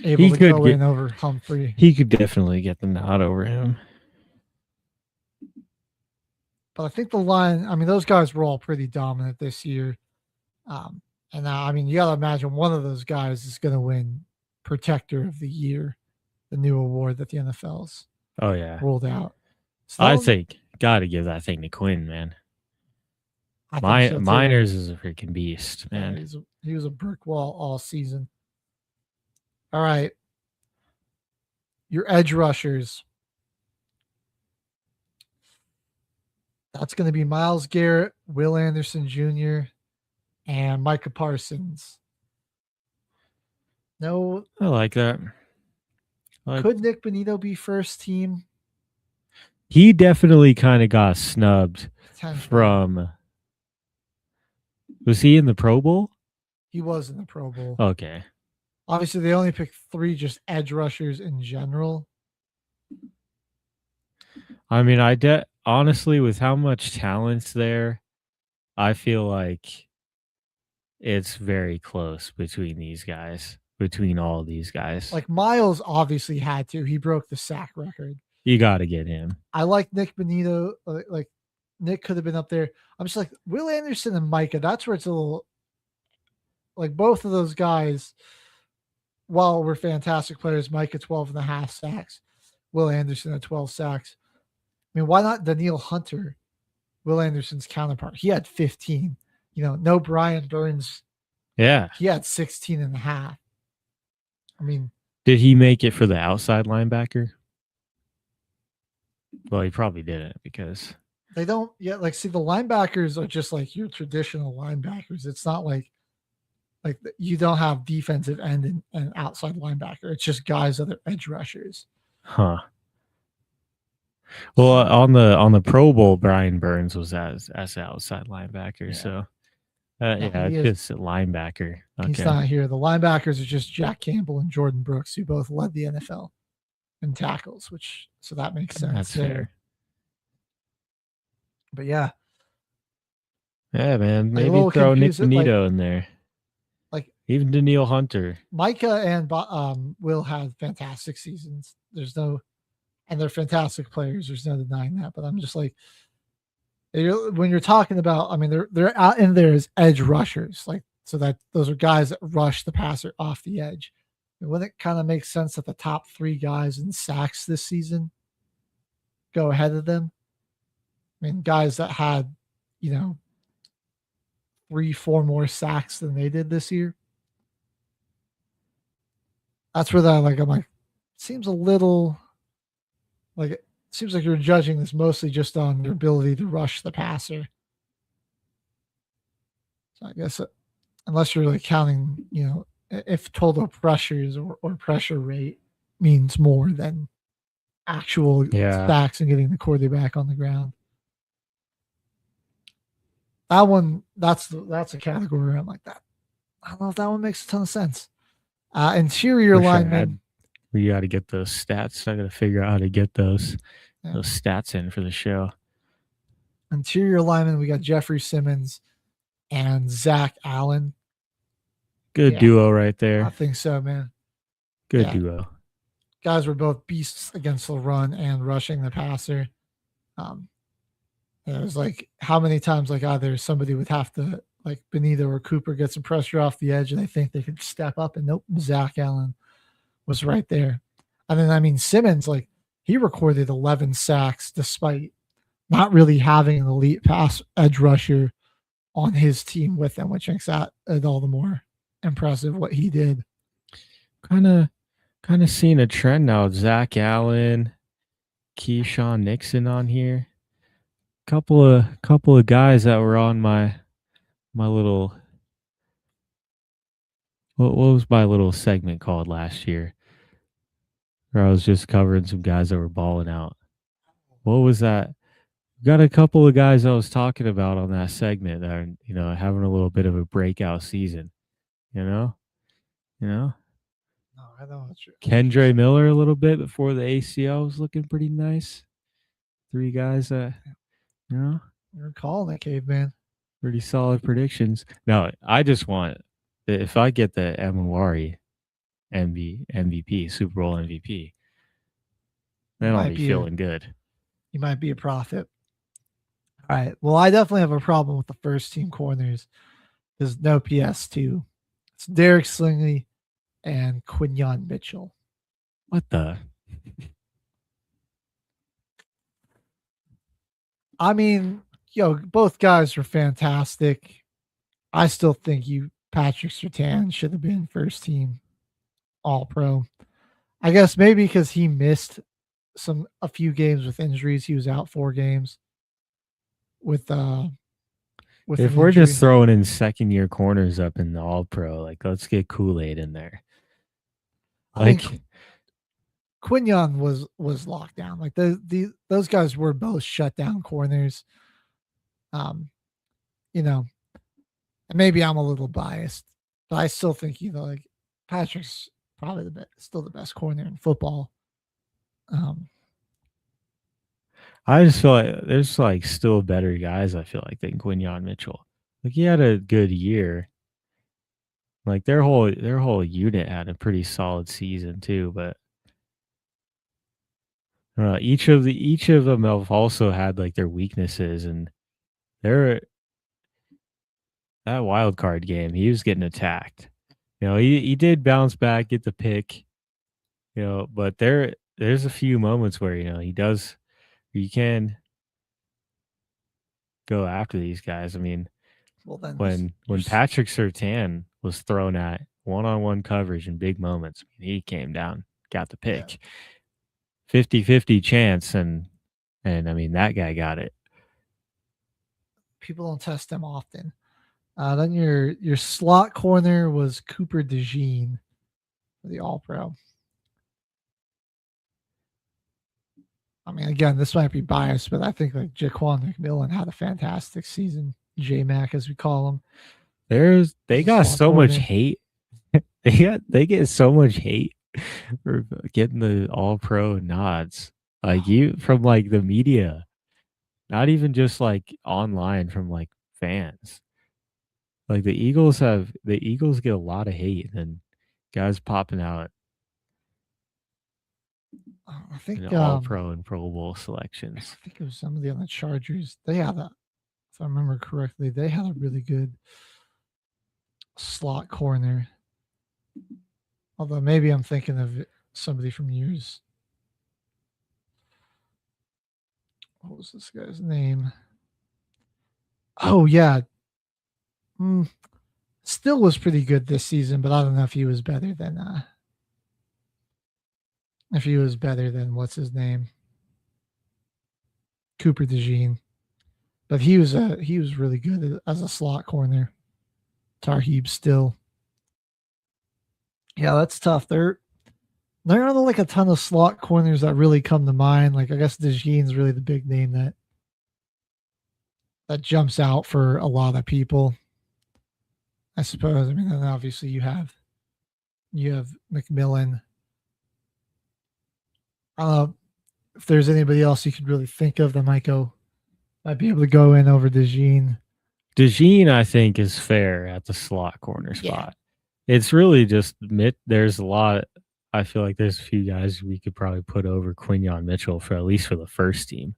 able to go in over Humphrey. He could definitely get the nod over him. But I think the line, I mean, those guys were all pretty dominant this year. And I mean, you got to imagine one of those guys is going to win Protector of the Year, the new award that the NFL's rolled out. So I think got to give that thing to Quinn, man. Miners is a freaking beast, man. Yeah, he was a brick wall all season. All right. Your edge rushers. That's going to be Myles Garrett, Will Anderson Jr., and Micah Parsons. No. I like that. Could Nick Bonito be first team? He definitely kind of got snubbed from. Was he in the Pro Bowl? He was in the Pro Bowl. Okay. Obviously, they only picked 3 just edge rushers in general. I mean, honestly, with how much talent's there, I feel like it's very close between these guys, between all these guys. Like Miles obviously had to. He broke the sack record. You got to get him. I like Nick Bonito. Like Nick could have been up there. I'm just like Will Anderson and Micah. That's where it's a little like both of those guys, while we're fantastic players, Micah 12.5 sacks, Will Anderson at 12 sacks. I mean, why not Daniil Hunter, Will Anderson's counterpart? He had 15. No Brian Burns. Yeah. He had 16.5. I mean, did he make it for the outside linebacker? Well, he probably didn't because they don't yet. Like, see, the linebackers are just like your traditional linebackers. It's not like you don't have defensive end and outside linebacker. It's just guys that are edge rushers. Huh. Well, on the Pro Bowl, Brian Burns was as the outside linebacker. Yeah. So, it's just a linebacker. Okay. He's not here. The linebackers are just Jack Campbell and Jordan Brooks, who both led the NFL in tackles, so that makes sense. That's fair. But yeah. Yeah, man. Maybe throw Nick Bonito in there. Like even Daniil Hunter. Micah and Will have fantastic seasons. And they're fantastic players. There's no denying that. But I'm just like, when you're talking about, I mean, they're out in there as edge rushers, like so that those are guys that rush the passer off the edge. And wouldn't it kind of make sense that the top 3 guys in sacks this season go ahead of them? I mean, guys that had, 3-4 more sacks than they did this year. That's where I'm like, seems a little. Like, it seems like you're judging this mostly just on their ability to rush the passer. So I guess unless you're like counting, if total pressures or pressure rate means more than actual sacks and getting the quarterback on the ground. That one, that's a category where I'm like that. I don't know if that one makes a ton of sense. Interior lineman. We got to get those stats. I got to figure out how to get those stats in for the show. Interior lineman, we got Jeffrey Simmons and Zach Allen. Good duo right there. I think so, man. Good duo. Guys were both beasts against the run and rushing the passer. It was like how many times like either somebody would have to like Benito or Cooper get some pressure off the edge and they think they could step up, and nope, Zach Allen was right there. And then I mean Simmons, like he recorded 11 sacks despite not really having an elite pass edge rusher on his team with him, which makes that all the more impressive what he did. Kind of seeing a trend now. Zach Allen, Keyshawn Nixon on here. Couple of guys that were on my little what was my little segment called last year, where I was just covering some guys that were balling out. What was that? Got a couple of guys I was talking about on that segment that are, having a little bit of a breakout season. No, I know. Kendre Miller a little bit before the ACL was looking pretty nice. 3 guys that, You're calling it, caveman. Pretty solid predictions. No, I just want, if I get the Amawari MVP, Super Bowl MVP, then I'll be feeling good. You might be a prophet. All right. Well, I definitely have a problem with the first team corners. There's no PS2. It's Derek Slingley and Quinyon Mitchell. What the? I mean, both guys were fantastic. I still think Patrick Surtain should have been first team All-Pro. I guess maybe because he missed a few games with injuries. He was out 4 games with if we're just throwing in second-year corners up in the All-Pro, like let's get Kool-Aid in there. Like Quinyon was locked down. Like those guys were both shut down corners. And maybe I'm a little biased, but I still think like Patrick's probably still the best corner in football. I just feel like there's like still better guys, I feel like, than Quinyon Mitchell. Like he had a good year. Like their whole unit had a pretty solid season too, but I don't know, each of them have also had like their weaknesses, and that wild card game, he was getting attacked. He did bounce back, get the pick, but there's a few moments where you can go after these guys. I mean, when Patrick Surtain was thrown at one-on-one coverage in big moments, he came down, got the pick. 50-50 chance, and I mean that guy got it. People don't test them often. Then your slot corner was Cooper DeJean for the All-Pro. I mean, again, this might be biased, but I think like Jaquan McMillan had a fantastic season. J-Mac, as we call him. They got so much hate. They get so much hate for getting the All-Pro nods. Like from like the media, not even just like online, from like fans. Like the Eagles get a lot of hate, and guys popping out. I think All-Pro and Pro Bowl selections. I think it was somebody on the Chargers. They had if I remember correctly, they had a really good slot corner. Although maybe I'm thinking of somebody from years. What was this guy's name? Oh yeah. Still was pretty good this season, but I don't know if he was better than what's his name? Cooper DeJean. But he was really good as a slot corner. Tarheeb still. Yeah, that's tough. There aren't like a ton of slot corners that really come to mind. Like I guess DeJean's really the big name that jumps out for a lot of people, I suppose. I mean, then obviously you have McMillan. I don't know if there's anybody else you could really think of that might be able to go in over DeJean. DeJean, I think, is fair at the slot corner spot. It's really just there's a lot. I feel like there's a few guys we could probably put over Quinyon Mitchell for at least for the first team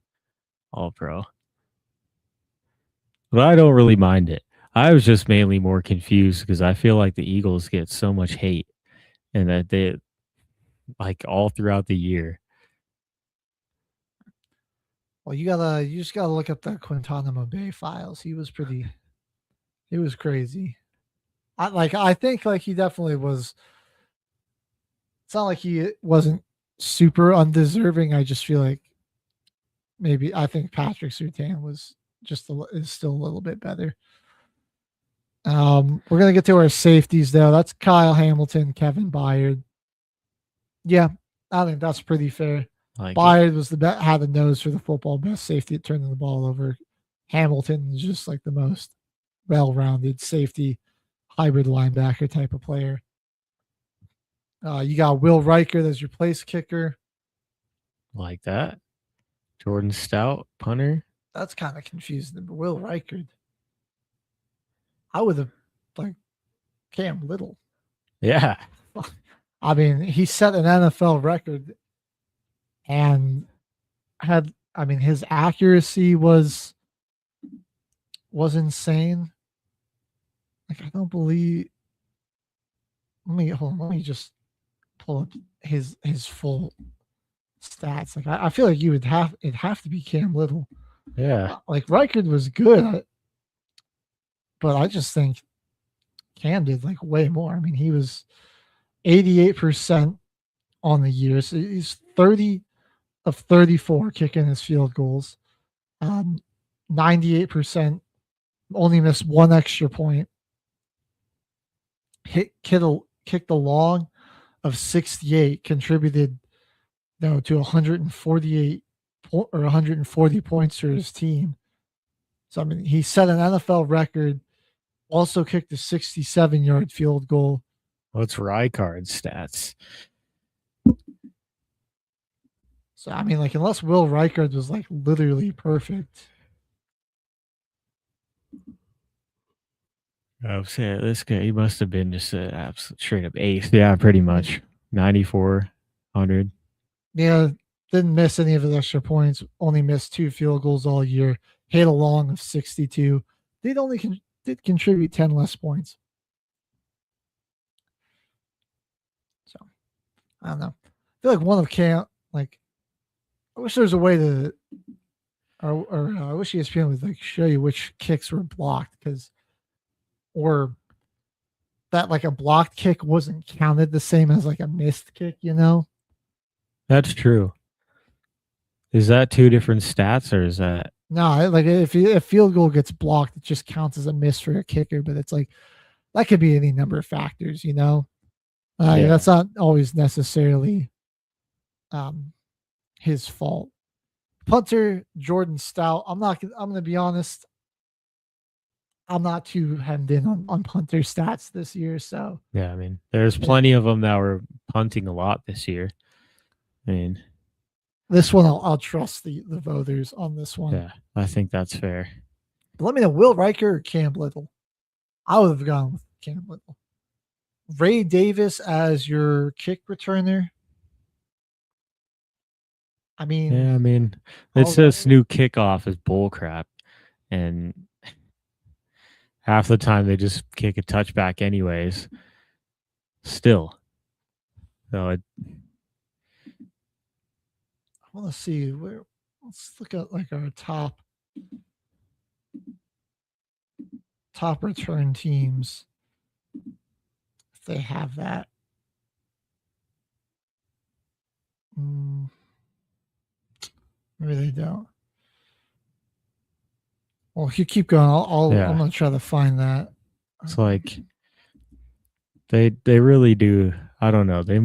All Pro. But I don't really mind it. I was just mainly more confused because I feel like the Eagles get so much hate and that they like all throughout the year. Well, you just gotta look up that Guantanamo Bay files. He was crazy. I think he definitely was. It's not like he wasn't super undeserving. I just feel like I think Patrick Surtain was is still a little bit better. We're gonna get to our safeties though. That's Kyle Hamilton, Kevin Byard. Yeah, I think that's pretty fair. Byard was had the nose for the football, best safety at turning the ball over. Hamilton is just like the most well-rounded safety, hybrid linebacker type of player. You got Will Reichert as your place kicker. Like that. Jordan Stout, punter. That's kind of confusing. But Will Reichert, I would have Cam Little. Yeah. I mean, he set an NFL record and his accuracy was insane. I don't believe. Let me just pull up his full stats. I feel like it'd have to be Cam Little. Yeah. Reichert was good, but I just think Cam did way more. I mean, he was 88% on the year. So he's 30 of 34 kicking his field goals. 98%, only missed one extra point. Kicked a long of 68, contributed to 148 or 140 points for his team. So I mean, he set an NFL record. Also kicked a 67-yard field goal. What's Rijkaard's stats? So I mean, unless Will Reichert was literally perfect. I was saying this guy, he must have been just an absolute straight up ace. Yeah, pretty much. 9,400. Yeah, didn't miss any of his extra points. Only missed 2 field goals all year. Hit a long of 62. Did contribute 10 less points. So I don't know. I feel like one of Cam, I wish there was a way to, or I wish ESPN would show you which kicks were blocked or that a blocked kick wasn't counted the same as a missed kick, That's true. Is that 2 different stats or is that? No, if field goal gets blocked, it just counts as a miss for a kicker, but it's that could be any number of factors, That's not always necessarily his fault. Punter Jordan Stout. I'm going to be honest. I'm not too hemmed in on punter stats this year. So yeah, I mean, there's plenty of them that were punting a lot this year. I mean, this one I'll trust the voters on this one. Yeah, I think that's fair. But let me know, Will Reichert or Cam Little? I would have gone with Cam Little. Ray Davis as your kick returner. I mean, this new kickoff is bull crap, and half the time they just kick a touchback anyways. Still, so I want to see where. Let's look at our top return teams, if they have that. Maybe they don't. Well, if you keep going, I'm gonna try to find that. It's they really do. I don't know. They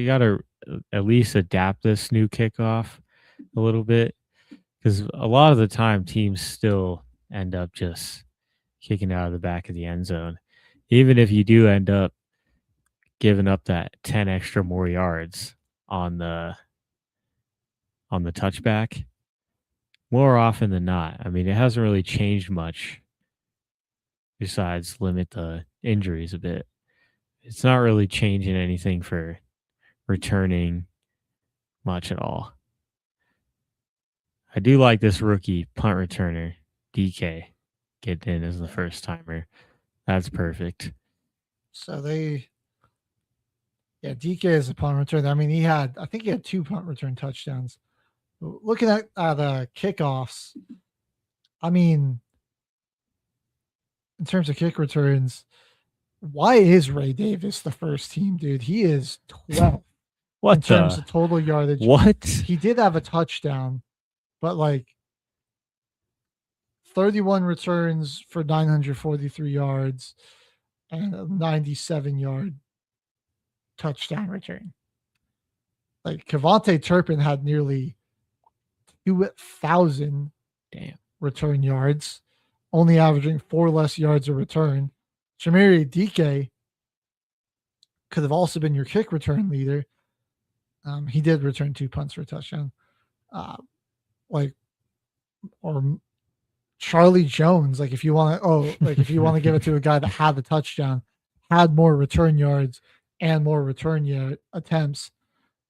gotta at least adapt this new kickoff a little bit, because a lot of the time teams still end up just kicking out of the back of the end zone, even if you do end up giving up that 10 extra more yards on the touchback. More often than not, I mean, it hasn't really changed much besides limit the injuries a bit. It's not really changing anything for returning much at all. I do like this rookie punt returner, DK, getting in as the first timer. That's perfect. So DK is a punt returner. I mean, I think he had 2 punt return touchdowns. Looking at the kickoffs, I mean, in terms of kick returns, why is Ray Davis the first team, dude? He is 12 What in terms of total yardage. What? He did have a touchdown, but like 31 returns for 943 yards and a 97-yard touchdown return. Like Kevontae Turpin had nearly 2,000 return yards, only averaging 4 less yards a return. Shamiri DK could have also been your kick return leader. He did return 2 punts for a touchdown. Or Charlie Jones, if you want to give it to a guy that had the touchdown, had more return yards and more return yard attempts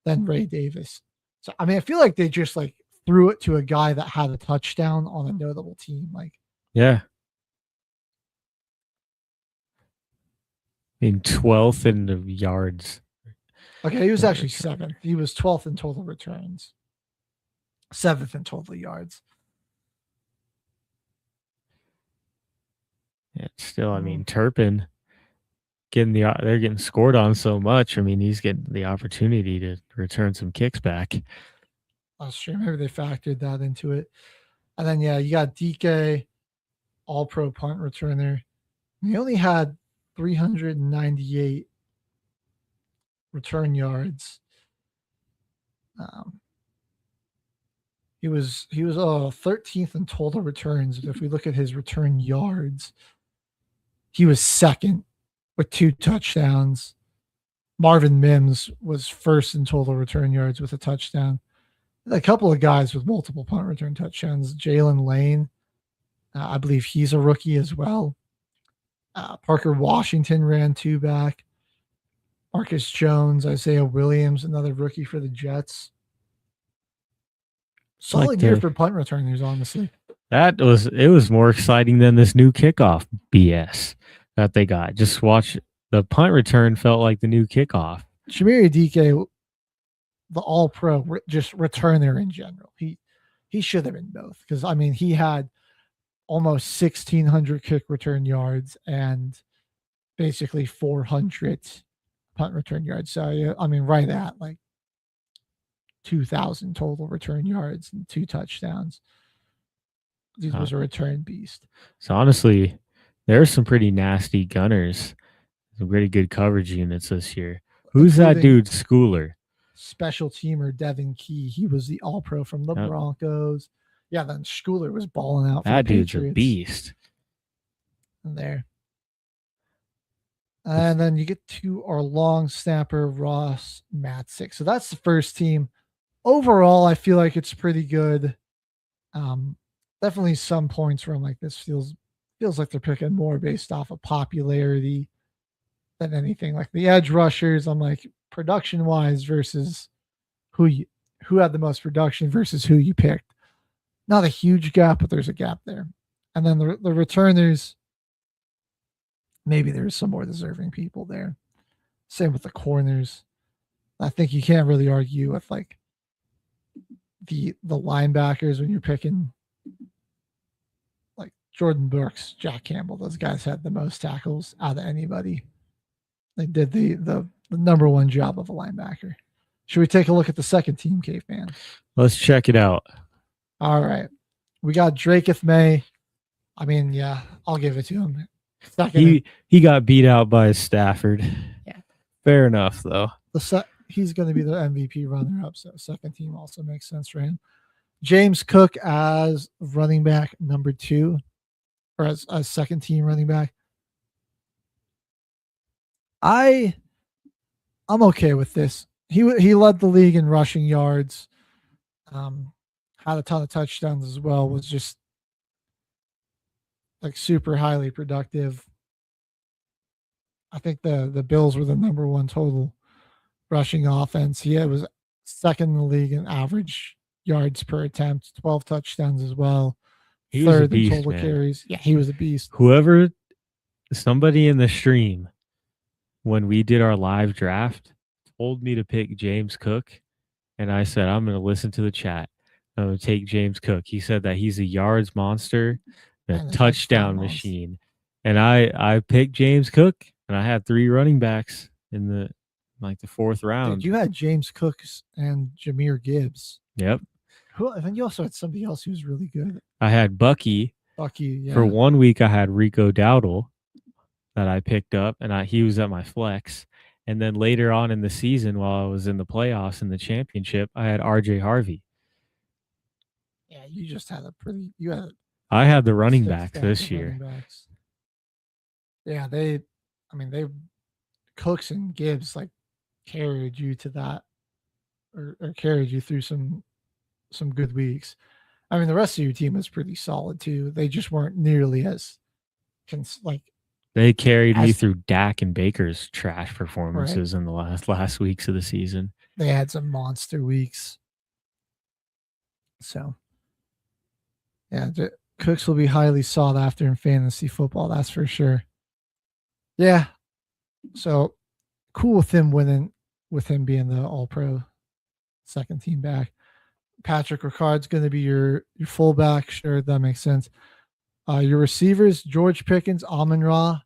than Ray Davis. So I mean, I feel like they just threw it to a guy that had a touchdown on a notable team. Yeah. In 12th in the yards. Okay, he was actually 7th. He was 12th in total returns, 7th in total yards. Yeah, still, I mean, Turpin they're getting scored on so much. I mean, he's getting the opportunity to return some kicks back. That's true. Maybe they factored that into it. And then, you got DK, all-pro punt returner. He only had 398 return yards. He was 13th in total returns. But if we look at his return yards, he was 2nd with 2 touchdowns. Marvin Mims was 1st in total return yards with a touchdown. A couple of guys with multiple punt return touchdowns. Jalen Lane, I believe he's a rookie as well. Parker Washington ran 2 back. Marcus Jones, Isaiah Williams, another rookie for the Jets. Solid year for punt returners, honestly. It was more exciting than this new kickoff BS that they got. Just watch the punt return felt like the new kickoff. Shamiri DK, the all-pro, just returner in general. He should have been both because, I mean, he had almost 1,600 kick return yards and basically 400 punt return yards. So, I mean, right at 2,000 total return yards and 2 touchdowns. He was a return beast. So, honestly, there's some pretty nasty gunners, some pretty good coverage units this year. Who's that dude, Schooler? Special teamer Devin Key. He was the all-pro from the Broncos. Yeah, then Schooler was balling out for the Patriots. That dude's a beast. There. And then you get to our long snapper, Ross Matzik. So that's the first team. Overall, I feel like it's pretty good. Definitely some points where I'm like, this feels like they're picking more based off of popularity than anything. Like the edge rushers, I'm like, production-wise versus who had the most production versus who you picked. Not a huge gap, but there's a gap there. And then the returners, maybe there's some more deserving people there. Same with the corners. I think you can't really argue with the linebackers when you're picking Jordan Brooks, Jack Campbell. Those guys had the most tackles out of anybody. They did the number one job of a linebacker. Should we take a look at the second team, Caveman? Let's check it out. All right. We got Draketh May. I mean, yeah, I'll give it to him. He got beat out by Stafford. Yeah. Fair enough, though. He's going to be the MVP runner-up, so second team also makes sense for him. James Cook as running back number 2, or as second team running back. I'm okay with this. He led the league in rushing yards. Had a ton of touchdowns as well. Was just like super highly productive. I think the Bills were the number one total rushing offense. He was second in the league in average yards per attempt, 12 touchdowns as well. He was a Third in beast, total man. carries. Yeah, he was a beast. Somebody in the stream when we did our live draft told me to pick James Cook, and I said I'm going to listen to the chat. I'm going to take James Cook. He said that he's a yards monster, a And a touchdown machine, and I picked James Cook, and I had 3 running backs in the 4th round. Dude, you had James Cook and Jahmyr Gibbs. Yep. I think you also had somebody else who was really good. I had Bucky. Yeah. For 1 week, I had Rico Dowdle that I picked up, and he was at my flex. And then later on in the season, while I was in the playoffs in the championship, I had RJ Harvey. Yeah, you just had I had the running backs this year. Yeah, they Cooks and Gibbs carried you to that, or carried you through some good weeks. I mean, the rest of your team was pretty solid too. They just weren't nearly as They carried me through Dak and Baker's trash performances in the last weeks of the season. They had some monster weeks. So, yeah, Cooks will be highly sought after in fantasy football, that's for sure. Yeah. So, cool with him winning, with him being the All-Pro second team back. Patrick Ricard's going to be your fullback. Sure, that makes sense. Your receivers, George Pickens, Amon-Ra,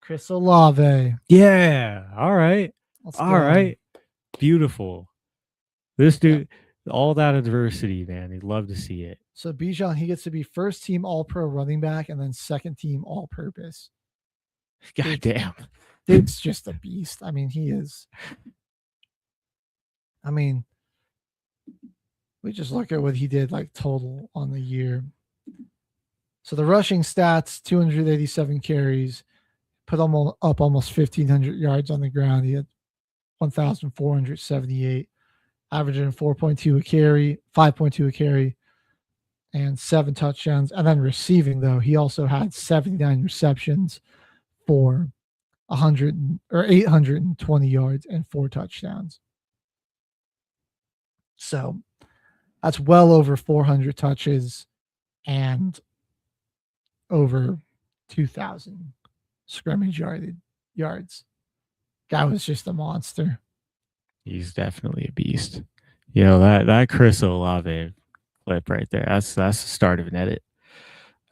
Chris Olave. Yeah. All right. Right. Beautiful. This dude, all that adversity, man. He'd love to see it. So Bijan, he gets to be first team All-Pro running back and then second team All-Purpose. God damn. Dude's just a beast. I mean, he is. I mean, we just look at what he did total on the year. So the rushing stats, 287 carries, put up almost 1,500 yards on the ground. He had 1,478, averaging 4.2 a carry, 5.2 a carry, and 7 touchdowns. And then receiving, though, he also had 79 receptions for 820 yards and 4 touchdowns. So that's well over 400 touches and over 2,000 scrimmage yards. Guy was just a monster. He's definitely a beast. You know, that Chris Olave clip right there. That's the start of an edit.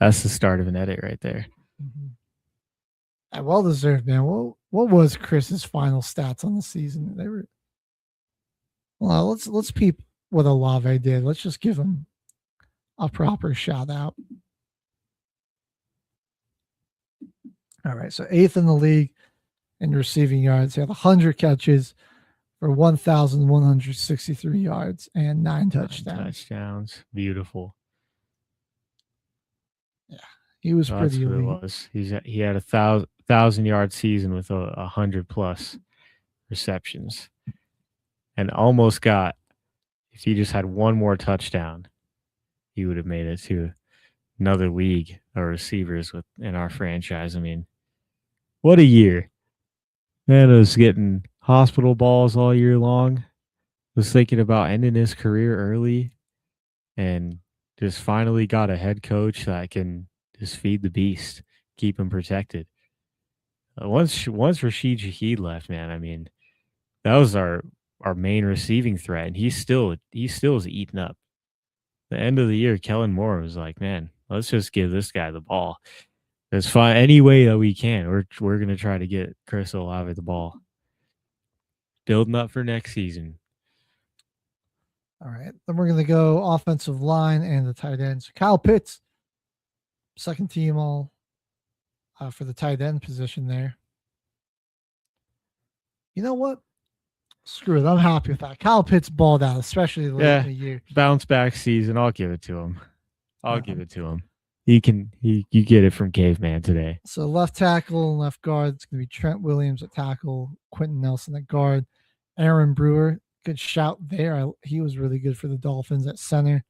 That's the start of an edit right there. Mm-hmm. Well deserved, man. What was Chris's final stats on the season? They were. Well, let's peep what Olave did. Let's just give him a proper shout out. All right, so 8th in the league in receiving yards. He had 100 catches for 1,163 yards and 9 touchdowns. Beautiful. Yeah, he was pretty elite. He was. He had 1,000-yard season with 100+ receptions, and almost got. If he just had one more touchdown, he would have made it to another league of receivers in our franchise. I mean, what a year. Man was getting hospital balls all year long. Was thinking about ending his career early, and just finally got a head coach that can just feed the beast, keep him protected. Once Rashid Shaheed left, man, I mean, that was our main receiving threat, and he still is eating up. The end of the year, Kellen Moore was like, man, let's just give this guy the ball. It's fine any way that we can. We're gonna try to get Chris Olave the ball. Building up for next season. All right. Then we're gonna go offensive line and the tight ends. Kyle Pitts, second team all for the tight end position there. You know what? Screw it. I'm happy with that. Kyle Pitts balled out, especially late in the year. Bounce back season. I'll give it to him. Give it to him. You get it from Caveman today. So left tackle and left guard, it's going to be Trent Williams at tackle, Quentin Nelson at guard, Aaron Brewer, good shout there. He was really good for the Dolphins at center.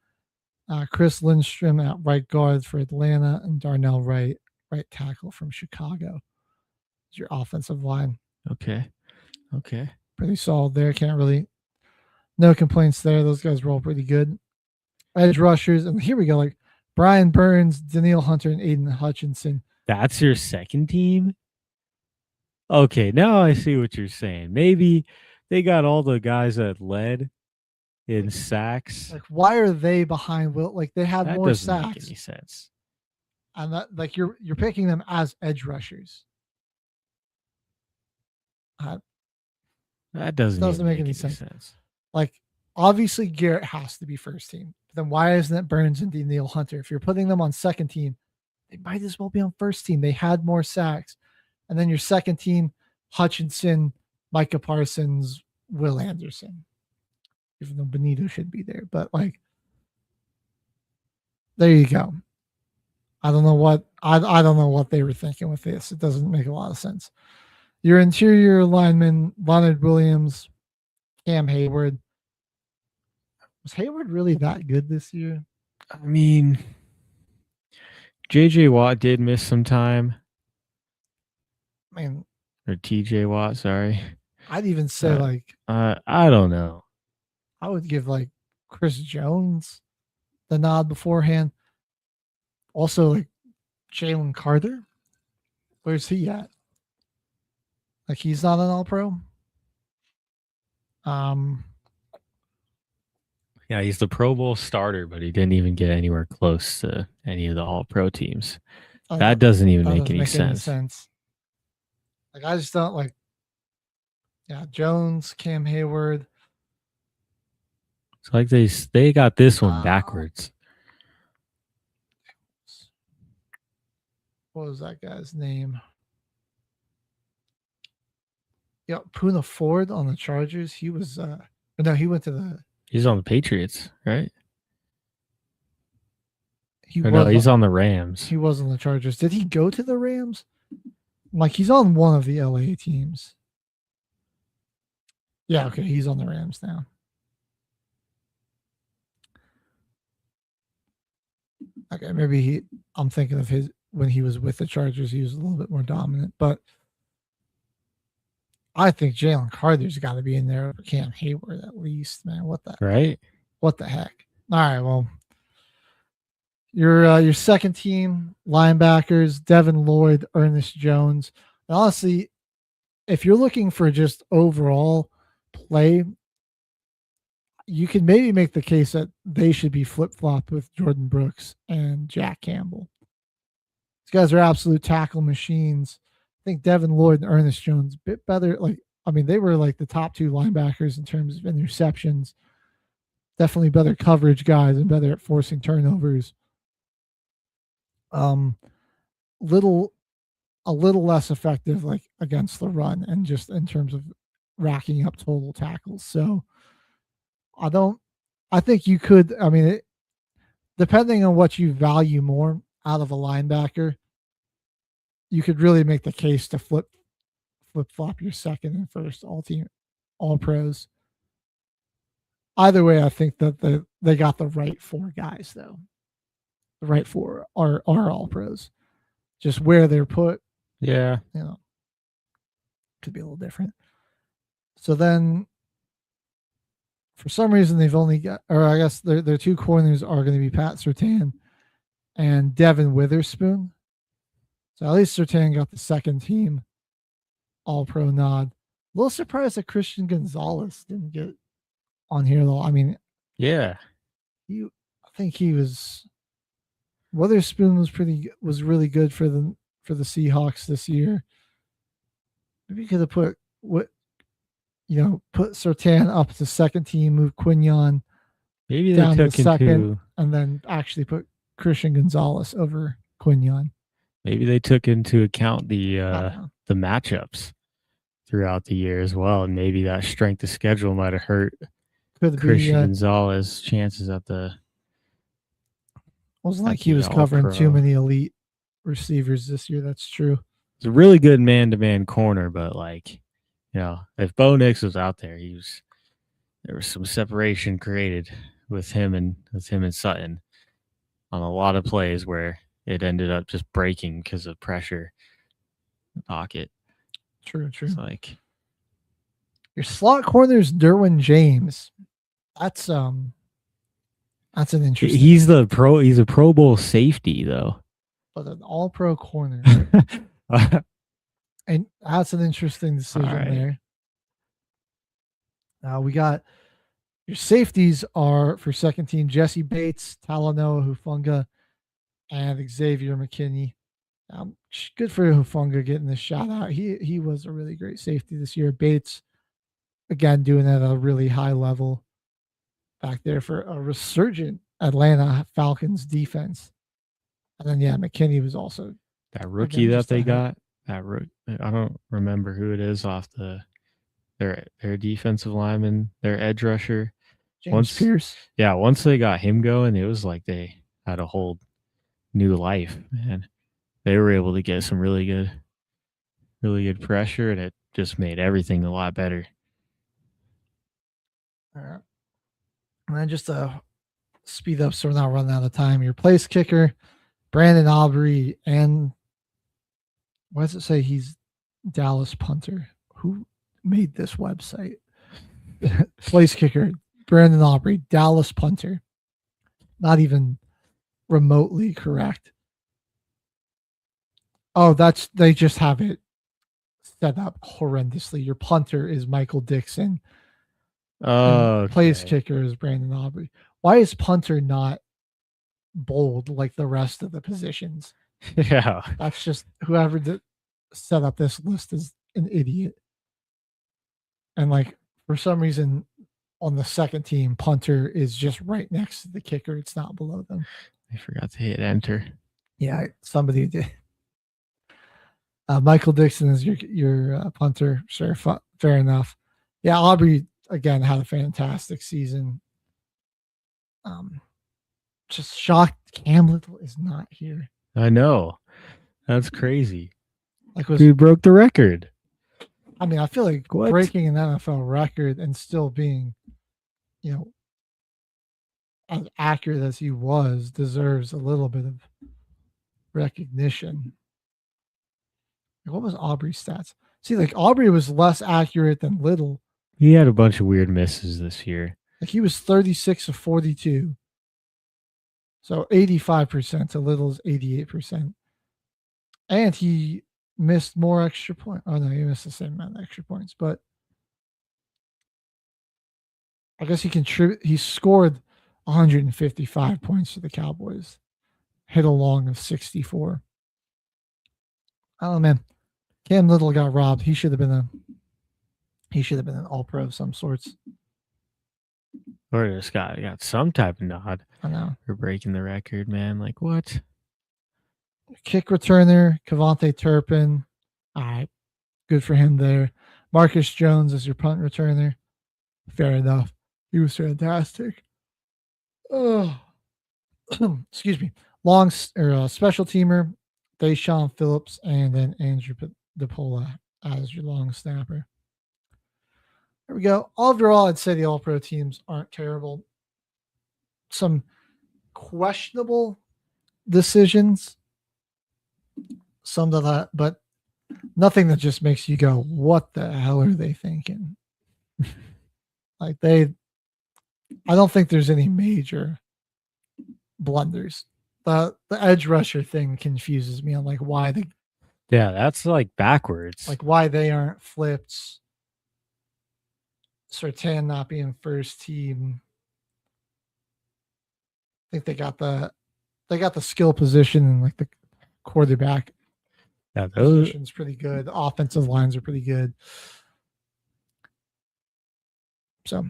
Chris Lindstrom at right guard for Atlanta, and Darnell Wright, right tackle from Chicago. Is your offensive line. Okay. Pretty solid there. No complaints there. Those guys were all pretty good. Edge rushers, and here we go. Like Brian Burns, Daniil Hunter, and Aiden Hutchinson. That's your second team? Okay, now I see what you're saying. Maybe they got all the guys that led in sacks. Like, why are they behind Will? Like, they had That more doesn't sacks. make any sense. And that, like, you're picking them as edge rushers. That doesn't make any sense. Like, obviously Garrett has to be first team. But then why isn't it Burns and Daniil Hunter? If you're putting them on second team, they might as well be on first team. They had more sacks. And then your second team, Hutchinson, Micah Parsons, Will Anderson. Even though Benito should be there. But like, there you go. I don't know what they were thinking with this. It doesn't make a lot of sense. Your interior lineman, Leonard Williams, Cam Hayward. Was Hayward really that good this year? I mean, J.J. Watt did miss some time. I mean, or T.J. Watt, sorry. I'd even say I don't know. I would give like Chris Jones the nod beforehand. Also, like Jalen Carter. Where's he at? Like, he's not an All-Pro. Yeah, he's the Pro Bowl starter, but he didn't even get anywhere close to any of the All-Pro teams. That doesn't even make any sense. Like, I just don't like. Yeah, Jones, Cam Hayward. It's like they got this one backwards. What was that guy's name? Yeah, Puna Ford on the Chargers. He was he went to the. He's on the Patriots, right? No, he's on the Rams. He was on the Chargers. Did he go to the Rams? Like, he's on one of the LA teams. Yeah, okay, he's on the Rams now. Okay, maybe I'm thinking of his when he was with the Chargers, he was a little bit more dominant, but I think Jalen Carter's got to be in there over Cam Hayward at least, man. What the heck? All right, well, your second team linebackers, Devin Lloyd, Ernest Jones. And honestly, if you're looking for just overall play, you can maybe make the case that they should be flip-flopped with Jordan Brooks and Jack Campbell. These guys are absolute tackle machines. I think Devin Lloyd and Ernest Jones a bit better. They were like the top two linebackers in terms of interceptions. Definitely better coverage guys and better at forcing turnovers. A little less effective against the run and just in terms of racking up total tackles. So I think you could, depending on what you value more out of a linebacker, you could really make the case to flip-flop your second and first all pros. Either way, I think that they got the right four guys, though. The right four are all pros. Just where they're put, yeah, could be a little different. So then, for some reason, they've only got, or I guess their two corners are going to be Pat Surtain and Devin Witherspoon. So at least Surtain got the second team All-Pro nod. A little surprised that Christian Gonzalez didn't get on here, though. Yeah. I think he was. Witherspoon was really good for the Seahawks this year. Maybe you could have put Surtain up to second team, move Quignon maybe down they to took second, and then actually put Christian Gonzalez over Quignon. Maybe they took into account the matchups throughout the year as well, and maybe that strength of schedule might have hurt Christian Gonzalez's chances at the. Wasn't like he was covering too many elite receivers this year. That's true. It's a really good man-to-man corner, but if Bo Nix was out there, there was some separation created with him and Sutton. on a lot of plays where it ended up just breaking because of pressure in the pocket. True. It's like Your slot corner is Derwin James. That's an interesting. he's a Pro Bowl safety though. But an all-pro corner. And that's an interesting decision there. We got your safeties are for second team Jesse Bates, Talanoa Hufanga, and Xavier McKinney. Good for Hufanga getting this shout out. He was a really great safety this year. Bates, again, doing it at a really high level back there for a resurgent Atlanta Falcons defense. And then, McKinney was also that rookie that they got. I don't remember who it is off their defensive lineman, their edge rusher. James Pierce. Yeah, once they got him going, it was like they had a whole new life, man. They were able to get some really good pressure, and it just made everything a lot better. All right. And then just to speed up so we're not running out of time, your place kicker, Brandon Aubrey, and what does it say? He's Dallas punter. Who made this website? Place kicker, Brandon Aubrey, Dallas punter. Not even remotely correct. Oh, they just have it set up horrendously. Your punter is Michael Dixon. Oh, place kicker is Brandon Aubrey. Why is punter not bold like the rest of the positions? Yeah, that's just whoever set up this list is an idiot. And like for some reason, on the second team, punter is just right next to the kicker. It's not below them. I forgot to hit enter. Yeah, somebody did. Michael Dixon is your punter. Sure, fair enough. Yeah, Aubrey again had a fantastic season. Just shocked Cam Little is not here. I know, that's crazy. Like dude broke the record. I mean, I feel like breaking an NFL record and still being, as accurate as he was deserves a little bit of recognition. What was Aubrey's stats? See, like Aubrey was less accurate than Little. He had a bunch of weird misses this year. Like he was 36 of 42. So 85% to Little's 88%. And he missed more extra points. Oh, no, he missed the same amount of extra points. But I guess he scored 155 points for the Cowboys. Hit a long of 64. I don't know, man. Cam Little got robbed. He should have been an all-pro of some sorts. Or just got some type of nod. I know. For breaking the record, man. Like, what? Kick returner, Kavontae Turpin. All right. Good for him there. Marcus Jones is your punt returner. Fair enough. He was fantastic. Oh. Excuse me. Special teamer, Deshaun Phillips, and then Andrew DePola as your long snapper. There we go. Overall, I'd say the all-pro teams aren't terrible. Some questionable decisions. Some of that, but nothing that just makes you go, what the hell are they thinking? I don't think there's any major blunders. The edge rusher thing confuses me on like why that's like backwards. Like why they aren't flipped. Surtain not being first team. I think they got the skill position and like the quarterback. Yeah, those position's pretty good. The offensive lines are pretty good. So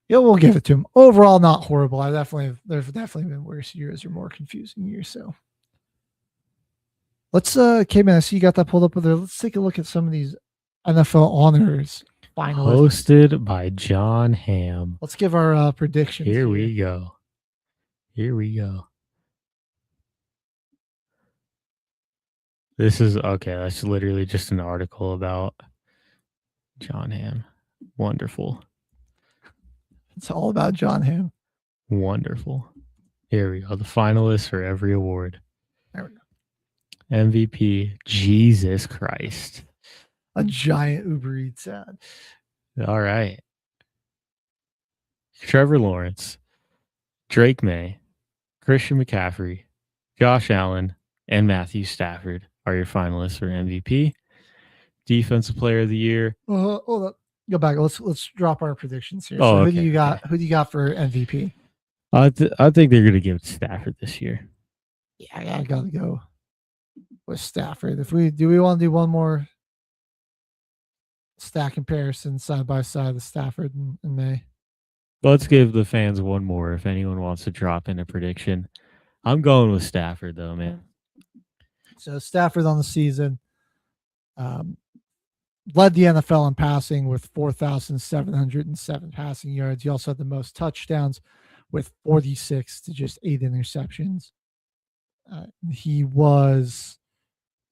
yeah, we'll give it to him. Overall, not horrible. There's definitely been worse years or more confusing years. So let's man, I see you got that pulled up there. Let's take a look at some of these NFL honors finalists. Hosted by John Hamm. Let's give our predictions. Here we go. This is okay. That's literally just an article about John Hamm. Wonderful. It's all about John Hamm. Wonderful. Here we go. The finalists for every award. There we go. MVP, Jesus Christ. A giant Uber Eats ad. All right. Trevor Lawrence, Drake May, Christian McCaffrey, Josh Allen, and Matthew Stafford are your finalists for MVP. Defensive Player of the Year. Hold up. Go back. Let's drop our predictions here. Oh, so who okay, do you got? Who do you got for MVP? I think they're going to give it to Stafford this year. Yeah, I gotta go with Stafford. Do we want to do one more stat comparison side by side of Stafford and May? Let's give the fans one more if anyone wants to drop in a prediction. I'm going with Stafford though, man. So Stafford on the season led the NFL in passing with 4,707 passing yards. He also had the most touchdowns with 46 to just 8 interceptions. He was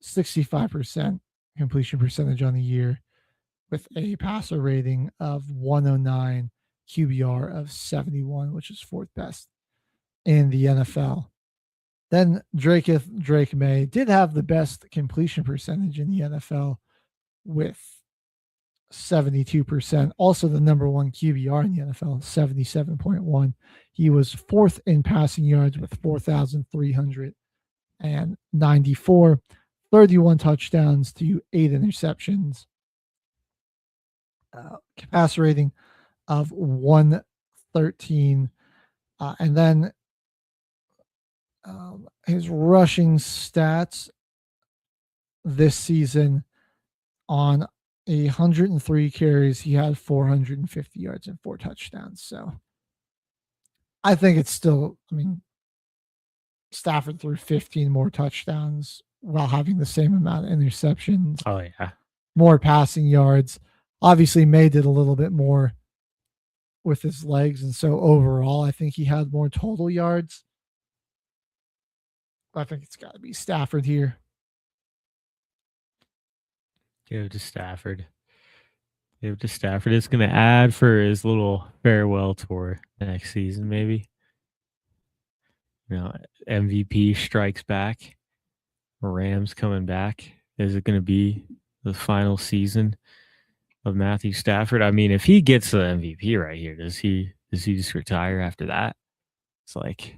65% completion percentage on the year with a passer rating of 109, QBR of 71, which is fourth best in the NFL. Then Drake May did have the best completion percentage in the NFL with 72%. Also the number one QBR in the NFL, 77.1. He was fourth in passing yards with 4,394, 31 touchdowns to 8 interceptions. Passer rating of 113. And then his rushing stats this season, on 103 carries, he had 450 yards and 4 touchdowns. So I think it's still, Stafford threw 15 more touchdowns while having the same amount of interceptions. Oh, yeah. More passing yards. Obviously, May did a little bit more with his legs. And so overall, I think he had more total yards. I think it's got to be Stafford here. Give it to Stafford. It's going to add for his little farewell tour next season, maybe. MVP strikes back. Rams coming back. Is it going to be the final season of Matthew Stafford? I mean, if he gets the MVP right here, does he just retire after that? It's like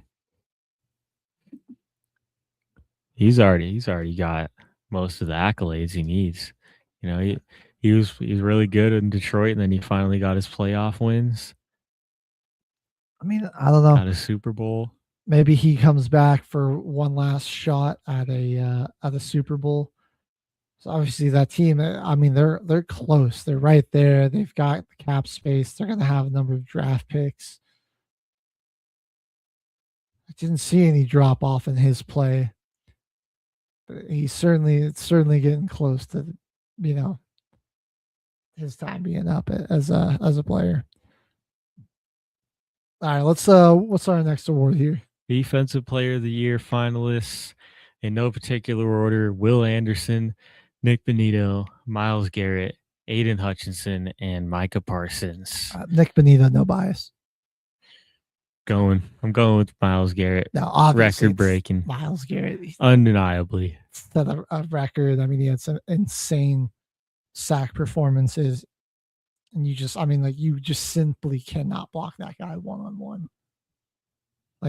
he's already got most of the accolades he needs. He was really good in Detroit, and then he finally got his playoff wins. I don't know. Got a Super Bowl. Maybe he comes back for one last shot at a Super Bowl. So obviously that team, they're close. They're right there. They've got the cap space. They're going to have a number of draft picks. I didn't see any drop off in his play. But it's certainly getting close to, his time being up as a player. All right, what's our next award here? Defensive Player of the Year finalists in no particular order: Will Anderson, Nick Bonito, Myles Garrett, Aiden Hutchinson, and Micah Parsons. Nick Bonito, no bias. I'm going with Myles Garrett. Now, obviously, record breaking. Myles Garrett, undeniably set a record. He had some insane sack performances, and you just simply cannot block that guy one-on-one.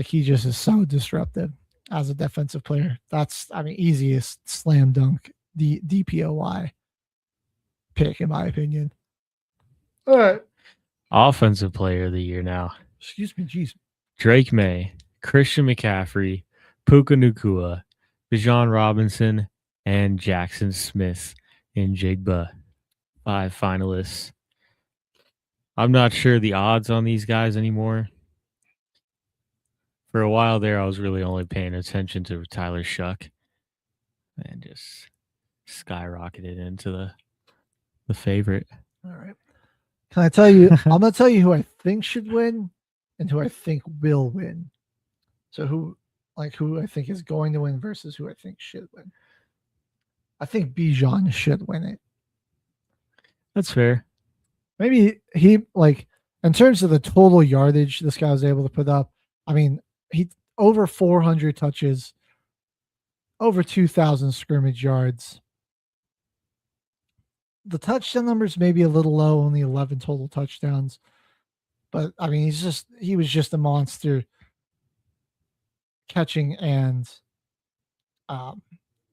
He just is so disruptive as a defensive player. That's easiest slam dunk, the DPOY pick in my opinion. All right. Offensive Player of the Year now. Excuse me, jeez. Drake May, Christian McCaffrey, Puka Nacua, Bijan Robinson, and Jackson Smith in Jigba. 5 finalists. I'm not sure the odds on these guys anymore. For a while there, I was really only paying attention to Tyler Shuck and just skyrocketed into the favorite. All right. Can I tell you? I'm going to tell you who I think should win and who I think will win. So who I think is going to win versus who I think should win. I think Bijan should win it. That's fair. Maybe he in terms of the total yardage this guy was able to put up. He over 400 touches, over 2,000 scrimmage yards. The touchdown numbers may be a little low, only 11 total touchdowns. But I mean, he was just a monster catching and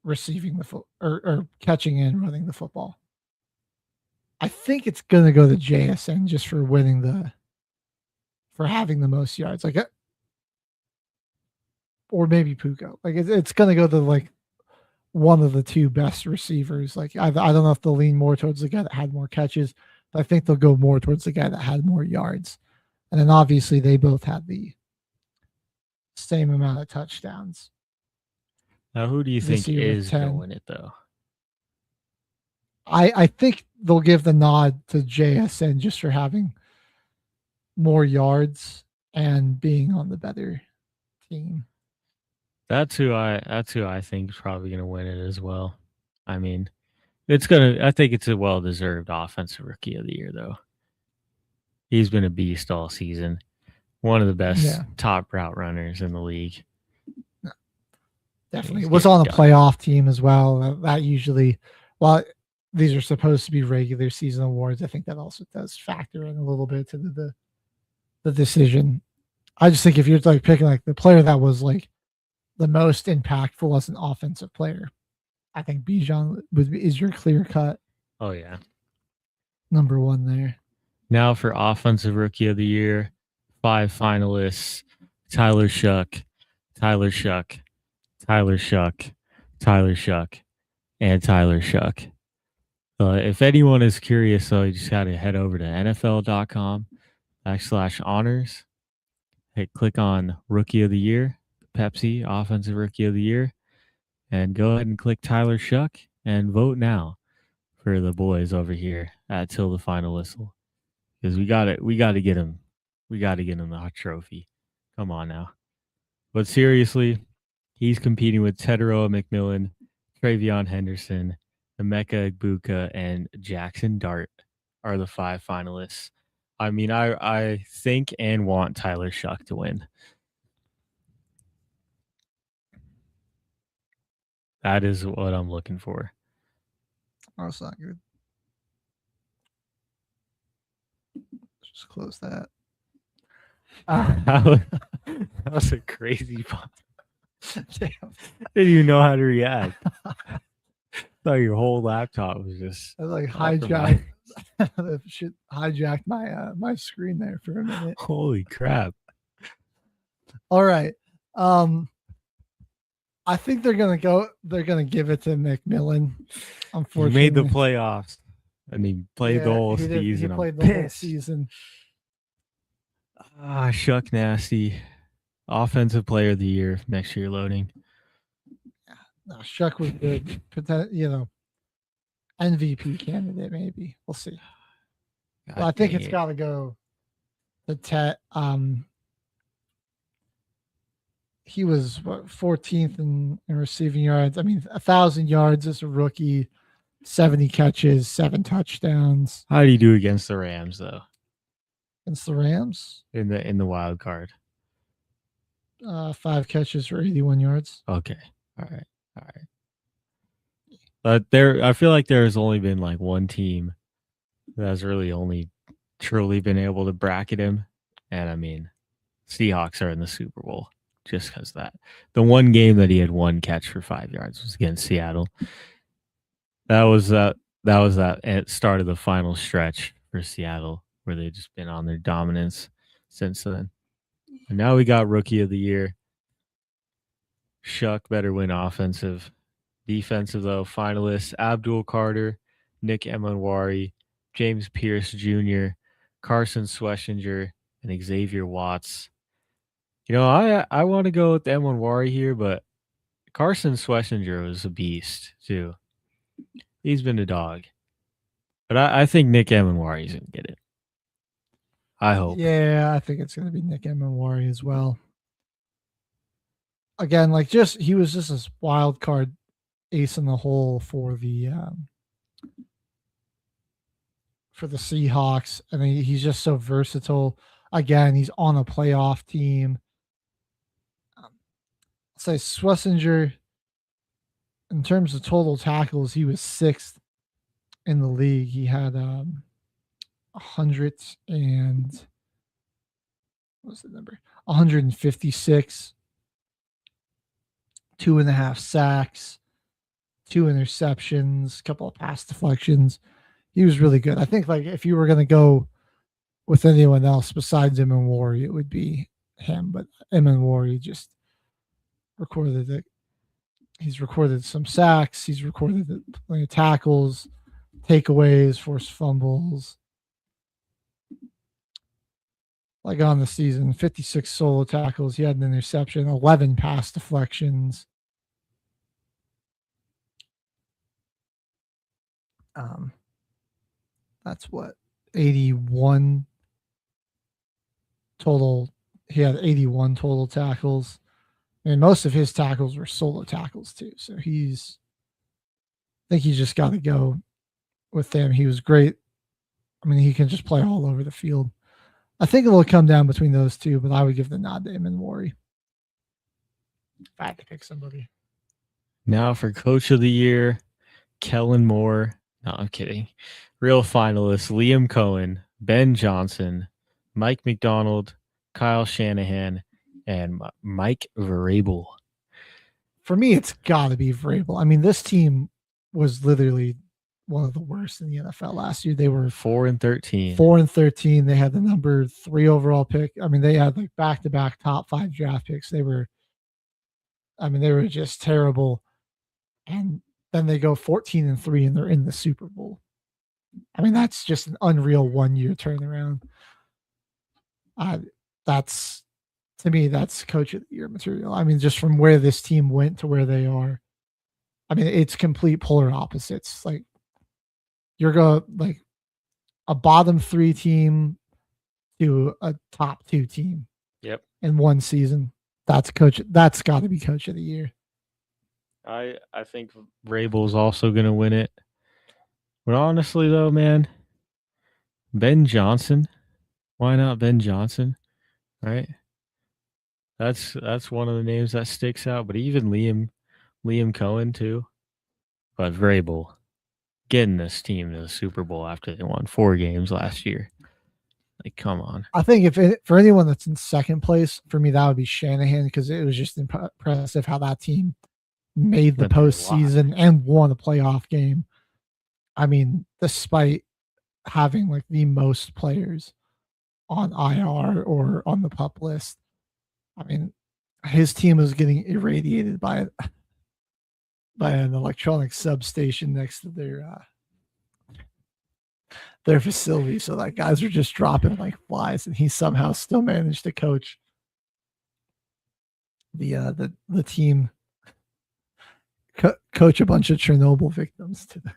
receiving the or catching and running the football. I think it's gonna go to JSN just for having the most yards, or maybe Puka. Like it's gonna go to like one of the two best receivers. Like I don't know if they'll lean more towards the guy that had more catches, but I think they'll go more towards the guy that had more yards. And then obviously they both had the same amount of touchdowns. Now, who do you think is going to win it, though? I think they'll give the nod to JSN just for having more yards and being on the better team. That's who I think is probably going to win it as well. I mean, I think it's a well-deserved offensive rookie of the year, though. He's been a beast all season. One of the best top route runners in the league. Definitely. Was on a playoff team as well. That usually, while these are supposed to be regular season awards, I think that also does factor in a little bit to the decision. I just think if you're like picking like the player that was like the most impactful as an offensive player, I think Bijan is your clear cut. Oh yeah, number one there. Now for offensive rookie of the year, 5 finalists: Tyler Shuck, Tyler Shuck, Tyler Shuck, Tyler Shuck, and Tyler Shuck. If anyone is curious, though, you just got to head over to NFL.com/honors. Hey, click on Rookie of the Year, Pepsi Offensive Rookie of the Year, and go ahead and click Tyler Shuck and vote now for the boys over here at Till the Final Whistle. Because we got to get him. We got to get him the trophy. Come on now. But seriously, he's competing with Tedero McMillan, Travion Henderson, Emeka Egbuka, and Jackson Dart are the 5 finalists. I mean, I think and want Tyler Shuck to win. That is what I'm looking for. Oh, that's not good. Just close that. That was a crazy pop. Didn't even know how to react. Thought your whole laptop was just like hijacked. Shit hijacked my screen there for a minute. Holy crap! All right, I think they're gonna give it to McMillan. Unfortunately, he made the playoffs. I mean, played the whole season. He played the whole season. Shuck nasty. Offensive player of the year next year loading. No, Shuck was good. MVP candidate maybe. We'll see. Well, I think it's got to go to Tet. He was 14th in receiving yards. I mean, 1,000 yards as a rookie, 70 catches, 7 touchdowns. How do you do against the Rams though? Against the Rams in the wild card. 5 catches for 81 yards. Okay. All right. But I feel like there's only been like one team that has really only truly been able to bracket him. And I mean, Seahawks are in the Super Bowl just because that. The one game that he had 1 catch for 5 yards was against Seattle. That was at start of the final stretch for Seattle where they've just been on their dominance since then. And now we got Rookie of the Year. Shuck better win offensive. Defensive, though, finalists: Abdul Carter, Nick Emanwari, James Pierce Jr., Carson Schlesinger, and Xavier Watts. I want to go with Emanwari here, but Carson Schlesinger was a beast, too. He's been a dog. But I think Nick Emanwari's going to get it. I hope. Yeah, I think it's going to be Nick Emanwari as well. Again, he was just this wild card ace in the hole for the Seahawks. I mean, he's just so versatile. Again, he's on a playoff team. say Schlesinger, in terms of total tackles, he was 6th in the league. He had 100 and what's the number? 156, 2.5 sacks, 2 interceptions, a couple of pass deflections. He was really good. I think like if you were going to go with anyone else besides Emin Wari, it would be him. But Emin Wari just recorded it. He's recorded some sacks. He's recorded plenty of tackles, takeaways, forced fumbles. Like on the season, 56 solo tackles. He had an interception, 11 pass deflections. That's what 81 total. He had 81 total tackles. I mean, most of his tackles were solo tackles too. So I think you just got to go with him. He was great. I mean, he can just play all over the field. I think it will come down between those two, but I would give the nod to Emin Wari. If I had to pick somebody. Now for Coach of the Year, Kellen Moore. No, I'm kidding. Real finalists, Liam Cohen, Ben Johnson, Mike McDonald, Kyle Shanahan, and Mike Vrabel. For me, it's got to be Vrabel. I mean, this team was literally one of the worst in the NFL last year. They were 4-13. 4-13. They had the number 3 overall pick. I mean, they had like back-to-back top 5 draft picks. They were just terrible. And then they go 14-3 and they're in the Super Bowl. I mean, that's just an unreal 1-year turnaround. To me, that's Coach of the Year material. I mean, just from where this team went to where they are. I mean, it's complete polar opposites. Like, you're going like a bottom 3 team to a top 2 team. Yep. In one season. That's got to be Coach of the Year. I think Vrabel's also going to win it. But honestly, though, man, Ben Johnson. Why not Ben Johnson? Right? That's one of the names that sticks out. But even Liam Cohen too. But Vrabel getting this team to the Super Bowl after they won 4 games last year. Like, come on. I think for anyone that's in second place, for me, that would be Shanahan because it was just impressive how that team made the postseason and won a playoff game. I mean, despite having like the most players on IR or on the PUP list, I mean, his team was getting irradiated by an electronic substation next to their facility. So like guys were just dropping like flies, and he somehow still managed to coach the team, coach a bunch of Chernobyl victims to the.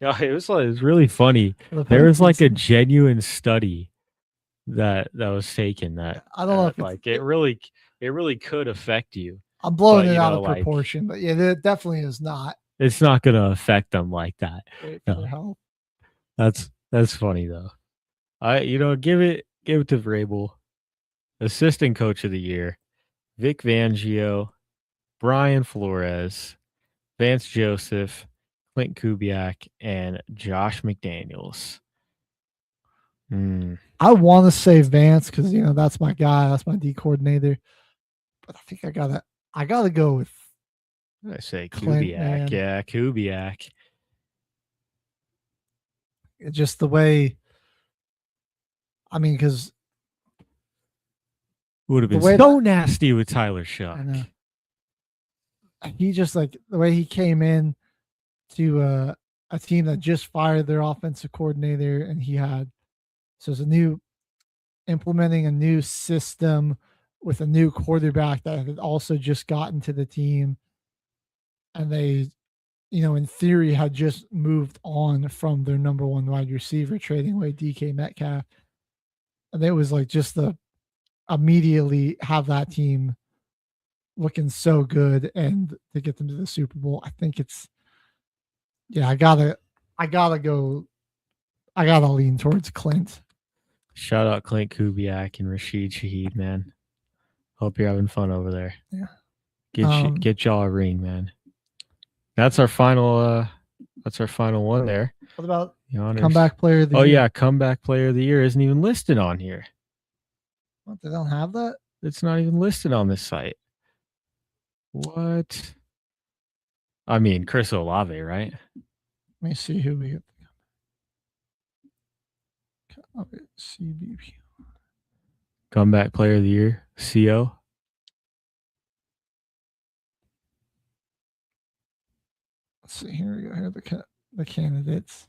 Yeah, it was really funny. There was like a genuine study that was taken that I don't know if like it really could affect you. I'm blowing it out of proportion, but yeah, it definitely is not. It's not going to affect them like that. For help. That's funny though. Give it to Vrabel. Assistant Coach of the Year, Vic Fangio, Brian Flores, Vance Joseph, Clint Kubiak, and Josh McDaniels. I want to say Vance because that's my guy, that's my D coordinator. But I think I gotta go with. I say Clint, Kubiak. man. Yeah, Kubiak. It's just the way. I mean, because would have been so nasty with Tyler Shuck. I know. He just like the way he came in to a team that just fired their offensive coordinator, and it's implementing a new system with a new quarterback that had also just gotten to the team, and they, in theory, had just moved on from their number 1 wide receiver, trading away DK Metcalf, and it was like just immediately have that team looking so good and to get them to the Super Bowl. I think it's, I gotta lean towards Clint. Shout out Clint Kubiak and Rashid Shaheed, man. Hope you're having fun over there. Yeah. Get y'all a ring, man. That's our final. That's our final one there. What about The honors. comeback player of the year? Oh yeah, comeback player of the year isn't even listed on here. What, they don't have that? It's not even listed on this site. What? I mean, Chris Olave, right? Let me see who we get. CBP. Comeback player of the year, CO. Let's see. Here we go. Here are the candidates.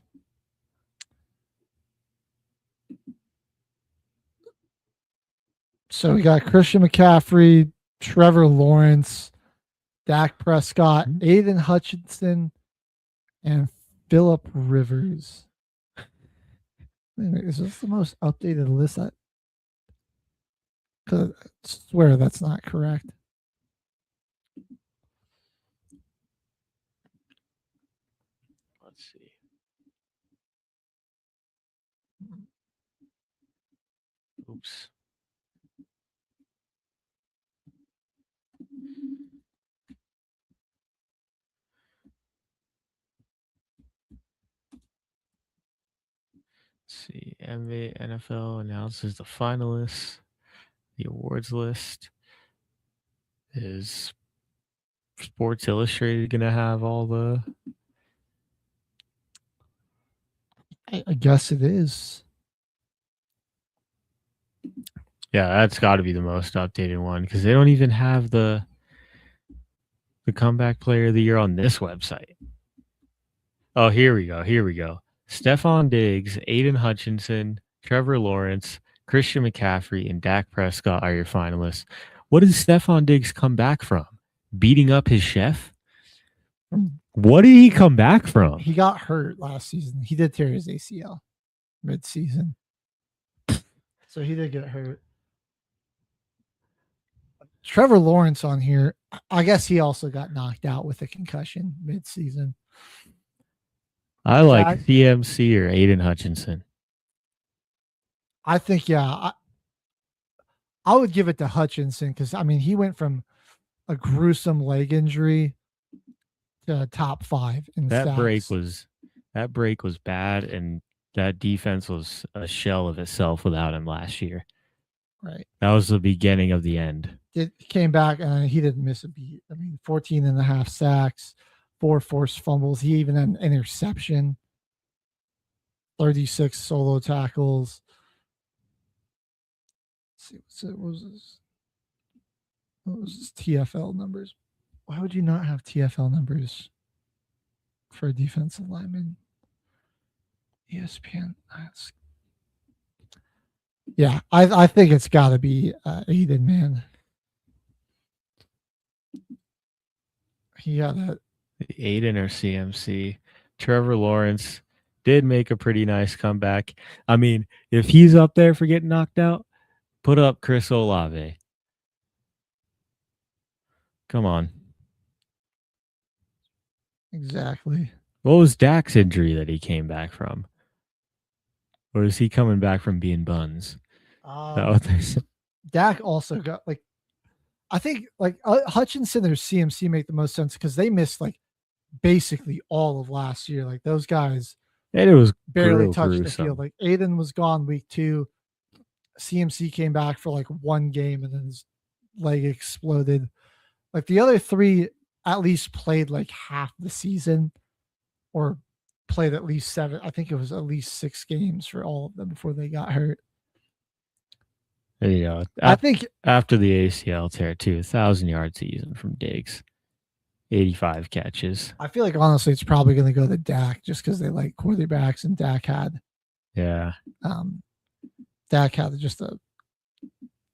So we got Christian McCaffrey, Trevor Lawrence, Dak Prescott, Aiden Hutchinson, and Phillip Rivers. Is this the most updated list? I swear that's not correct. Let's see. Oops. Let's see. NFL announces the finalists. The awards list. Is Sports Illustrated going to have all the... I guess it is. Yeah, that's got to be the most updated one because they don't even have the comeback player of the year on this website. Oh, here we go. Stephon Diggs, Aiden Hutchinson, Trevor Lawrence, Christian McCaffrey, and Dak Prescott are your finalists. What did Stephon Diggs come back from? Beating up his chef? What did he come back from? He got hurt last season. He did tear his ACL mid-season. So he did get hurt. Trevor Lawrence on here, I guess he also got knocked out with a concussion mid-season. I like CMC or Aiden Hutchinson. I think, yeah, I would give it to Hutchinson because, I mean, he went from a gruesome leg injury to top 5 in that stats. break was bad, and that defense was a shell of itself without him last year. Right. That was the beginning of the end. It came back and he didn't miss a beat. I mean, 14.5 sacks, 4 forced fumbles. He even had an interception, 36 solo tackles. Let's see, what was his TFL numbers? Why would you not have TFL numbers for a defensive lineman? ESPN. Yeah, I think it's got to be Aiden, man. Yeah, that Aiden or CMC. Trevor Lawrence did make a pretty nice comeback. I mean, if he's up there for getting knocked out, put up Chris Olave. Come on. Exactly. What was Dak's injury that he came back from? Or is he coming back from being buns? Dak also got I think Hutchinson or CMC make the most sense because they missed basically all of last year. Like those guys, and it was barely touched the field. Like Aiden was gone week 2. CMC came back for one game and then his leg exploded. Like the other 3 at least played half the season or played at least 7. I think it was at least 6 games for all of them before they got hurt. There you go. I think after the ACL tear too, 1,000-yard season from Diggs, 85 catches. I feel like honestly, it's probably going to go to Dak just because they like quarterbacks, and Dak had, Dak had just a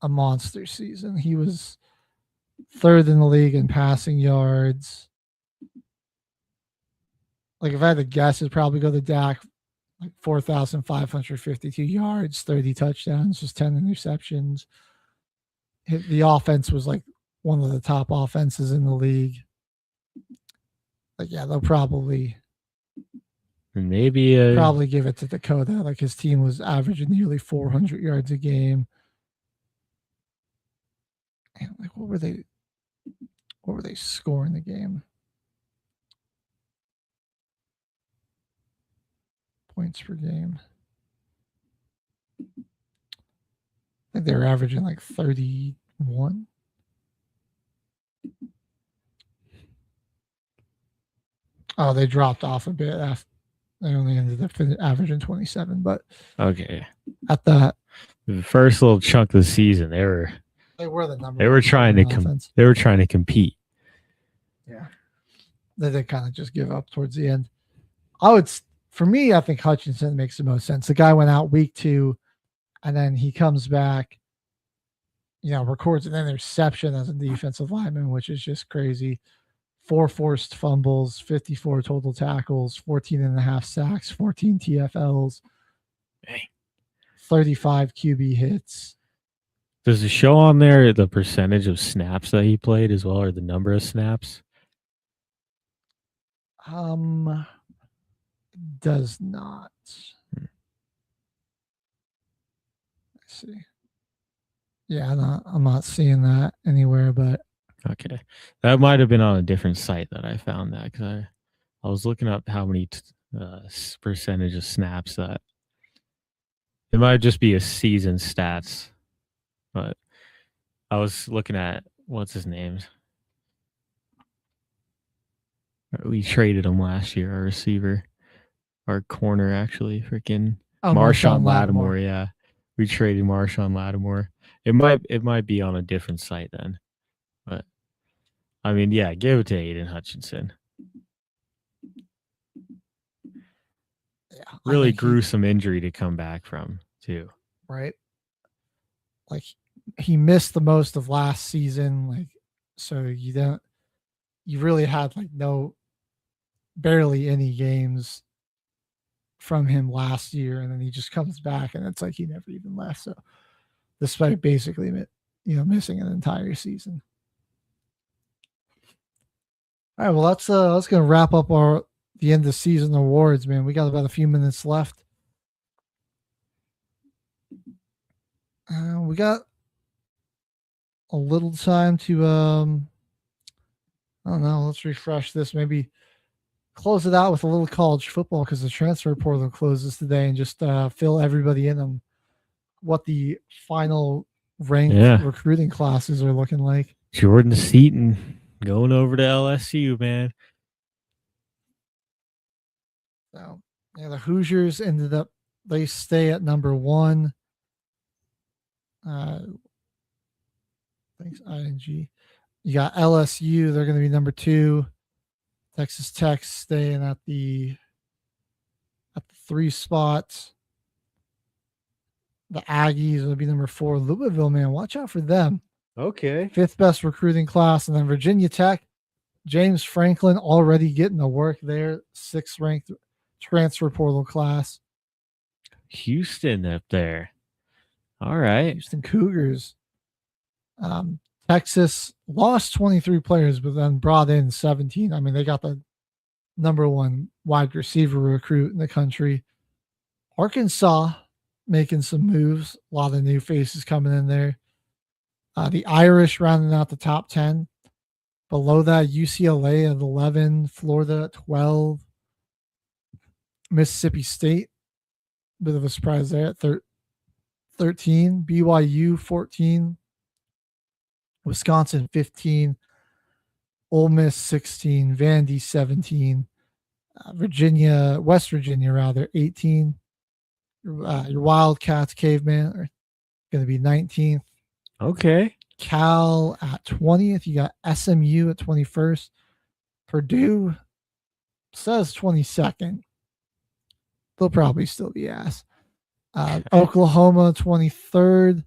monster season. He was 3rd in the league in passing yards. Like if I had to guess, it'd probably go to Dak. 4,552 yards, 30 touchdowns, just 10 interceptions. The offense was one of the top offenses in the league. They'll probably give it to Dakota. His team was averaging nearly 400 yards a game. And what What were they scoring the game? Points per game. I think they were averaging like 31. Oh, they dropped off a bit. They only ended up averaging 27. But okay, at the first little chunk of the season, they were the number. They were trying to they were trying to compete. Yeah, they did kind of just give up towards the end. For me, I think Hutchinson makes the most sense. The guy went out week 2, and then he comes back, records an interception as a defensive lineman, which is just crazy. 4 forced fumbles, 54 total tackles, 14 and a half sacks, 14 TFLs, 35 QB hits. Does it show on there the percentage of snaps that he played as well, or the number of snaps? Does not. Let's see. Yeah, I'm not seeing that anywhere, but okay, that might have been on a different site that I found that, because I was looking up how many percentage of snaps that it might just be a season stats, but I was looking at what's his name. We traded him last year, our receiver, our corner actually, freaking Marshawn Lattimore. Yeah, we traded Marshawn Lattimore. It might be on a different site then, but I mean, yeah, give it to Aiden Hutchinson. Yeah, really gruesome injury to come back from too. Right, like he missed the most of last season, like so you really had like barely any games from him last year, and then he just comes back and it's like he never even left. So despite basically missing an entire season. All right, well that's gonna wrap up the end of season awards, man. We got about a few minutes left. We got a little time to I don't know, let's refresh this, maybe close it out with a little college football, because the transfer portal closes today, and just fill everybody in on what the final ranked recruiting classes are looking like. Jordan Seaton going over to LSU, man. So yeah, the Hoosiers they stay at number 1. Thanks, ING. You got LSU, they're going to be number 2. Texas Tech staying at the 3 spots. The Aggies will be number 4. Louisville, man, watch out for them. Okay. 5th best recruiting class. And then Virginia Tech, James Franklin already getting the work there. 6th ranked transfer portal class. Houston up there. All right. Houston Cougars. Texas lost 23 players, but then brought in 17. I mean, they got the number 1 wide receiver recruit in the country. Arkansas making some moves. A lot of new faces coming in there. The Irish rounding out the top 10. Below that, UCLA at 11, Florida at 12, Mississippi State, bit of a surprise there at 13, BYU 14, Wisconsin 15, Ole Miss 16, Vandy 17, West Virginia rather 18. Your Wildcats, Caveman, are going to be 19th. Okay. Cal at 20th. You got SMU at 21st. Purdue says 22nd. They'll probably still be ass. Oklahoma 23rd.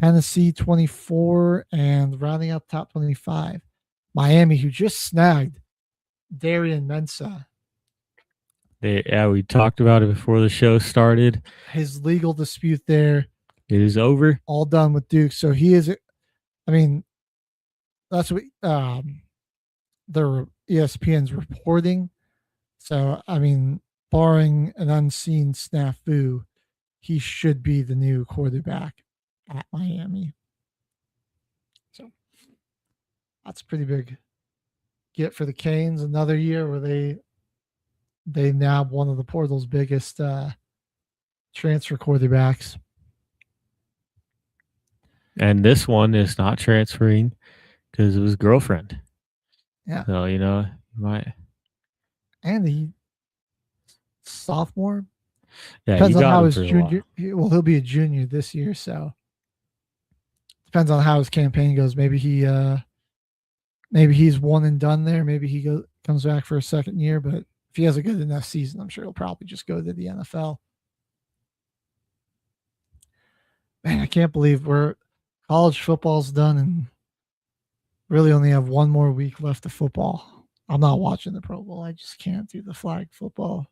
Tennessee 24, and rounding up top 25, Miami, who just snagged Darian Mensah. We talked about it before the show started. His legal dispute there. It is over. All done with Duke. So he is, I mean, that's what the ESPN's reporting. So, I mean, barring an unseen snafu, he should be the new quarterback at Miami. So that's pretty big get for the Canes another year where they nab one of the portal's biggest transfer quarterbacks. And this one is not transferring because of his girlfriend. Yeah. So, you know, you might. And the sophomore. Yeah, Depends you on got how him his for a junior. while. He'll be a junior this year, so depends on how his campaign goes. Maybe he's one and done there. Maybe he comes back for a second year. But if he has a good enough season, I'm sure he'll probably just go to the NFL. Man, I can't believe college football's done and really only have one more week left of football. I'm not watching the Pro Bowl. I just can't do the flag football.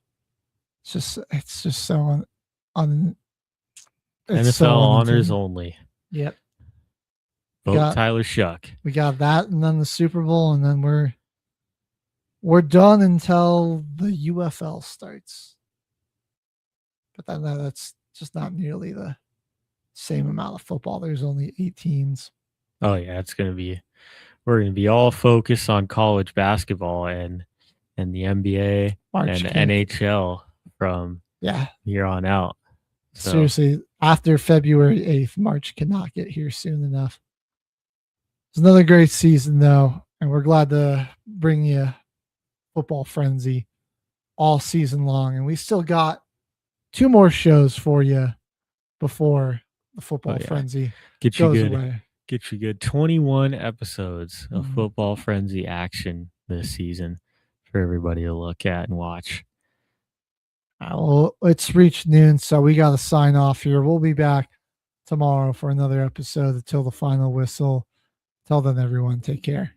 It's just so NFL so honors only. Yep. Vote Tyler Shuck. We got that, and then the Super Bowl, and then we're done until the UFL starts. But then that's just not nearly the same amount of football. There's only 8 teams. Oh yeah, we're gonna be all focused on college basketball and the NBA and the NHL from here on out. So. Seriously, after February 8th, March cannot get here soon enough. It's another great season, though, and we're glad to bring you Football Frenzy all season long. And we still got 2 more shows for you before the Football Frenzy goes away. Get you good 21 episodes of Football Frenzy action this season for everybody to look at and watch. Well, it's reached noon, so we got to sign off here. We'll be back tomorrow for another episode until the final whistle. Till then, everyone, take care.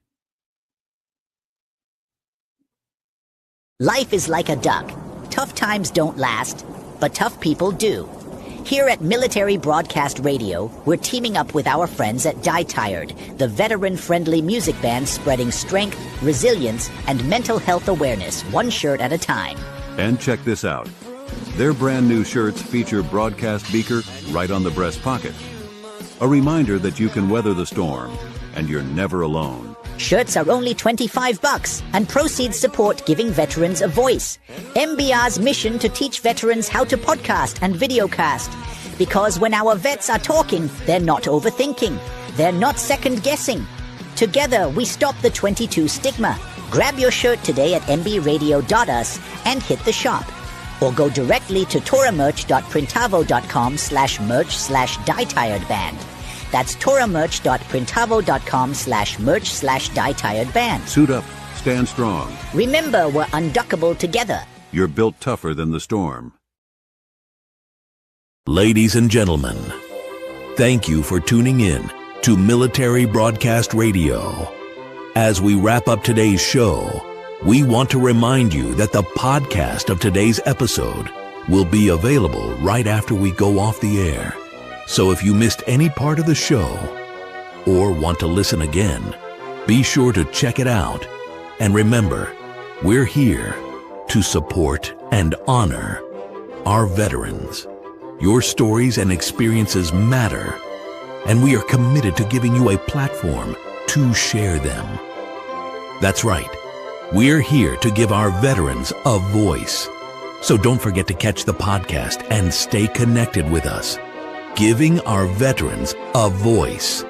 Life is like a duck. Tough times don't last, but tough people do. Here at Military Broadcast Radio, we're teaming up with our friends at Die Tired, the veteran-friendly music band spreading strength, resilience, and mental health awareness, one shirt at a time. And check this out. Their brand new shirts feature broadcast beaker right on the breast pocket. A reminder that you can weather the storm, and you're never alone. Shirts are only $25, and proceeds support giving veterans a voice. MBR's mission to teach veterans how to podcast and videocast. Because when our vets are talking, they're not overthinking. They're not second-guessing. Together, we stop the 22 stigma. Grab your shirt today at mbradio.us and hit the shop. Or go directly to toramerch.printavo.com/merch/dietiredband. That's toramerch.printavo.com/merch/dietiredband. Suit up, stand strong. Remember, we're unduckable together. You're built tougher than the storm. Ladies and gentlemen, thank you for tuning in to Military Broadcast Radio. As we wrap up today's show, we want to remind you that the podcast of today's episode will be available right after we go off the air. So if you missed any part of the show or want to listen again, be sure to check it out. And remember, we're here to support and honor our veterans. Your stories and experiences matter, and we are committed to giving you a platform to share them. That's right. We're here to give our veterans a voice. So don't forget to catch the podcast and stay connected with us. Giving our veterans a voice.